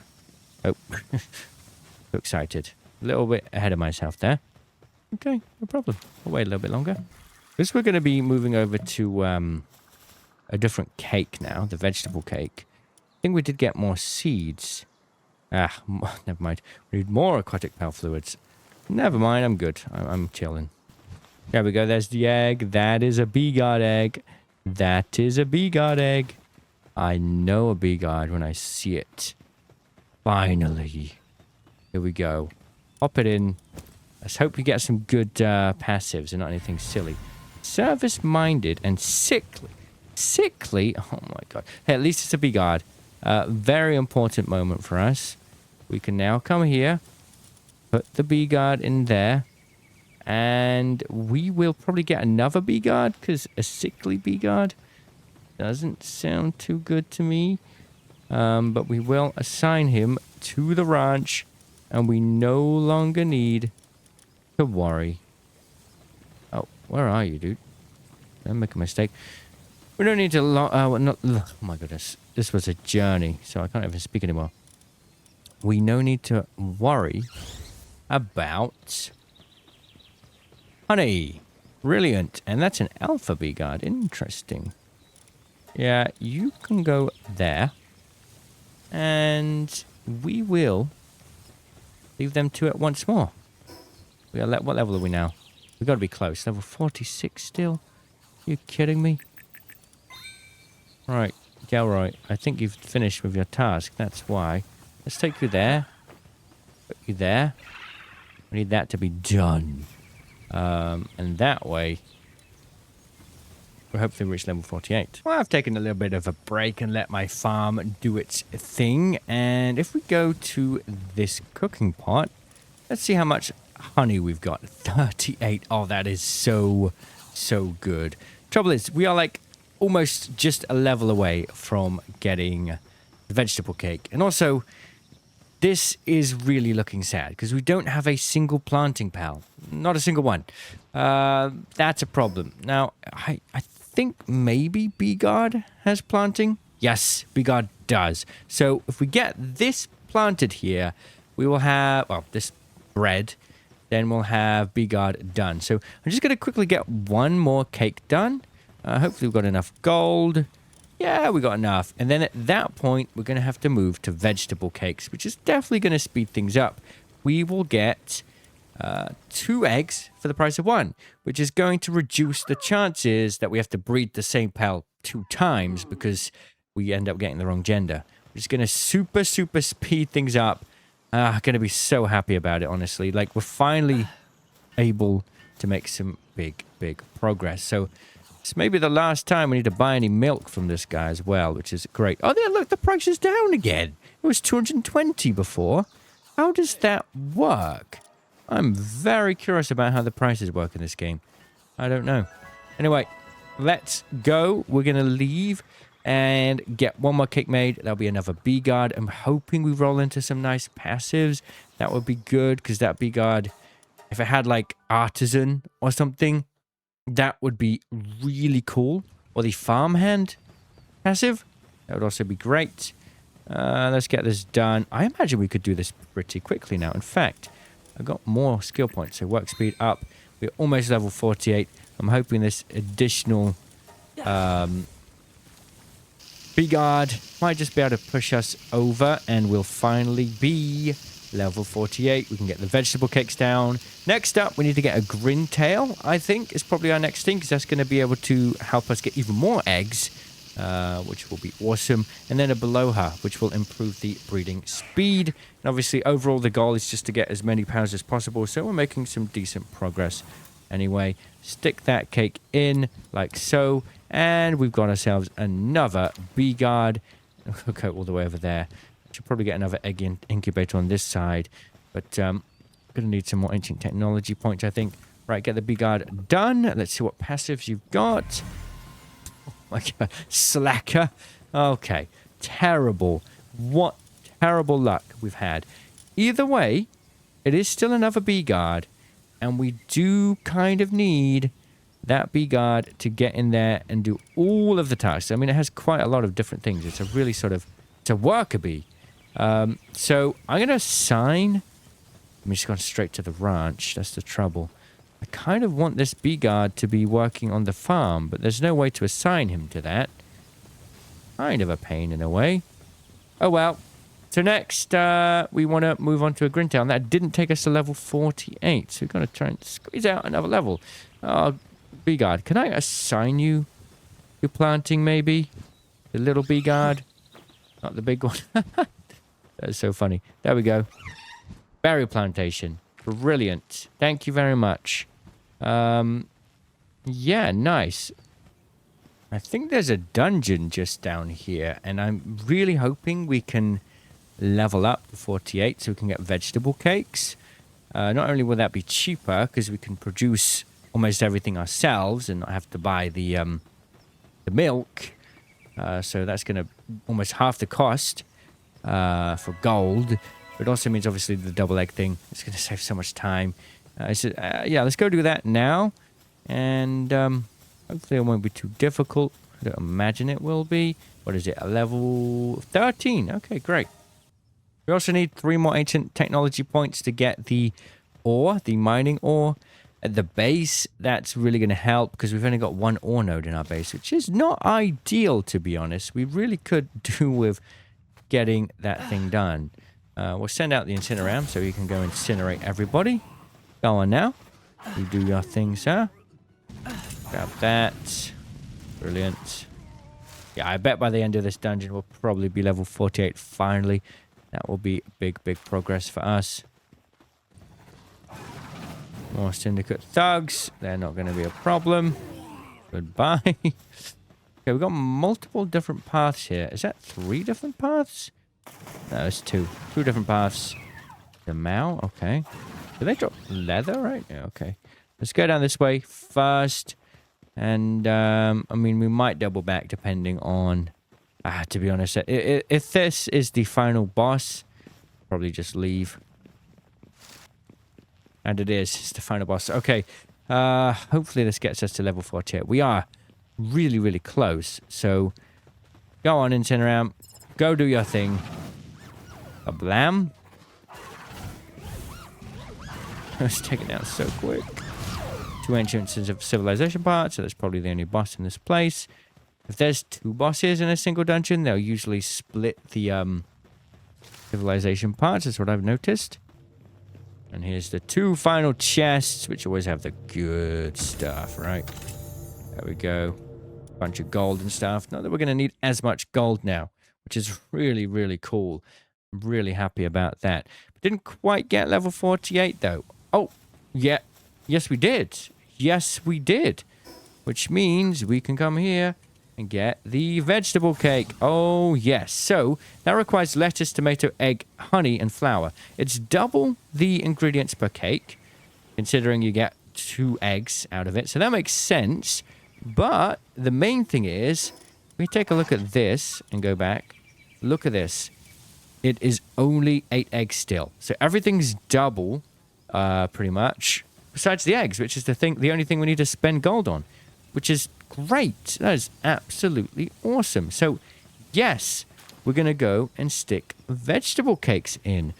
Oh. So excited. A little bit ahead of myself there. Okay, no problem. We'll wait a little bit longer. Because we're going to be moving over to a different cake now. The vegetable cake. I think we did get more seeds. Ah, never mind. We need more aquatic pal fluids. Never mind, I'm good. I'm chilling. There we go. There's the egg. That is a bee guard egg. That is a bee guard egg. I know a bee guard when I see it. Finally. Here we go. Pop it in. Let's hope we get some good passives and not anything silly. Service-minded and sickly. Sickly? Oh my god. Hey, at least it's a bee guard. Very important moment for us. We can now come here. Put the bee guard in there. And we will probably get another bee guard, because a sickly bee guard doesn't sound too good to me. But we will assign him to the ranch, and we no longer need to worry. Oh, where are you, dude? Don't make a mistake. We don't need to... oh my goodness. This was a journey, so I can't even speak anymore. We no need to worry about... honey. Brilliant. And that's an alpha bee guard. Interesting. Yeah, you can go there. And we will leave them to it once more. We are what level are we now? We've got to be close. Level 46 still? Are you kidding me? Right, Gelroy, I think you've finished with your task. That's why. Let's take you there. Put you there. We need that to be done. And that way, we'll hopefully reach level 48. Well, I've taken a little bit of a break and let my farm do its thing. And if we go to this cooking pot, let's see how much honey we've got. 38. Oh, that is so good. Trouble is, we are like almost just a level away from getting the vegetable cake. And also, this is really looking sad because we don't have a single planting pal. Not a single one. That's a problem. Now, I think maybe Bee Guard has planting. Yes, Bee Guard does. So if we get this planted here, we will have, well, this bread, then we'll have Bee Guard done. So I'm just going to quickly get one more cake done. Hopefully we've got enough gold. Yeah, we got enough. And then at that point, we're going to have to move to vegetable cakes, which is definitely going to speed things up. We will get 2 eggs for the price of 1, which is going to reduce the chances that we have to breed the same pal 2 times because we end up getting the wrong gender. We're just going to super speed things up. I'm going to be so happy about it, honestly. Like, we're finally able to make some big progress. So it's maybe the last time we need to buy any milk from this guy as well, which is great. Oh, there, look, the price is down again. It was 220 before. How does that work? I'm very curious about how the prices work in this game. I don't know. Anyway, let's go. We're going to leave and get one more cake made. That'll be another Bee Guard. I'm hoping we roll into some nice passives. That would be good because that Bee Guard If it had like artisan or something, that would be really cool. Or the farmhand passive, that would also be great. Let's get this done. I imagine we could do this pretty quickly now. In fact, I got more skill points, so work speed up. We're almost level 48. I'm hoping this additional B-Guard might just be able to push us over, and we'll finally be level 48. We can get the vegetable cakes down. Next up, we need to get a Grintail, I think, is probably our next thing, because that's going to be able to help us get even more eggs, which will be awesome. And then a Beloha, which will improve the breeding speed. And obviously, overall, the goal is just to get as many pounds as possible, so we're making some decent progress. Anyway, stick that cake in, like so, and we've got ourselves another B-Guard. We'll go all the way over there. Should probably get another egg incubator on this side, but gonna need some more ancient technology points, I think. Right, get the B-Guard done. Let's see what passives you've got. Oh my god, slacker. Okay, terrible. What terrible luck we've had. Either way, it is still another B-Guard, and we do kind of need that B-Guard to get in there and do all of the tasks. I mean, it has quite a lot of different things. It's a really sort of, it's a worker bee. So I'm going to assign... I'm just going straight to the ranch. That's the trouble. I kind of want this B-Guard to be working on the farm, but there's no way to assign him to that. Kind of a pain in a way. Oh well. So next, we want to move on to a Grintail, and that didn't take us to level 48. So we're going to try and squeeze out another level. Oh, B-Guard, can I assign you to planting, maybe? The little B-Guard? Not the big one. That's so funny. There we go. Berry plantation. Brilliant. Thank you very much. Yeah, nice. I think there's a dungeon just down here, and I'm really hoping we can level up to 48 so we can get vegetable cakes. Not only will that be cheaper, because we can produce almost everything ourselves and not have to buy the milk. So that's going to almost half the cost for gold. But it also means, obviously, the double egg thing. It's going to save so much time. Yeah, let's go do that now. And hopefully it won't be too difficult. I don't imagine it will be. What is it? A level 13. Okay, great. We also need 3 more ancient technology points to get the ore, the mining ore. At the base, that's really going to help because we've only got 1 ore node in our base, which is not ideal, to be honest. We really could do with getting that thing done. We'll send out the Incineram so you can go incinerate everybody. Go on now. You do your thing, sir. Grab that. Brilliant. Yeah, I bet by the end of this dungeon we'll probably be level 48 finally. That will be big, big progress for us. More syndicate thugs. They're not going to be a problem. Goodbye. Okay, we've got multiple different paths here. Is that 3 different paths? No, it's 2. 2 different paths. The Mao, okay. Do they drop leather, right? Yeah, okay. Let's go down this way first. And, I mean, we might double back depending on... to be honest, if this is the final boss, probably just leave. And it is. It's the final boss. Okay. Hopefully this gets us to level 48. We are really, really close. So, go on, Incineram. Go do your thing. A blam. Let's take it down so quick. 2 ancients of civilization parts, so that's probably the only boss in this place. If there's 2 bosses in a single dungeon, they'll usually split the civilization parts. That's what I've noticed. And here's the 2 final chests, which always have the good stuff, right? There we go. Bunch of gold and stuff. Not that we're going to need as much gold now, which is really, really cool. I'm really happy about that. But didn't quite get level 48, though. Oh, yeah. Yes, we did. Yes, we did. Which means we can come here and get the vegetable cake. Oh, yes. So that requires lettuce, tomato, egg, honey, and flour. It's double the ingredients per cake, considering you get 2 eggs out of it. So that makes sense. But the main thing is, we take a look at this and go back. Look at this. It is only 8 eggs still. So everything's double pretty much. Besides the eggs, which is the only thing we need to spend gold on, which is great. That is absolutely awesome. So, yes, we're going to go and stick vegetable cakes in.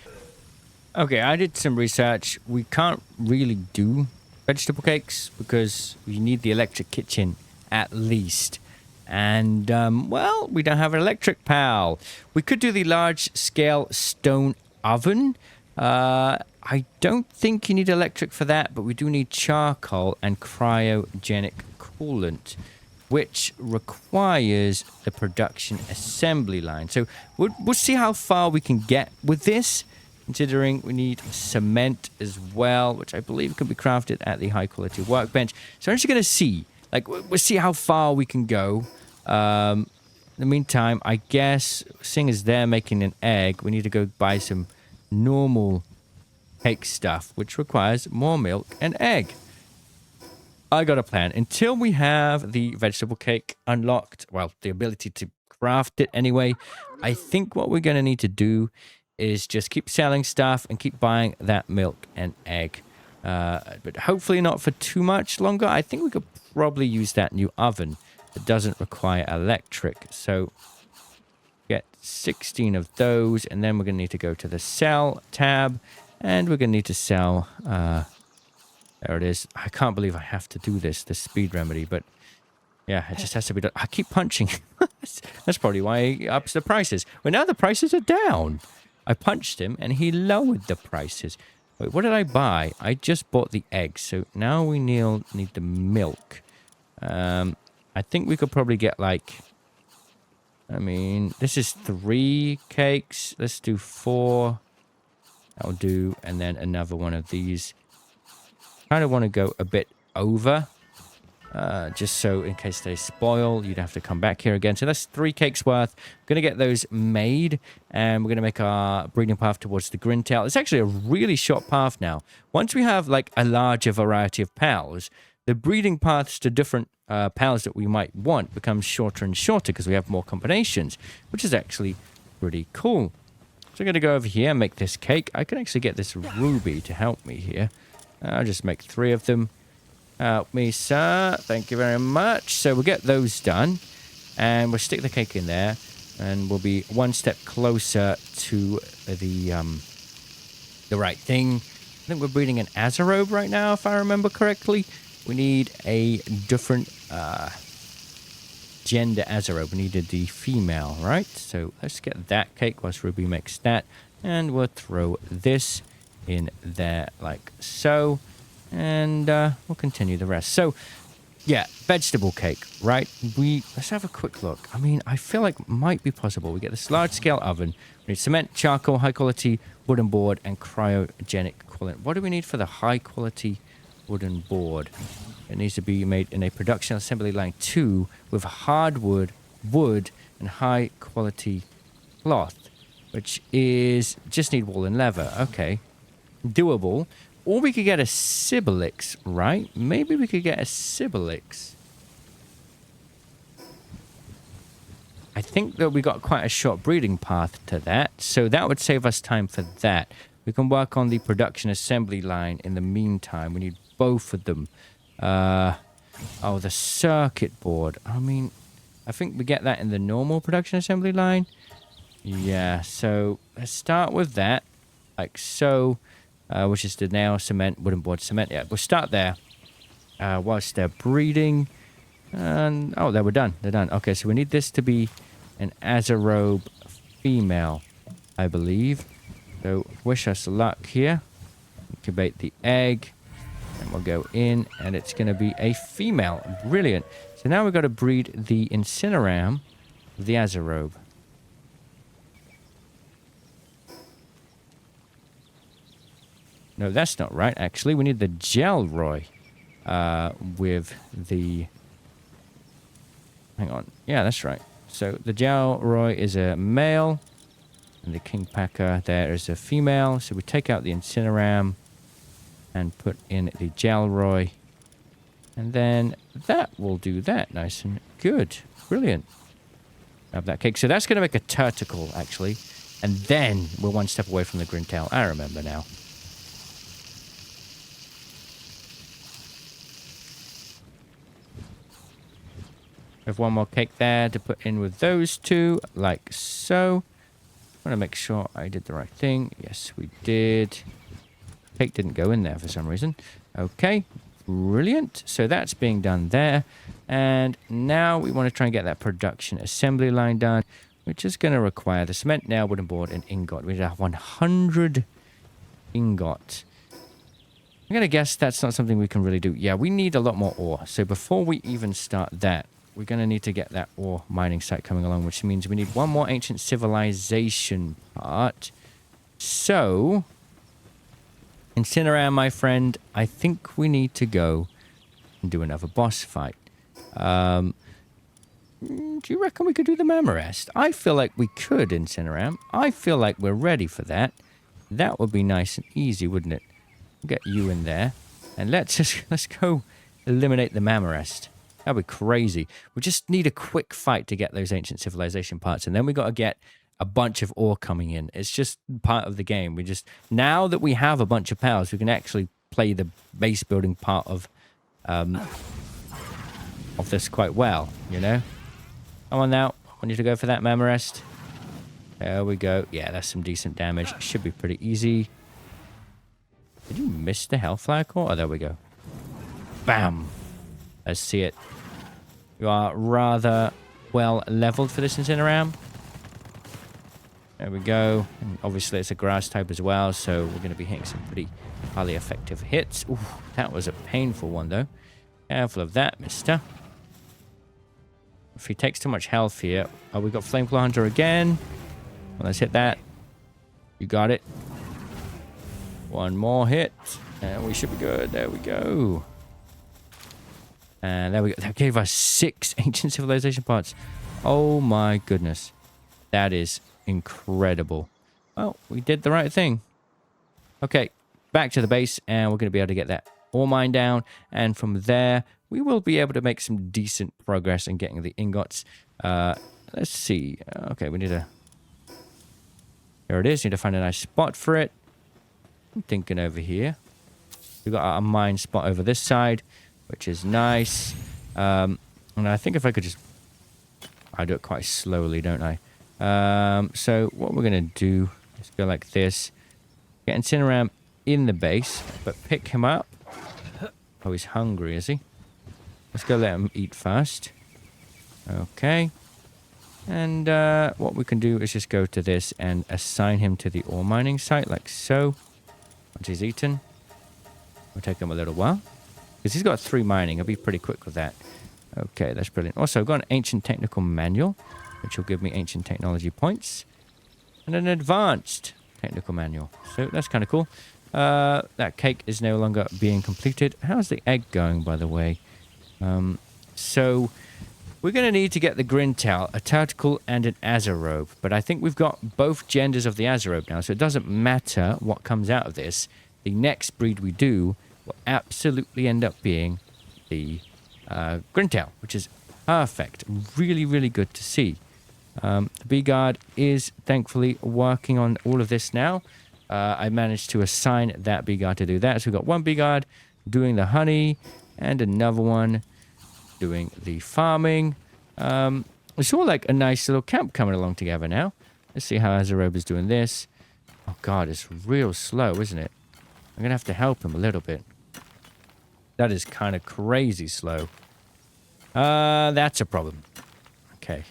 Okay, I did some research. We can't really do vegetable cakes because we need the electric kitchen at least. And, well, we don't have an electric pal. We could do the large-scale stone oven. I don't think you need electric for that, but we do need charcoal and cryogenic coolant, which requires the production assembly line. So we'll see how far we can get with this, considering we need cement as well, which I believe can be crafted at the high-quality workbench. So I'm just going to see. Like, we'll see how far we can go. In the meantime, I guess, seeing as they're making an egg, we need to go buy some normal cake stuff, which requires more milk and egg. I got a plan. Until we have the vegetable cake unlocked, well, the ability to craft it anyway, I think what we're going to need to do is just keep selling stuff and keep buying that milk and egg. But hopefully not for too much longer. I think we could probably use that new oven that doesn't require electric. So get 16 of those, and then we're going to need to go to the sell tab, and we're going to need to sell, there it is. I can't believe I have to do this speed remedy, but yeah, it just has to be done. I keep punching. That's probably why he ups the prices. Well, now the prices are down. I punched him, and he lowered the prices. Wait, what did I buy? I just bought the eggs, so now we need the milk. I think we could probably get, like, I mean, this is 3 cakes. Let's do 4. That'll do. And then another one of these. Kind of want to go a bit over. Just so in case they spoil, you'd have to come back here again. So that's 3 cakes worth. We're going to get those made. And we're going to make our breeding path towards the Grintail. It's actually a really short path now. Once we have like a larger variety of pals, the breeding paths to different pals that we might want becomes shorter and shorter because we have more combinations, which is actually pretty cool. So I'm going to go over here and make this cake. I can actually get this ruby to help me here. I'll just make 3 of them. Help me, sir. Thank you very much. So we'll get those done. And we'll stick the cake in there. And we'll be one step closer to the right thing. I think we're breeding an Azarobe right now, if I remember correctly. We need a different gender Azarobe. We needed the female, right? So let's get that cake whilst Ruby makes that. And we'll throw this in there like so. And we'll continue the rest. So, yeah, vegetable cake, right? Let's have a quick look. I mean, I feel like it might be possible. We get this large-scale oven. We need cement, charcoal, high-quality wooden board, and cryogenic coolant. What do we need for the high-quality wooden board? It needs to be made in a production assembly line 2 with hardwood, wood, and high-quality cloth, which is just need wool and leather. Okay, doable. Or we could get a Sibilix, right? Maybe we could get a Sibilix. I think that we got quite a short breeding path to that, so that would save us time for that. We can work on the production assembly line in the meantime. We need both of them. Oh, the circuit board. I mean, I think we get that in the normal production assembly line. Yeah, so let's start with that, like so. Which is the nail, cement, wooden board, cement. Yeah, we'll start there whilst they're breeding. And, oh, there, we're done. They're done. Okay, so we need this to be an Azarobe female, I believe. So wish us luck here. Incubate the egg. And we'll go in, and it's going to be a female. Brilliant. So now we've got to breed the Incineram of the Azarobe. No, that's not right, actually. We need the Gelroy with the... Hang on. Yeah, that's right. So the Gelroy is a male, and the Kingpacker there is a female. So we take out the Incineram and put in the Gelroy. And then that will do that nice and good. Brilliant. Have that cake. So that's going to make a Turticle, actually. And then we're one step away from the Grintail. I remember now. We have one more cake there to put in with those two, like so. I want to make sure I did the right thing. Yes, we did. Cake didn't go in there for some reason. Okay, brilliant. So that's being done there. And now we want to try and get that production assembly line done, which is going to require the cement, nail, wooden board, and ingot. We have 100 ingot. I'm going to guess that's not something we can really do. Yeah, we need a lot more ore. So before we even start that, we're going to need to get that ore mining site coming along, which means we need one more ancient civilization part. So, Incineram, my friend, I think we need to go and do another boss fight. Do you reckon we could do the Mamarest? I feel like we could, Incineram. I feel like we're ready for that. That would be nice and easy, wouldn't it? Get you in there. And let's go eliminate the Mamarest. That'd be crazy. We just need a quick fight to get those ancient civilization parts. And then we got to get a bunch of ore coming in. It's just part of the game. Now that we have a bunch of powers, we can actually play the base building part of this quite well, you know? Come on now. I want you to go for that Mamarest. There we go. Yeah, that's some decent damage. Should be pretty easy. Did you miss the Hellfire Core? Oh, there we go. Bam. Let's see it. You are rather well leveled for this Incineram. There we go. And obviously, it's a grass type as well, so we're going to be hitting some pretty highly effective hits. Ooh, that was a painful one, though. Careful of that, mister. If he takes too much health here... Oh, we got Flameclaw Hunter again. Well, let's hit that. You got it. One more hit. And we should be good. There we go. And there we go. That gave us 6 ancient civilization parts. Oh my goodness. That is incredible. Well, we did the right thing. Okay, back to the base, and we're going to be able to get that ore mine down. And from there, we will be able to make some decent progress in getting the ingots. Let's see. Okay, we need to... Here it is. Need to find a nice spot for it. I'm thinking over here. We've got a mine spot over this side, which is nice. And I think if I could just... I do it quite slowly, don't I? So what we're going to do is go like this. Get Incineram in the base, but pick him up. Oh, he's hungry, is he? Let's go let him eat first. Okay. And what we can do is just go to this and assign him to the ore mining site, like so. Once he's eaten, it'll take him a little while. Because he's got 3 mining. I'll be pretty quick with that. Okay, that's brilliant. Also, I've got an ancient technical manual, which will give me ancient technology points. And an advanced technical manual. So that's kind of cool. That cake is no longer being completed. How's the egg going, by the way? So we're going to need to get the Grintel, a Tentacle, and an Azarobe. But I think we've got both genders of the Azarobe now, so it doesn't matter what comes out of this. The next breed we do will absolutely end up being the Grintel, which is perfect. Really, really good to see. The Bee Guard is thankfully working on all of this now. I managed to assign that Bee Guard to do that. So we've got one Bee Guard doing the honey and another one doing the farming. It's all like a nice little camp coming along together now. Let's see how Azarobe is doing this. Oh god, it's real slow, isn't it? I'm gonna have to help him a little bit. That is kind of crazy slow. That's a problem. Okay.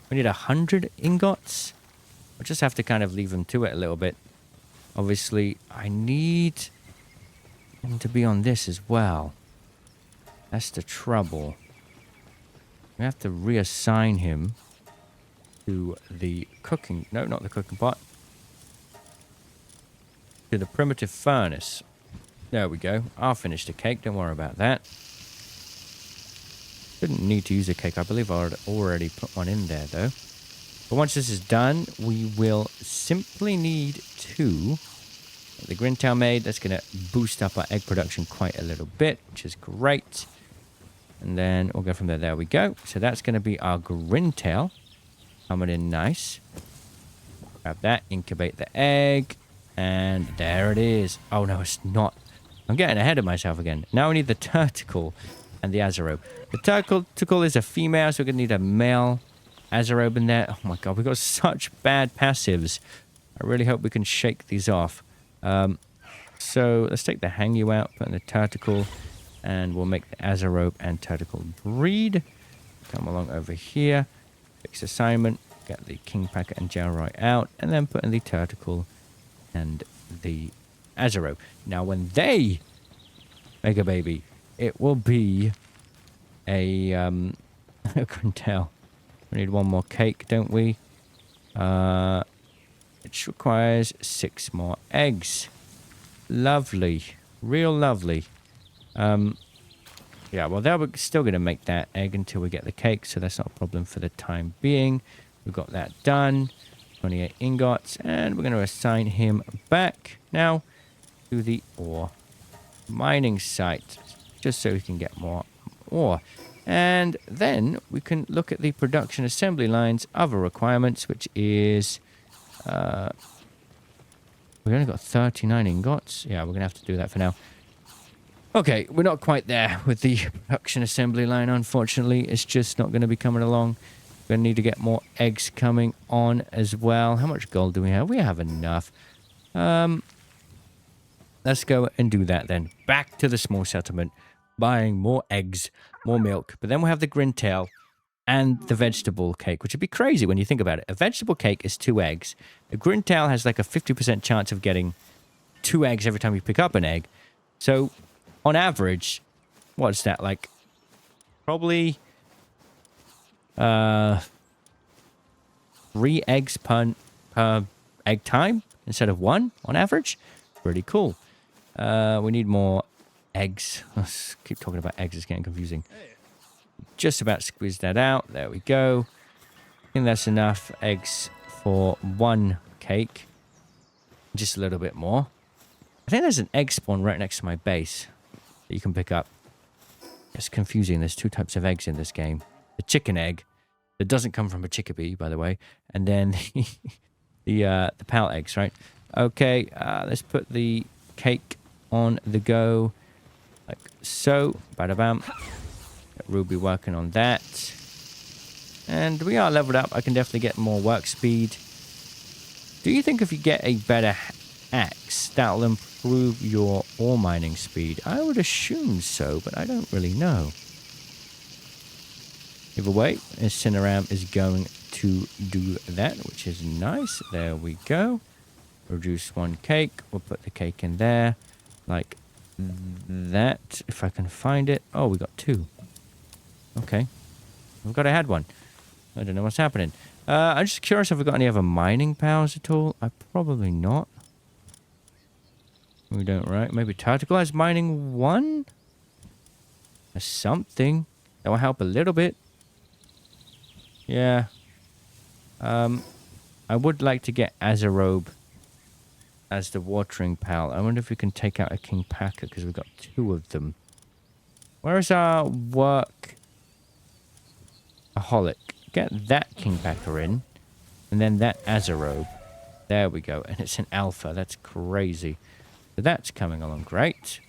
We need 100 ingots. I'll just have to kind of leave him to it a little bit. Obviously, I need him to be on this as well. That's the trouble. We have to reassign him to the cooking... No, not the cooking pot. To the primitive furnace. There we go. I'll finish the cake. Don't worry about that. Didn't need to use a cake. I believe I already put one in there, though. But once this is done, we will simply need to... The Grintel made. That's going to boost up our egg production quite a little bit, which is great. And then we'll go from there. There we go. So that's going to be our Grintel. Coming in nice. Grab that. Incubate the egg. And there it is. Oh, no, it's not. I'm getting ahead of myself again. Now we need the tentacle. and the Azarobe. The Tentacle is a female, so we're going to need a male Azarobe in there. Oh my god, we've got such bad passives. I really hope we can shake these off. So let's take the Hang You out, put in the Tentacle, and we'll make the Azarobe and Tentacle breed. Come along over here, fix assignment, get the Kingpacker and Jalroi out, and then put in the Tentacle and the Azarobe. Now when they make a baby, it will be a Grintel. We need one more cake, don't we? It requires 6 more eggs. Lovely. Real lovely. Yeah, well, they're still going to make that egg until we get the cake, so that's not a problem for the time being. We've got that done. 28 ingots, and we're going to assign him back now to the ore mining site, just so we can get more ore. And then we can look at the production assembly line's other requirements, which is... we've only got 39 ingots. Yeah, we're going to have to do that for now. Okay, we're not quite there with the production assembly line, unfortunately. It's just not going to be coming along. We're going to need to get more eggs coming on as well. How much gold do we have? We have enough. Let's go and do that then. Back to the small settlement, buying more eggs, more milk. But then we'll have the Grintail and the vegetable cake, which would be crazy when you think about it. A vegetable cake is 2 eggs. A Grintail has like a 50% chance of getting 2 eggs every time you pick up an egg. So, on average, what's that, like, probably 3 eggs per egg time instead of 1 on average? Pretty cool. We need more eggs. Let's keep talking about eggs, it's getting confusing. Just about squeeze that out. There we go. I think that's enough eggs for 1 cake. Just a little bit more. I think there's an egg spawn right next to my base that you can pick up. It's confusing. There's 2 types of eggs in this game. The chicken egg that doesn't come from a chickabee, by the way, and then the pal eggs, right? Okay, let's put the cake on the go, like so. Bada bam. Get Ruby working on that, and we are leveled up. I can definitely get more work speed. Do you think if you get a better axe, that'll improve your ore mining speed? I would assume so, but I don't really know. Either way, Incineram is going to do that, which is nice. There we go. Reduce 1 cake. We'll put the cake in there, like that, if I can find it. Oh, we got 2. Okay. I've got to add 1. I don't know what's happening. I'm just curious if we've got any other mining powers at all. Probably not. We don't, right? Maybe Tactical has mining 1? Or something. That will help a little bit. Yeah. I would like to get Azarobe as the watering pal. I wonder if we can take out a Kingpacker, because we've got 2 of them. Where's our work? Aholic. Get that Kingpacker in, and then that Azarobe. There we go. And it's an alpha. That's crazy. So that's coming along great.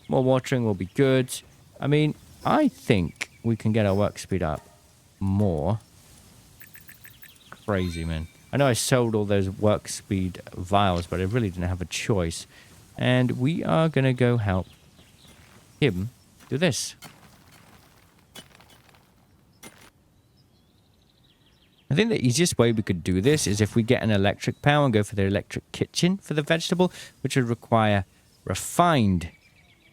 More watering will be good. I mean, I think we can get our work speed up more. Crazy, man. I know I sold all those work speed vials, but I really didn't have a choice. And we are going to go help him do this. I think the easiest way we could do this is if we get an electric power and go for the electric kitchen for the vegetable, which would require refined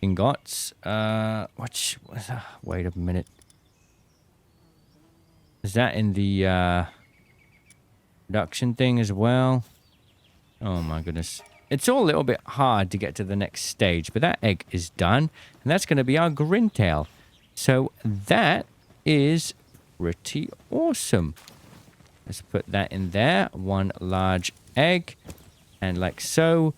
ingots. Wait a minute. Is that in the production thing as well? Oh my goodness. It's all a little bit hard to get to the next stage, but that egg is done, and that's going to be our Grintail. So that is pretty awesome. Let's put that in there. 1 large egg. And like so,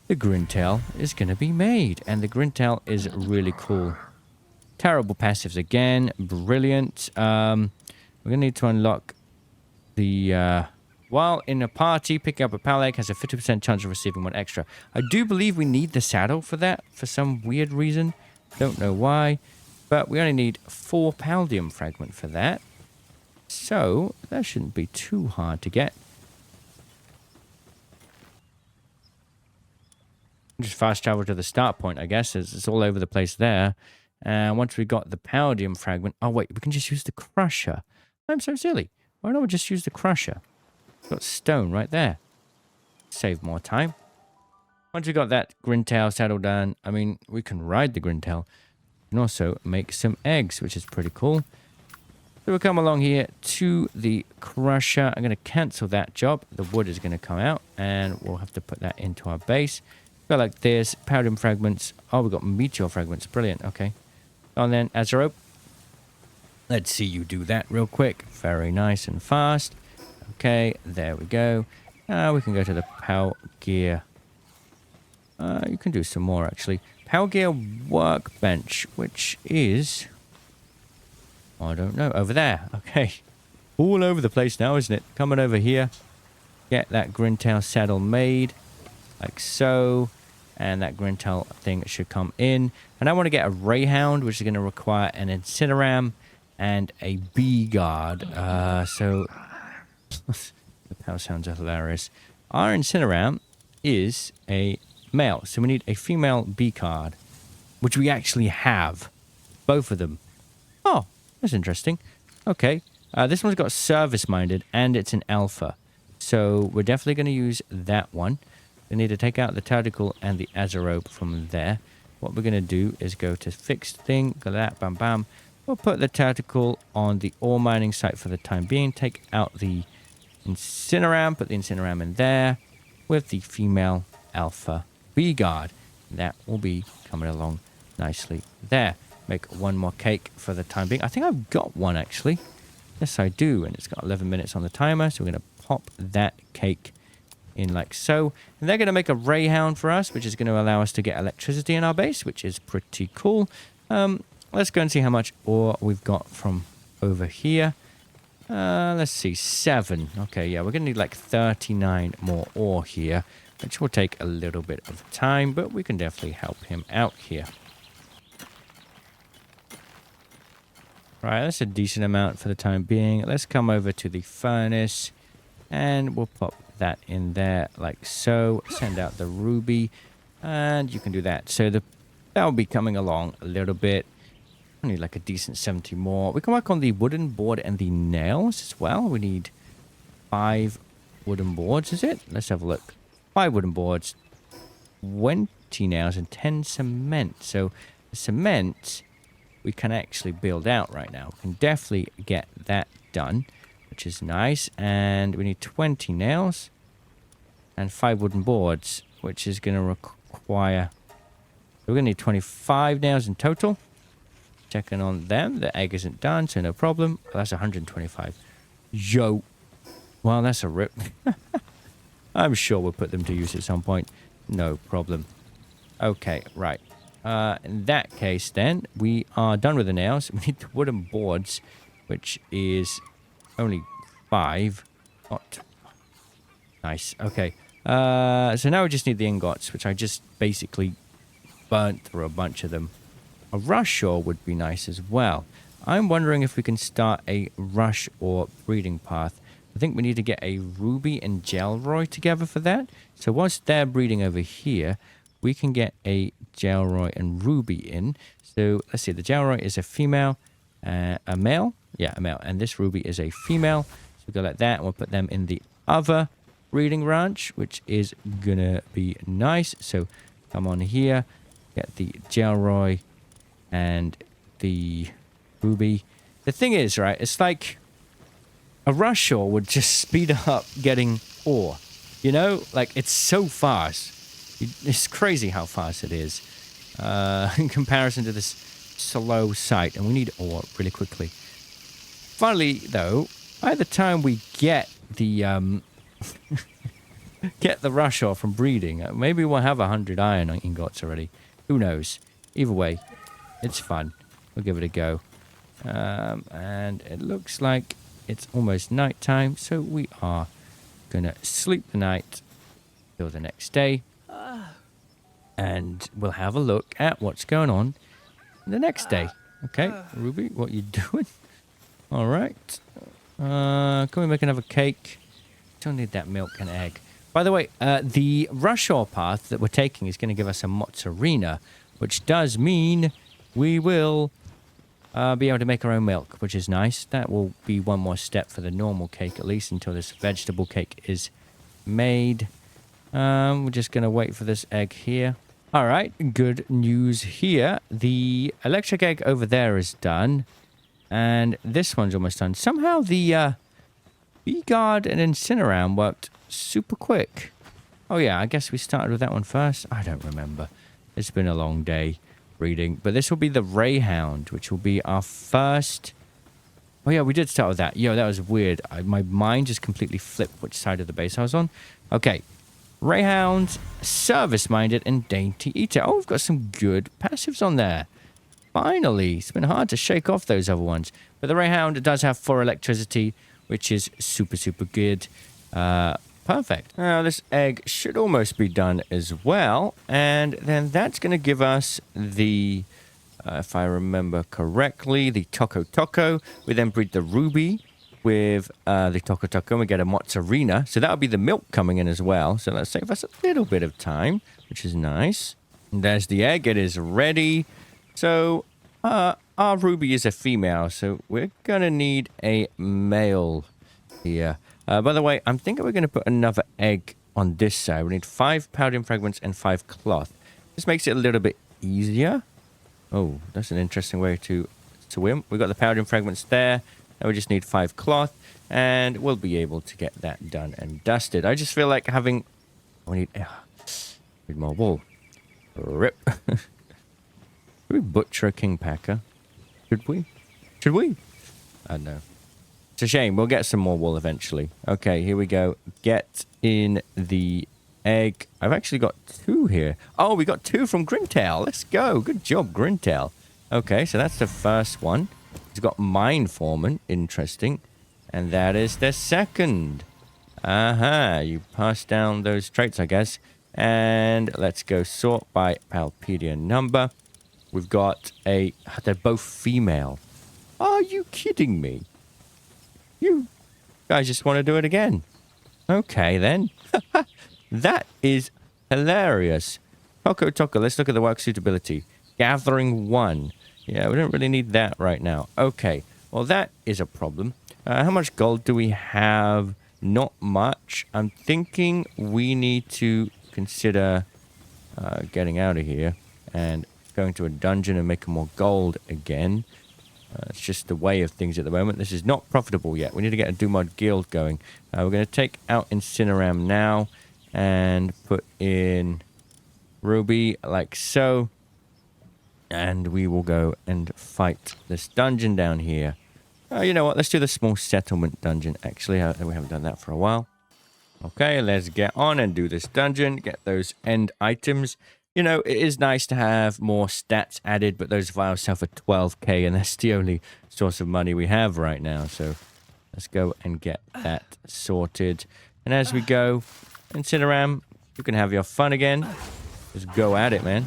the Grintail is going to be made. And the Grintail is really cool. Terrible passives again. Brilliant. We're going to need to unlock the... while in a party, picking up a pal egg has a 50% chance of receiving 1 extra. I do believe we need the saddle for that for some weird reason. Don't know why. But we only need 4 paldium fragment for that. So that shouldn't be too hard to get. Just fast travel to the start point, I guess. It's all over the place there. And once we got the paldium fragment... Oh, wait, we can just use the crusher. I'm so silly. Why don't we just use the crusher? Got stone right there. Save more time. Once we got that grintail saddle done, I mean, we can ride the grintail. And also make some eggs, which is pretty cool. So we'll come along here to the crusher. I'm going to cancel that job. The wood is going to come out, and we'll have to put that into our base. Go like this. Paldium fragments. Oh, we've got meteor fragments. Brilliant. Okay. And then Azerope. Let's see you do that real quick. Very nice and fast. Okay, there we go. We can go to the Power Gear. You can do some more, actually. Power Gear Workbench, which is... I don't know. Over there. Okay. All over the place now, isn't it? Coming over here. Get that Grintail saddle made. Like so. And that Grintail thing should come in. And I want to get a Rayhound, which is going to require an Incineram and a Bee Guard. So... the power sounds are hilarious. Our Incineram is a male. So we need a female Bee Guard. Which we actually have. Both of them. Oh, that's interesting. Okay. This one's got service-minded and it's an alpha. So we're definitely going to use that one. We need to take out the tactical and the Azerope from there. What we're going to do is go to fixed thing. Go that, bam, bam. We'll put the tactical on the ore mining site for the time being. Take out the Incineram. Put the Incineram in there with the female alpha Bee Guard. That will be coming along nicely there. Make one more cake for the time being. I think I've got one, actually. Yes, I do. And it's got 11 minutes on the timer. So we're going to pop that cake in like so. And they're going to make a Rayhound for us, which is going to allow us to get electricity in our base, which is pretty cool. Let's go and see how much ore we've got from over here. Let's see, 7. Okay, yeah, we're going to need like 39 more ore here, which will take a little bit of time, but we can definitely help him out here. Right, that's a decent amount for the time being. Let's come over to the furnace, and we'll pop that in there like so. Send out the ruby, and you can do that. So that'll be coming along a little bit. I need like a decent 70 more. We can work on the wooden board and the nails as well. We need 5 wooden boards, is it? Let's have a look. 5 wooden boards, 20 nails, and 10 cement. So the cement we can actually build out right now. We can definitely get that done, which is nice. And we need 20 nails and 5 wooden boards, which is going to require... We're going to need 25 nails in total. Checking on them. The egg isn't done, so no problem. Oh, that's 125. Yo. Well, that's a rip. I'm sure we'll put them to use at some point. No problem. Okay, right. In that case, then, we are done with the nails. We need the wooden boards, which is only 5. Not nice. Okay. So now we just need the ingots, which I just basically burnt through a bunch of them. A rush ore would be nice as well. I'm wondering if we can start a rush ore breeding path. I think we need to get a ruby and gelroy together for that. So whilst they're breeding over here, we can get a gelroy and ruby in. So let's see, the gelroy is a female, a male. Yeah, a male. And this ruby is a female. So we go like that, and we'll put them in the other breeding ranch, which is gonna be nice. So come on here, get the gelroy and the ruby. The thing is, right, it's like a rush ore would just speed up getting ore. You know, like it's so fast. It's crazy how fast it is in comparison to this slow site. And we need ore really quickly. Finally, though, by the time we get the get the rush ore from breeding, maybe we'll have 100 iron ingots already. Who knows? Either way, it's fun. We'll give it a go. And it looks like it's almost night time, so we are gonna sleep the night till the next day. And we'll have a look at what's going on the next day. Okay, Ruby, what you doing? All right. Can we make another cake? Don't need that milk and egg. By the way, the rush hour path that we're taking is going to give us a mozzarella, which does mean we will be able to make our own milk, which is nice. That will be one more step for the normal cake, at least until this vegetable cake is made. We're just going to wait for this egg here. All right, good news here. The electric egg over there is done, and this one's almost done. Somehow the Bee-Guard and Incineround worked super quick. Oh yeah, I guess we started with that one first. I don't remember. It's been a long day breeding, but this will be the Rayhound, which will be our first. Oh yeah, we did start with that. Yo, that was weird. My mind just completely flipped which side of the base I was on. Okay. Rayhound, service-minded, and dainty eater. Oh, we've got some good passives on there. Finally. It's been hard to shake off those other ones. But the Rayhound does have 4 electricity, which is super, super good. Perfect. Now, this egg should almost be done as well. And then that's going to give us the, if I remember correctly, the Toco Toco. We then breed the Ruby with the Toco Toco, and we get a mozzarella. So that'll be the milk coming in as well. So that'll save us a little bit of time, which is nice. And there's the egg. It is ready. So our Ruby is a female, so we're going to need a male here. By the way, I'm thinking we're going to put another egg on this side. We need 5 powder fragments and 5 cloth. This makes it a little bit easier. Oh, that's an interesting way to swim. We've got the powder fragments there. Now we just need 5 cloth, and we'll be able to get that done and dusted. I just feel like having... We need more wool. Rip. Should we butcher a king packer? Should we? Should we? I don't know. It's a shame. We'll get some more wool eventually. Okay, here we go. Get in the egg. I've actually got 2 here. Oh, we got 2 from Grintail. Let's go. Good job, Grintail. Okay, so that's the first one. He's got Mine Foreman. Interesting. And that is the second. Aha. You pass down those traits, I guess. And let's go sort by Palpedia number. We've got a... They're both female. Are you kidding me? You guys just want to do it again. Okay, then. That is hilarious. Toco Toco, let's look at the work suitability. Gathering 1. Yeah, we don't really need that right now. Okay, well, that is a problem. How much gold do we have? Not much. I'm thinking we need to consider getting out of here and going to a dungeon and making more gold again. It's just the way of things at the moment. This is not profitable yet. We need to get a Dumod Guild going. We're going to take out Incineram now and put in Ruby like so. And we will go and fight this dungeon down here. You know what? Let's do the small settlement dungeon, actually. We haven't done that for a while. Okay, let's get on and do this dungeon. Get those end items. You know, it is nice to have more stats added, but those vials sell for 12k, and that's the only source of money we have right now. So let's go and get that sorted. And as we go, Incineram, you can have your fun again. Just go at it, man.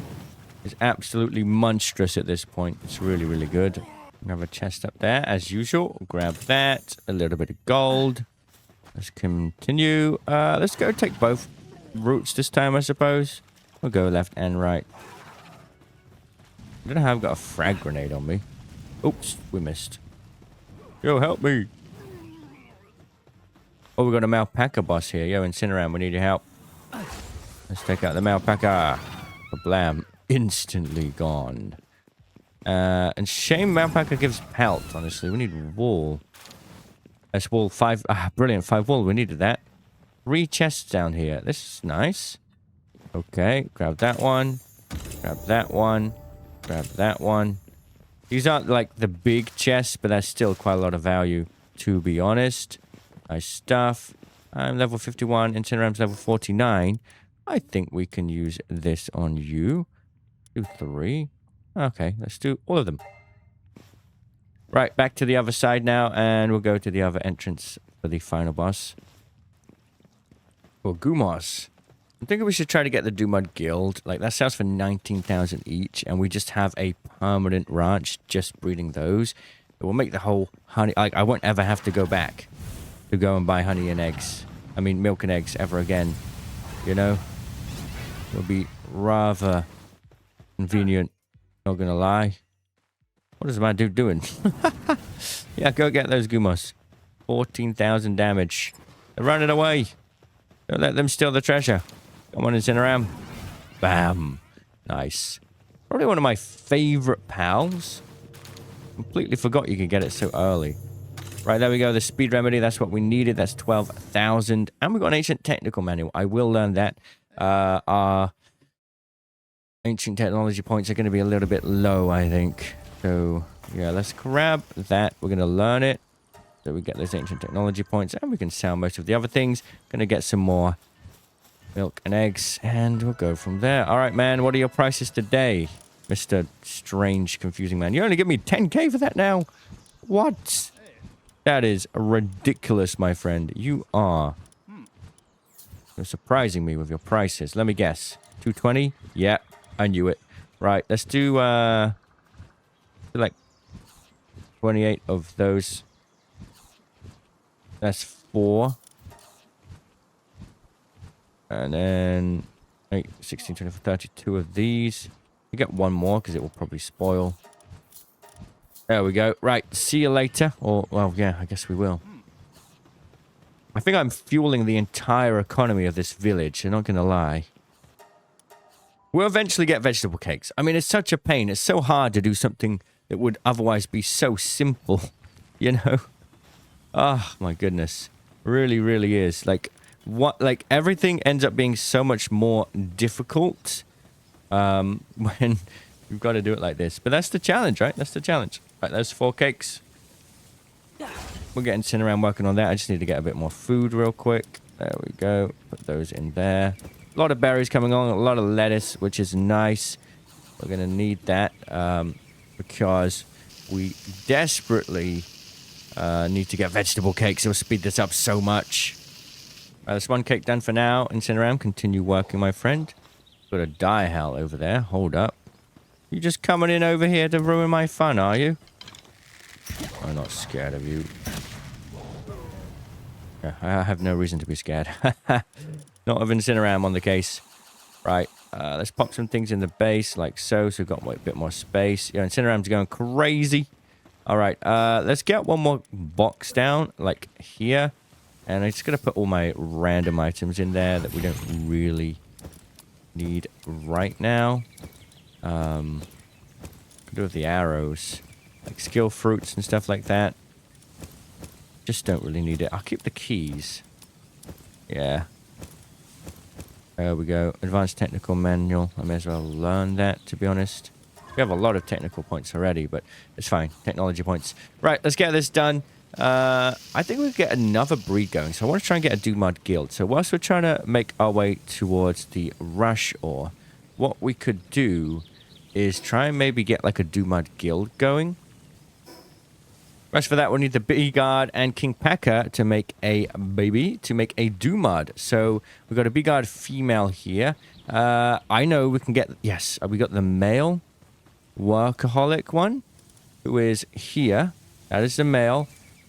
It's absolutely monstrous at this point. It's really, really good. Another chest up there, as usual. Grab that. A little bit of gold. Let's continue. Let's go take both routes this time, I suppose. We'll go left and right. I don't know how I've got a frag grenade on me. Oops, we missed. Yo, help me. Oh, we got a Malpaca boss here. Yo, Incineram, we need your help. Let's take out the Malpaca. Blam. Instantly gone. And shame Malpaca gives pelt, honestly. We need wool. That's wool 5. Brilliant. 5 wool. We needed that. 3 chests down here. This is nice. Okay. Grab that one. Grab that one. Grab that one. These aren't like the big chests, but that's still quite a lot of value, to be honest. Nice stuff. I'm level 51. Incineram's level 49. I think we can use this on you. Do 3. Okay, let's do all of them. Right, back to the other side now, and we'll go to the other entrance for the final boss. Or Gumos. I'm thinking we should try to get the Dumud Guild. Like, that sells for 19,000 each, and we just have a permanent ranch just breeding those. It will make the whole honey... Like, I won't ever have to go back to go and buy honey and eggs. I mean, milk and eggs ever again. You know? It'll be rather convenient. Not gonna lie. What is my dude doing? Yeah, go get those Gumos. 14,000 damage. They're running away. Don't let them steal the treasure. Come on, Incineram. Bam. Nice. Probably one of my favorite pals. Completely forgot you could get it so early. Right, there we go. The speed remedy. That's what we needed. That's 12,000. And we got an ancient technical manual. I will learn that. Our ancient technology points are going to be a little bit low, I think. So, yeah, let's grab that. We're going to learn it. So we get those ancient technology points. And we can sell most of the other things. Going to get some more milk and eggs, and we'll go from there. All right, man, what are your prices today, Mr. Strange, Confusing Man? You only give me 10k for that now? What? That is ridiculous, my friend. You are. You're surprising me with your prices. Let me guess. 220? Yeah, I knew it. Right, let's do, like 28 of those. That's 4. And then 8, 16, 24, 32 of these. We get one more because it will probably spoil. There we go. Right, see you later. Or, well, yeah, I guess we will. I think I'm fueling the entire economy of this village. I'm not going to lie. We'll eventually get vegetable cakes. I mean, it's such a pain. It's so hard to do something that would otherwise be so simple. You know? Oh, my goodness. Really, really is. Like everything ends up being so much more difficult when you've got to do it like this. But that's the challenge, right? That's the challenge. Right, those 4 cakes. We're getting Incineram working on that. I just need to get a bit more food real quick. There we go. Put those in there. A lot of berries coming on. A lot of lettuce, which is nice. We're going to need that because we desperately need to get vegetable cakes. It'll speed this up so much. There's 1 cake done for now. Incineram, continue working, my friend. Got a die hell over there. Hold up. You just coming in over here to ruin my fun, are you? I'm not scared of you. Yeah, I have no reason to be scared. Not of Incineram on the case. Right. Let's pop some things in the base like so. So we've got a bit more space. Yeah, Incineram's going crazy. All right. Let's get one more box down like here. And I'm just going to put all my random items in there that we don't really need right now. Could do with the arrows. Like skill fruits and stuff like that. Just don't really need it. I'll keep the keys. Yeah. There we go. Advanced technical manual. I may as well learn that, to be honest. We have a lot of technical points already, but it's fine. Technology points. Right, let's get this done. I think we'll get another breed going. So I want to try and get a Dumud Guild. So whilst we're trying to make our way towards the Rush Ore, what we could do is try and maybe get like a Dumud Guild going. As for that, we'll need the Bee Guard and King Pekka to make a baby, to make a Dumud. So we've got a Bee Guard female here. I know we can get, yes, we got the male workaholic one, who is here. That is the male,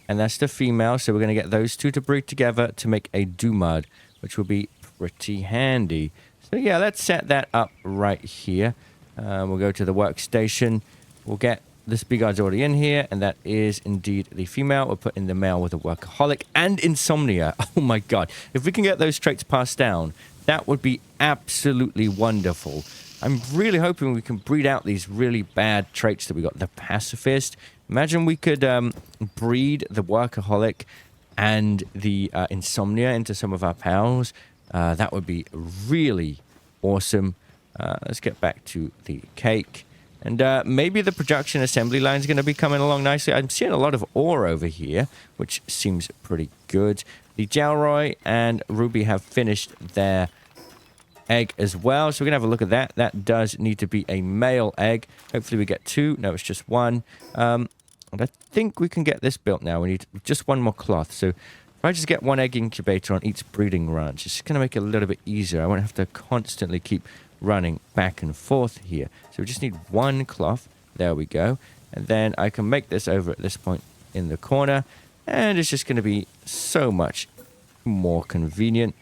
and that's the female. So we're going to get those two to breed together to make a Dumud, which will be pretty handy. So yeah, let's set that up right here. We'll go to the workstation. We'll get this Bee Guard's already in here, and that is indeed the female. We'll put in the male with a workaholic and insomnia. Oh my god. If we can get those traits passed down, that would be absolutely wonderful. I'm really hoping we can breed out these really bad traits that we got. The pacifist. Imagine we could breed the workaholic and the insomnia into some of our pals. That would be really awesome. Let's get back to the cake. And maybe the production assembly line is going to be coming along nicely. I'm seeing a lot of ore over here, which seems pretty good. The Jalroy and Ruby have finished their egg as well. So we're going to have a look at that. That does need to be a male egg. Hopefully we get 2. No, it's just 1. And I think we can get this built now. We need just 1 more cloth. So If I just get one egg incubator on each breeding ranch, it's going to make it a little bit easier. I won't have to constantly keep running back and forth here. So we just need one cloth. There we go. And then I can make this over at this point in the corner. And it's just going to be so much more convenient.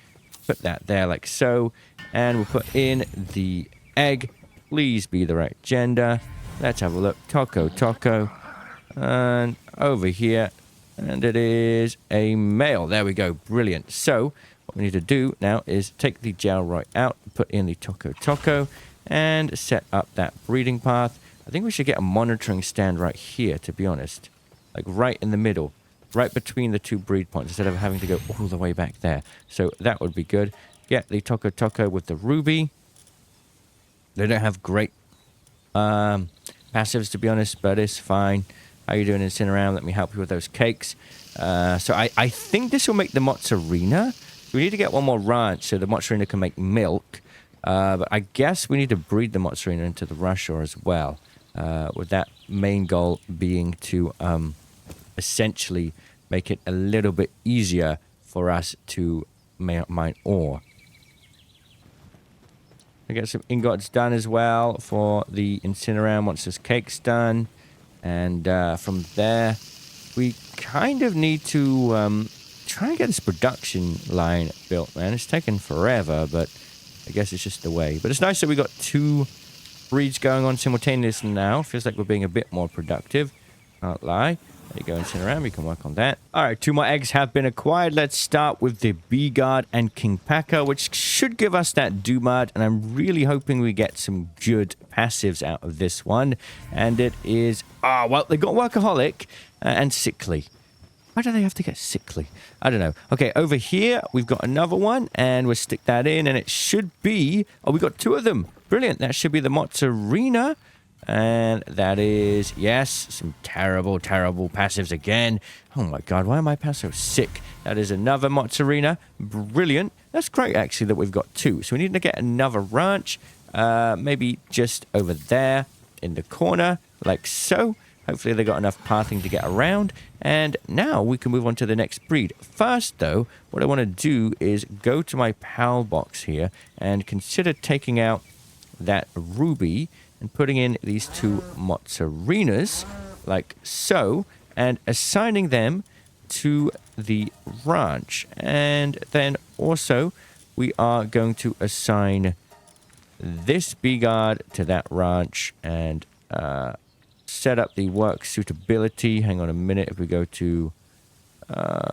Put that there like so. And we'll put in the egg. Please be the right gender. Let's have a look. Taco. And over here. And it is a male. There we go. Brilliant. So what we need to do now is take the gel right out, put in the Taco, and set up that breeding path. I think we should get a monitoring stand right here, to be honest. Like right in the middle, right between the two breed points, instead of having to go all the way back there. So that would be good. Get the Taco with the ruby. They don't have great passives, to be honest, but it's fine. How you doing, Incineround? Let me help you with those cakes. So I think this will make the Mozzarina. We need to get one more ranch so the Mozzarina can make milk. But I guess we need to breed the Mozzarina into the Russia as well. With that main goal being to essentially make it a little bit easier for us to mine ore. I get some ingots done as well for the Incineround once this cake's done. And from there, we kind of need to try and get this production line built, man. It's taken forever, but I guess it's just the way. But it's nice that we got two breeds going on simultaneously now. Feels like we're being a bit more productive. Can't lie. There you go, Incineround. We can work on that. All right, 2 more eggs have been acquired. Let's start with the Bee-Guard and King Packer, which should give us that Doomad. And I'm really hoping we get some good passives out of this one. And it is... well, they got Workaholic and Sickly. Why do they have to get Sickly? I don't know. Okay, over here, we've got another one. And we'll stick that in. And it should be... Oh, we got 2 of them. Brilliant. That should be the Mozzarina. And that is, yes, some terrible passives again. Oh my god, why am I so sick? That is another Mozzarina. Brilliant. That's great, actually, that we've got 2. So we need to get another ranch. Maybe just over there in the corner, like so. Hopefully they got enough pathing to get around. And now we can move on to the next breed. First, though, what I want to do is go to my PAL box here and consider taking out that ruby and putting in these 2 Mozzarinas, like so, and assigning them to the ranch. And then also, we are going to assign this Bee-Guard to that ranch and set up the work suitability. Hang on a minute. If we go to,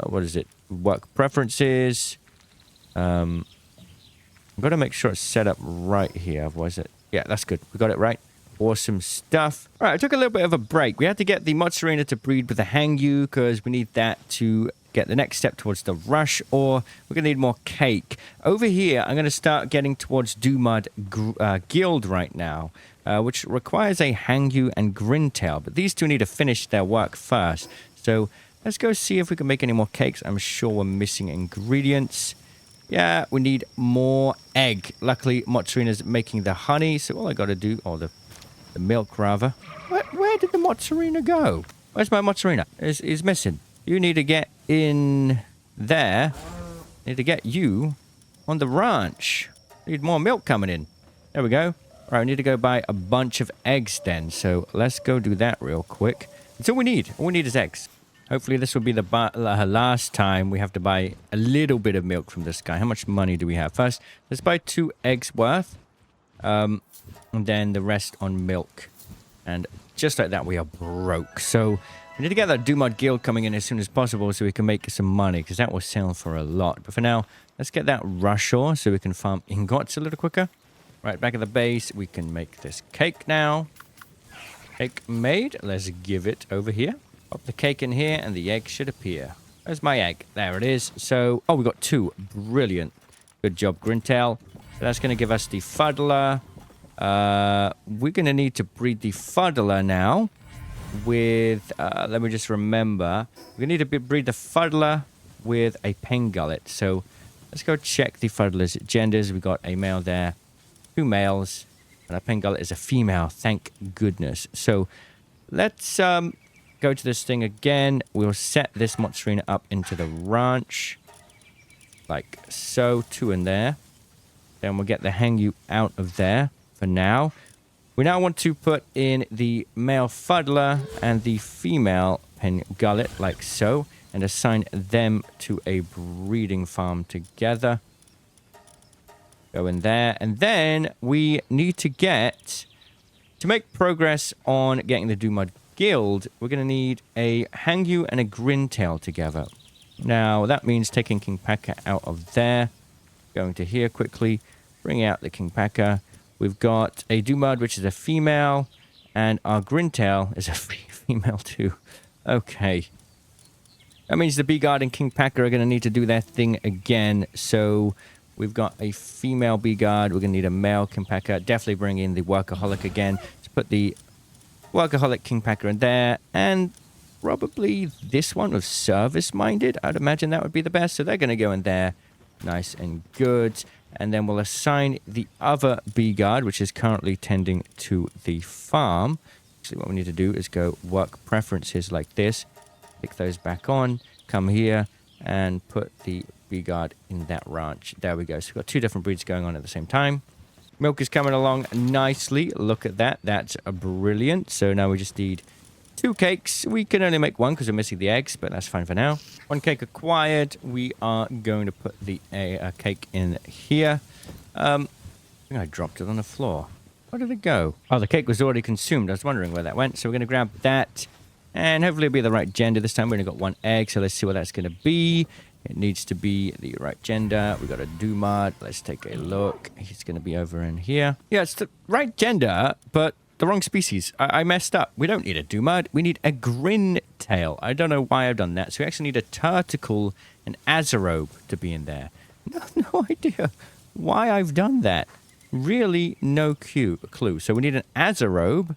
what is it? Work preferences. I've got to make sure it's set up right here. Otherwise, yeah, that's good. We got it right. Awesome stuff. All right, I took a little bit of a break. We had to get the Mozzarina to breed with the Hangyu because we need that to get the next step towards the rush, or we're going to need more cake. Over here, I'm going to start getting towards Doomad Guild right now, which requires a Hangyu and Grintail. But these 2 need to finish their work first. So let's go see if we can make any more cakes. I'm sure we're missing ingredients. Yeah, we need more egg. Luckily, Mozzarina's making the honey, so all I got to do, or the milk rather. Where did the Mozzarina go? Where's my Mozzarina? Is missing. You need to get in there. Need to get you on the ranch. Need more milk coming in. There we go. All right, we need to go buy a bunch of eggs then. So let's go do that real quick. That's all we need. All we need is eggs. Hopefully this will be the last time we have to buy a little bit of milk from this guy. How much money do we have? First, let's buy 2 eggs worth. And then the rest on milk. And just like that, we are broke. So we need to get that Doomad Guild coming in as soon as possible so we can make some money, because that will sell for a lot. But for now, let's get that rush ore so we can farm ingots a little quicker. Right, back at the base, we can make this cake now. Cake made. Let's give it over here. Pop the cake in here and the egg should appear. Where's my egg? There it is. So, oh, we got 2. Brilliant. Good job, Grintail. So that's going to give us the Fuddler. We're going to need to breed the Fuddler now with, let me just remember. We're going to need to breed the Fuddler with a Pengullet. So let's go check the Fuddler's genders. We got a male there, 2 males, and a Pengullet is a female. Thank goodness. So let's go to this thing again. We'll set this Mozzarella up into the ranch. Like so. 2 in there. Then we'll get the Hangyu out of there for now. We now want to put in the male fuddler and the female pen gullet, like so, and assign them to a breeding farm together. Go in there. And then we need to make progress on getting the Dumud Guild, we're going to need a Hangyu and a Grintail together. Now, that means taking King Paka out of there. Going to here quickly. Bring out the King Paka. We've got a Dumud, which is a female, and our Grintail is a female too. Okay. That means the Bee-Guard and King Paka are going to need to do their thing again. So we've got a female Bee-Guard. We're going to need a male King Paka. Definitely bring in the Workaholic again to put the Workaholic King Paka in there. And probably this one with Service-Minded. I'd imagine that would be the best. So they're going to go in there. Nice and good. And then we'll assign the other Bee-Guard, which is currently tending to the farm. Actually, what we need to do is go work preferences like this. Pick those back on. Come here and put the Bee-Guard in that ranch. There we go. So we've got 2 different breeds going on at the same time. Milk is coming along nicely. Look at that. That's brilliant. So now we just need 2 cakes. We can only make 1 because we're missing the eggs, but that's fine for now. 1 cake acquired. We are going to put the cake in here. I think I dropped it on the floor. Where did it go? Oh, the cake was already consumed. I was wondering where that went. So we're going to grab that. And hopefully it'll be the right gender this time. We only got 1 egg, so let's see what that's going to be. It needs to be the right gender. We got a Dumud. Let's take a look. He's going to be over in here. Yeah, it's the right gender, but the wrong species. I messed up. We don't need a Dumud. We need a Grintail. I don't know why I've done that. So we actually need a Turticle and Azarobe to be in there. No idea why I've done that. Really no clue. So we need an Azarobe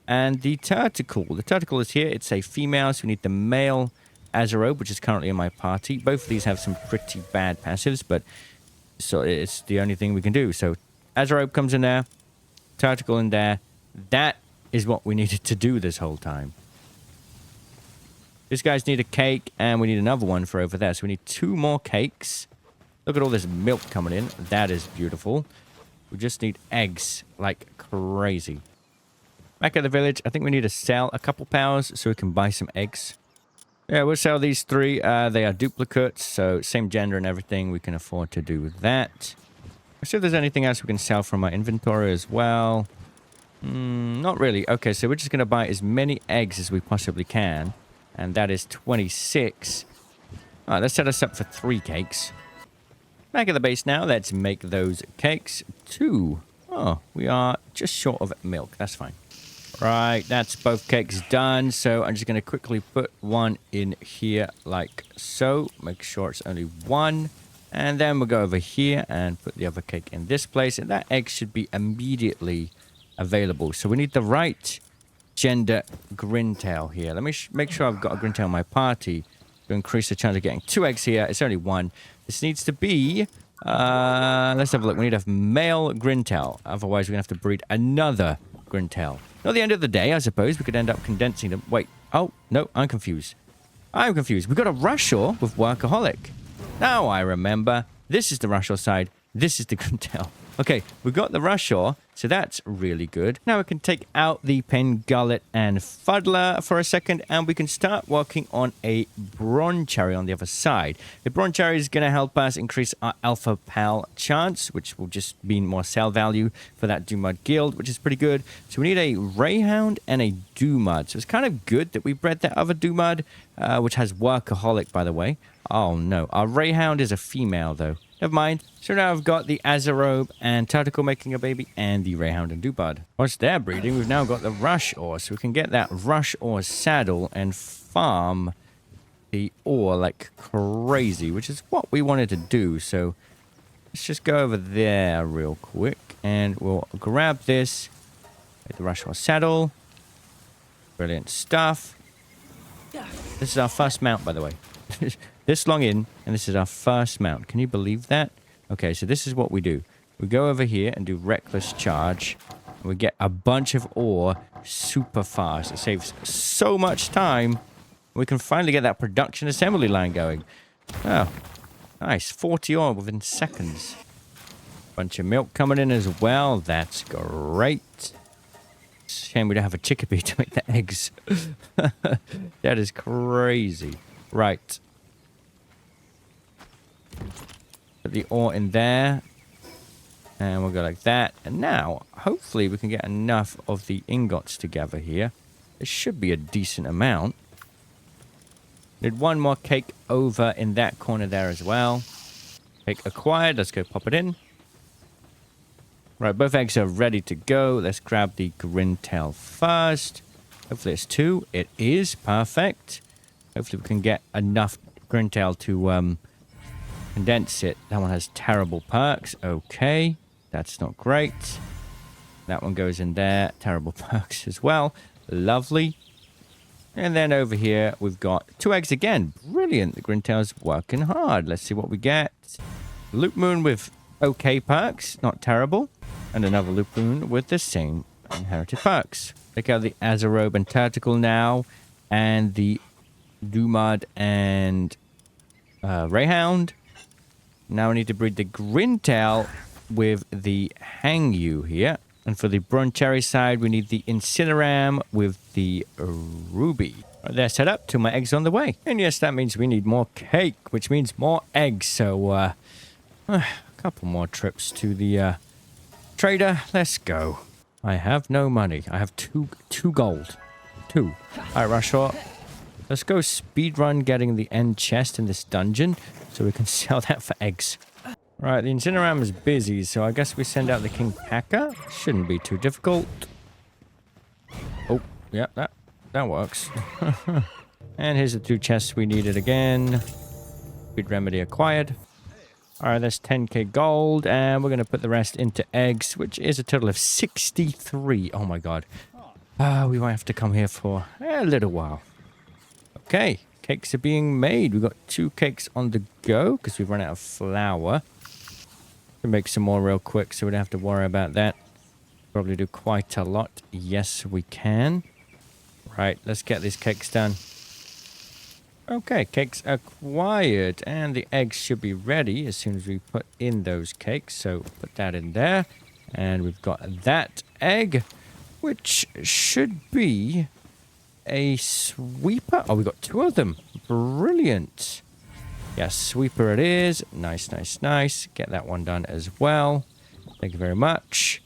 and the Turticle. The Turticle is here. It's a female, so we need the male Azarobe, which is currently in my party. Both of these have some pretty bad passives, but so it's the only thing we can do. So Azarobe comes in there. Turticle in there. That is what we needed to do this whole time. These guys need a cake, and we need another one for over there. So we need 2 more cakes. Look at all this milk coming in. That is beautiful. We just need eggs like crazy. Back at the village, I think we need to sell a couple powers so we can buy some eggs. Yeah, we'll sell these 3. They are duplicates, so same gender and everything. We can afford to do that. Let's see if there's anything else we can sell from our inventory as well. Not really. Okay, so we're just going to buy as many eggs as we possibly can. And that is 26. All right, let's set us up for 3 cakes. Back at the base now. Let's make those cakes 2. Oh, we are just short of milk. That's fine. Right, that's both cakes done. So I'm just going to quickly put 1 in here like so. Make sure it's only 1. And then we'll go over here and put the other cake in this place. And that egg should be immediately available. So we need the right gender Grintail here. Let me make sure I've got a Grintail in my party to increase the chance of getting 2 eggs here. It's only 1. This needs to be... let's have a look. We need a male Grintail. Otherwise, we're going to have to breed another Grintail. At the end of the day, I suppose, we could end up condensing them. Wait. Oh, no. I'm confused. We've got a Rushaw with Workaholic. Now I remember. This is the Rushaw side. This is the Grintail. Okay, we've got the Rushaw, so that's really good. Now we can take out the Pen Gullet and Fuddler for a second, and we can start working on a Broncherry on the other side. The Broncherry is going to help us increase our Alpha Pal chance, which will just mean more sell value for that Dumud Guild, which is pretty good. So we need a Rayhound and a Dumud. So it's kind of good that we bred that other Dumud, which has Workaholic, by the way. Oh, no. Our Rayhound is a female, though. Never mind. So now I've got the Azarobe and Turticle making a baby and the Rayhound and Dumud. Once they're breeding, we've now got the Rushaw. So we can get that Rushaw saddle and farm the ore like crazy, which is what we wanted to do. So let's just go over there real quick and we'll grab this. Get the Rushaw saddle. Brilliant stuff. This is our first mount, by the way. This long in, and this is our first mount. Can you believe that? Okay, so this is what we do. We go over here and do Reckless Charge. And we get a bunch of ore super fast. It saves so much time. We can finally get that production assembly line going. Oh, nice. 40 ore within seconds. Bunch of milk coming in as well. That's great. Shame we don't have a chickpea to make the eggs. That is crazy. Right. Put the ore in there. And we'll go like that. And now, hopefully, we can get enough of the ingots together here. It should be a decent amount. Need one more cake over in that corner there as well. Cake acquired. Let's go pop it in. Right, both eggs are ready to go. Let's grab the grintail first. Hopefully it's 2. It is. Perfect. Hopefully we can get enough grintail to condense it. That one has terrible perks. Okay. That's not great. That one goes in there. Terrible perks as well. Lovely. And then over here, we've got 2 eggs again. Brilliant. The grintail's working hard. Let's see what we get. Loop moon with okay perks. Not terrible. And another loop moon with the same inherited perks. Check out the Azarobe and Tentacle now. And the Dumad and Rayhound. Now we need to breed the grintail with the Hangyu here. And for the Broncherry side, we need the Incineram with the Ruby. Right, they're set up. 2 more eggs on the way. And yes, that means we need more cake, which means more eggs. So, a couple more trips to the trader. Let's go. I have no money. I have two gold. 2. All right, Rushor. Let's go speedrun getting the end chest in this dungeon so we can sell that for eggs. Right, the Incineram is busy, so I guess we send out the King Packer. Shouldn't be too difficult. Oh, yeah, that works. And here's the 2 chests we needed again. Speed remedy acquired. Alright, that's 10k gold, and we're going to put the rest into eggs, which is a total of 63. Oh my god. We might have to come here for a little while. Okay, cakes are being made. We've got 2 cakes on the go, because we've run out of flour. To make some more real quick, so we don't have to worry about that. Probably do quite a lot. Yes, we can. Right, let's get these cakes done. Okay, cakes acquired, and the eggs should be ready as soon as we put in those cakes. So put that in there, and we've got that egg, which should be a sweeper. Oh, we got 2 of them. Brilliant. Yes, sweeper it is. Nice, nice, nice. Get that one done as well. Thank you very much.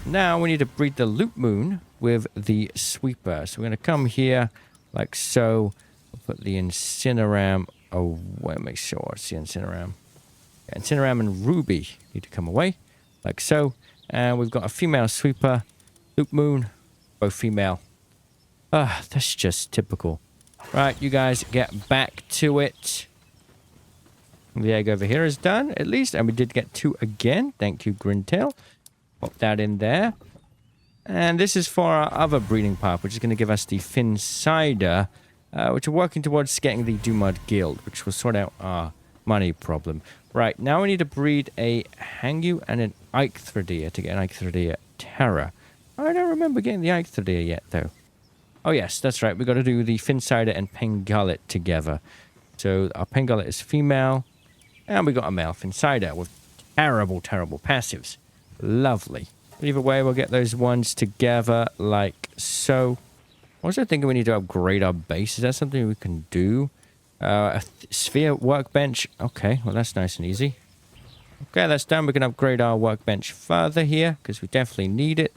Now we need to breed the loop moon with the sweeper. So we're going to come here like so. We'll put the Incineram away. Make sure it's the Incineram. Yeah, Incineram and Ruby need to come away like so. And we've got a female sweeper, loop moon, both female. That's just typical. Right, you guys get back to it. The egg over here is done, at least. And we did get 2 again. Thank you, Grintail. Pop that in there. And this is for our other breeding path, which is going to give us the Fin Cider, which we're working towards getting the Dumad Guild, which will sort out our money problem. Right, now we need to breed a Hangyu and an Eichthridia to get an Eichthridia Terra. I don't remember getting the Eichthridia yet, though. Oh, yes, that's right. We've got to do the Fin Cider and Pengullet together. So our Pengullet is female. And we got a male Insider with terrible, terrible passives. Lovely. But either way, we'll get those ones together like so. Also thinking we need to upgrade our base. Is that something we can do? A sphere workbench. Okay, well that's nice and easy. Okay, that's done. We can upgrade our workbench further here because we definitely need it.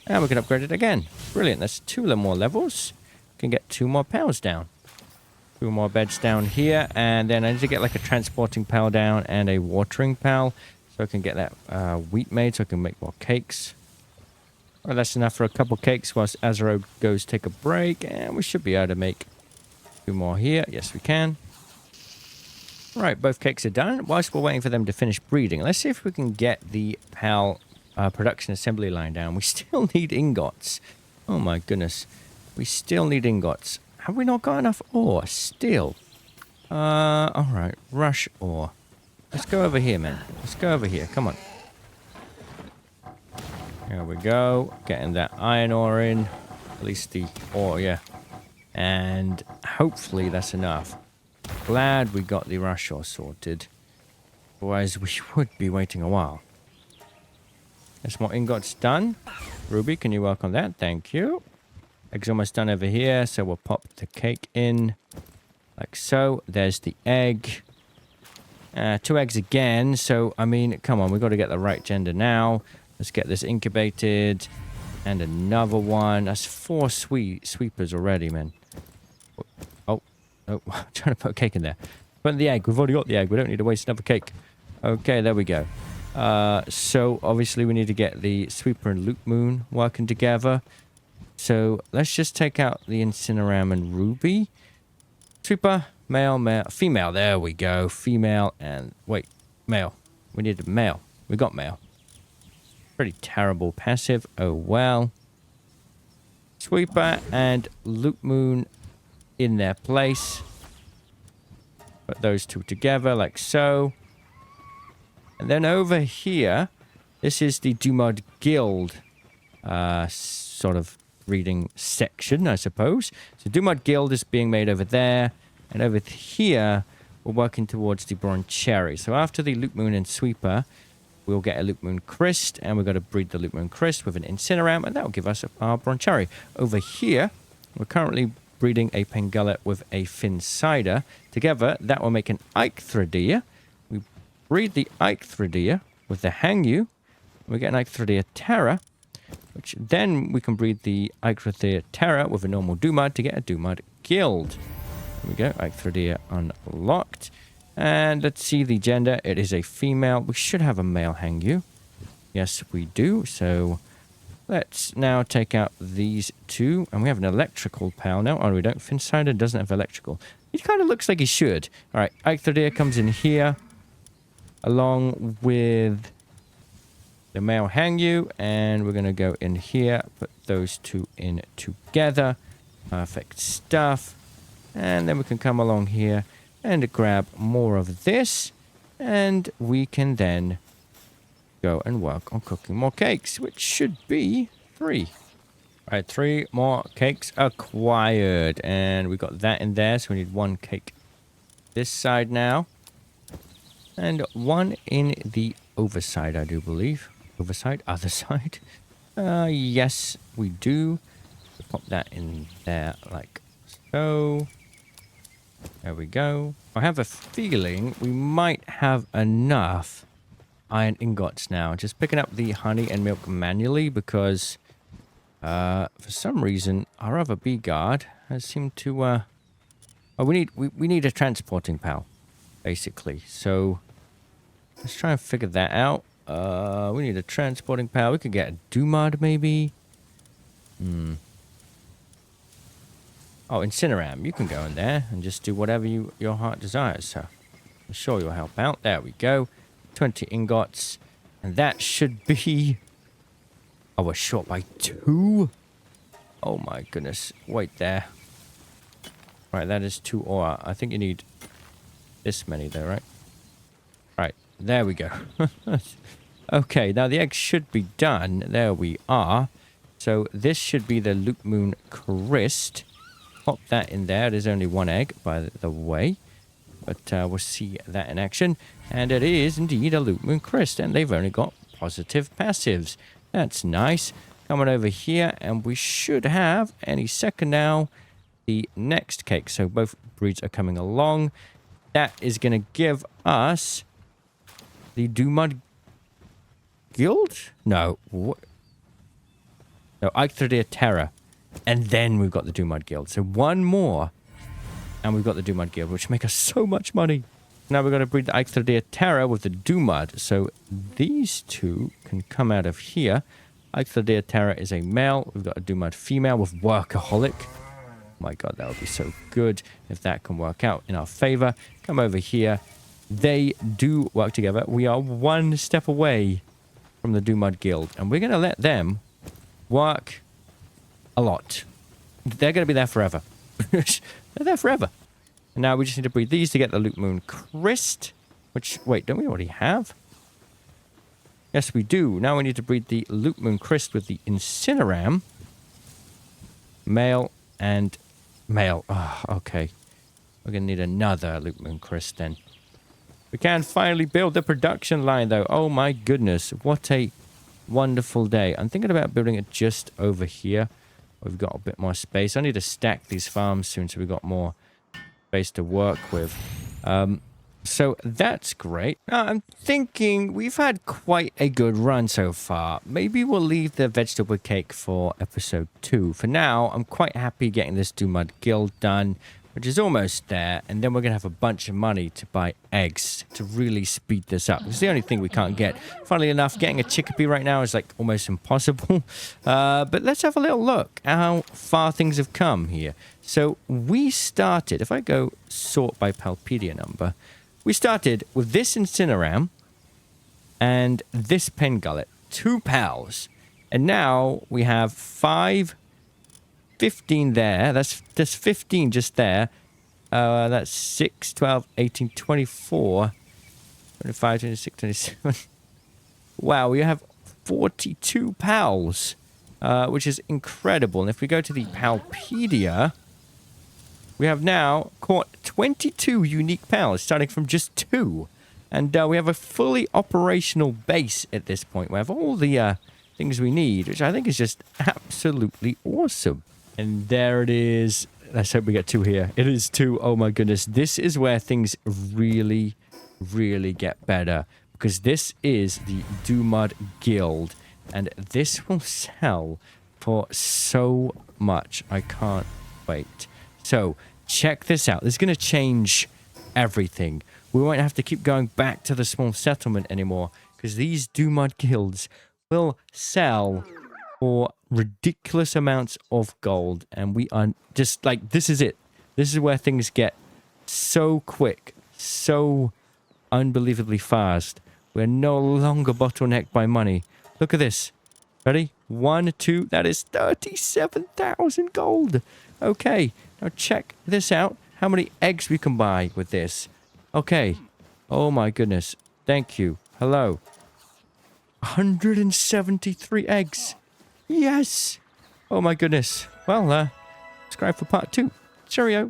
And we can upgrade it again. Brilliant. That's 2 more levels. We can get 2 more pals down. 2 more beds down here, and then I need to get like a transporting pal down and a watering pal so I can get that wheat made so I can make more cakes. Well, that's enough for a couple cakes whilst Azaro goes take a break, and we should be able to make 2 more here. Yes, we can. Right, both cakes are done. Whilst we're waiting for them to finish breeding, let's see if we can get the pal production assembly line down. We still need ingots. Oh my goodness. We still need ingots. Have we not got enough ore? Still. Alright. Rush ore. Let's go over here, man. Let's go over here. Come on. There we go. Getting that iron ore in. At least the ore, yeah. And hopefully that's enough. Glad we got the rush ore sorted. Otherwise, we would be waiting a while. There's more ingots done. Ruby, can you work on that? Thank you. Egg's almost done over here, so we'll pop the cake in. Like so. There's the egg. 2 eggs again. So, I mean, come on. We've got to get the right gender now. Let's get this incubated. And another one. That's 4 sweepers already, man. Oh. I'm trying to put a cake in there. Put the egg. We've already got the egg. We don't need to waste another cake. Okay, there we go. So, obviously, we need to get the sweeper and loop moon working together. So, let's just take out the Incineram and Ruby. Sweeper, male, female. There we go. Female and... Wait, male. We need a male. We got male. Pretty terrible passive. Oh, well. Sweeper and loop moon in their place. Put those 2 together like so. And then over here, this is the Dumod Guild sort of reading section, I suppose. So Dumod Guild is being made over there. And over here, we're working towards the Broncherry. So after the Loop Moon and Sweeper, we'll get a Loop Moon Crest. And we've got to breed the Loop Moon Crest with an Incineram. And that will give us our Broncherry. Over here, we're currently breeding a Pangullet with a Finsider. Together, that will make an Eichthridia. We breed the Eichthridia with the Hangyu. We get an Eichthridia Terra. Which then we can breed the Eichthridia Terra with a normal Dumud to get a Dumud Guild. There we go, Eichthridia unlocked. And let's see the gender. It is a female. We should have a male Hangyu. Yes, we do. So let's now take out these 2. And we have an electrical pal now. Oh, we don't. Finsider doesn't have electrical. He kind of looks like he should. All right, Eichthridia comes in here along with the male Hangyu, and we're going to go in here, put those 2 in together. Perfect stuff. And then we can come along here and grab more of this, and we can then go and work on cooking more cakes, which should be 3. All right, 3 more cakes acquired, and we got that in there, so we need 1 cake this side now, and 1 in the overside, I do believe. Overside, other side. Yes, we do. We'll pop that in there like so. There we go. I have a feeling we might have enough iron ingots now. Just picking up the honey and milk manually because for some reason our other bee guard has seemed to oh, we need a transporting pal, basically. So let's try and figure that out. We need a transporting pal. We could get a Dumud, maybe. Oh, Incineram. You can go in there and just do whatever your heart desires, sir. I'm sure you'll help out. There we go. 20 ingots. And that should be... Oh, we're short by 2? Oh, my goodness. Wait there. Right, that is 2 ore. I think you need this many there, right? Right, there we go. Okay, now the eggs should be done. There we are. So this should be the Loop Moon Crest. Pop that in there. There's only 1 egg, by the way. But we'll see that in action. And it is indeed a Loop Moon Crest. And they've only got positive passives. That's nice. Coming over here. And we should have, any second now, the next cake. So both breeds are coming along. That is going to give us the Dumud Guild? No. What? No, Eichthridia Terra. And then we've got the Dumud Guild. So 1 more. And we've got the Dumud Guild, which make us so much money. Now we're going to breed the Eichthridia Terra with the Dumud. So these 2 can come out of here. Eichthridia Terra is a male. We've got a Dumud female with Workaholic. Oh my god, that would be so good if that can work out in our favor. Come over here. They do work together. We are 1 step away from the Dumud Guild. And we're going to let them work a lot. They're going to be there forever. They're there forever. And now we just need to breed these to get the Loop Moon Crest. Which, wait, don't we already have? Yes, we do. Now we need to breed the Loopmoon Crest with the Incineram. Male and male. Oh, okay. We're going to need another Loopmoon Crest then. We can finally build the production line, though. Oh, my goodness. What a wonderful day. I'm thinking about building it just over here. We've got a bit more space. I need to stack these farms soon so we've got more space to work with. So that's great. Now, I'm thinking we've had quite a good run so far. Maybe we'll leave the vegetable cake for episode 2. For now, I'm quite happy getting this Do-Mud Guild done, which is almost there. And then we're going to have a bunch of money to buy eggs to really speed this up. It's the only thing we can't get. Funnily enough, getting a chickpea right now is like almost impossible. But let's have a little look at how far things have come here. So we started, if I go sort by Palpedia number, we started with this Incineram and this Pengullet, 2 pals. And now we have 5, 15 there. That's 15 just there. That's 6, 12, 18, 24, 25, 26, 27. Wow, we have 42 pals, which is incredible. And if we go to the Palpedia, we have now caught 22 unique pals, starting from just 2. And we have a fully operational base at this point. We have all the things we need, which I think is just absolutely awesome. And there it is. Let's hope we get 2 here. It is 2. Oh my goodness. This is where things really, really get better. Because this is the Do-Mud Guild. And this will sell for so much. I can't wait. So, check this out. This is going to change everything. We won't have to keep going back to the small settlement anymore, because these Do-Mud Guilds will sell for ridiculous amounts of gold. And we are just like, this is it. This is where things get so quick, so unbelievably fast. We're no longer bottlenecked by money. Look at this. Ready? 1, 2, that is 37,000 gold. Okay, now check this out. How many eggs we can buy with this. Okay. Oh my goodness. Thank you. Hello. 173 eggs. Yes. Oh my goodness. Well, subscribe for part 2. Cheerio.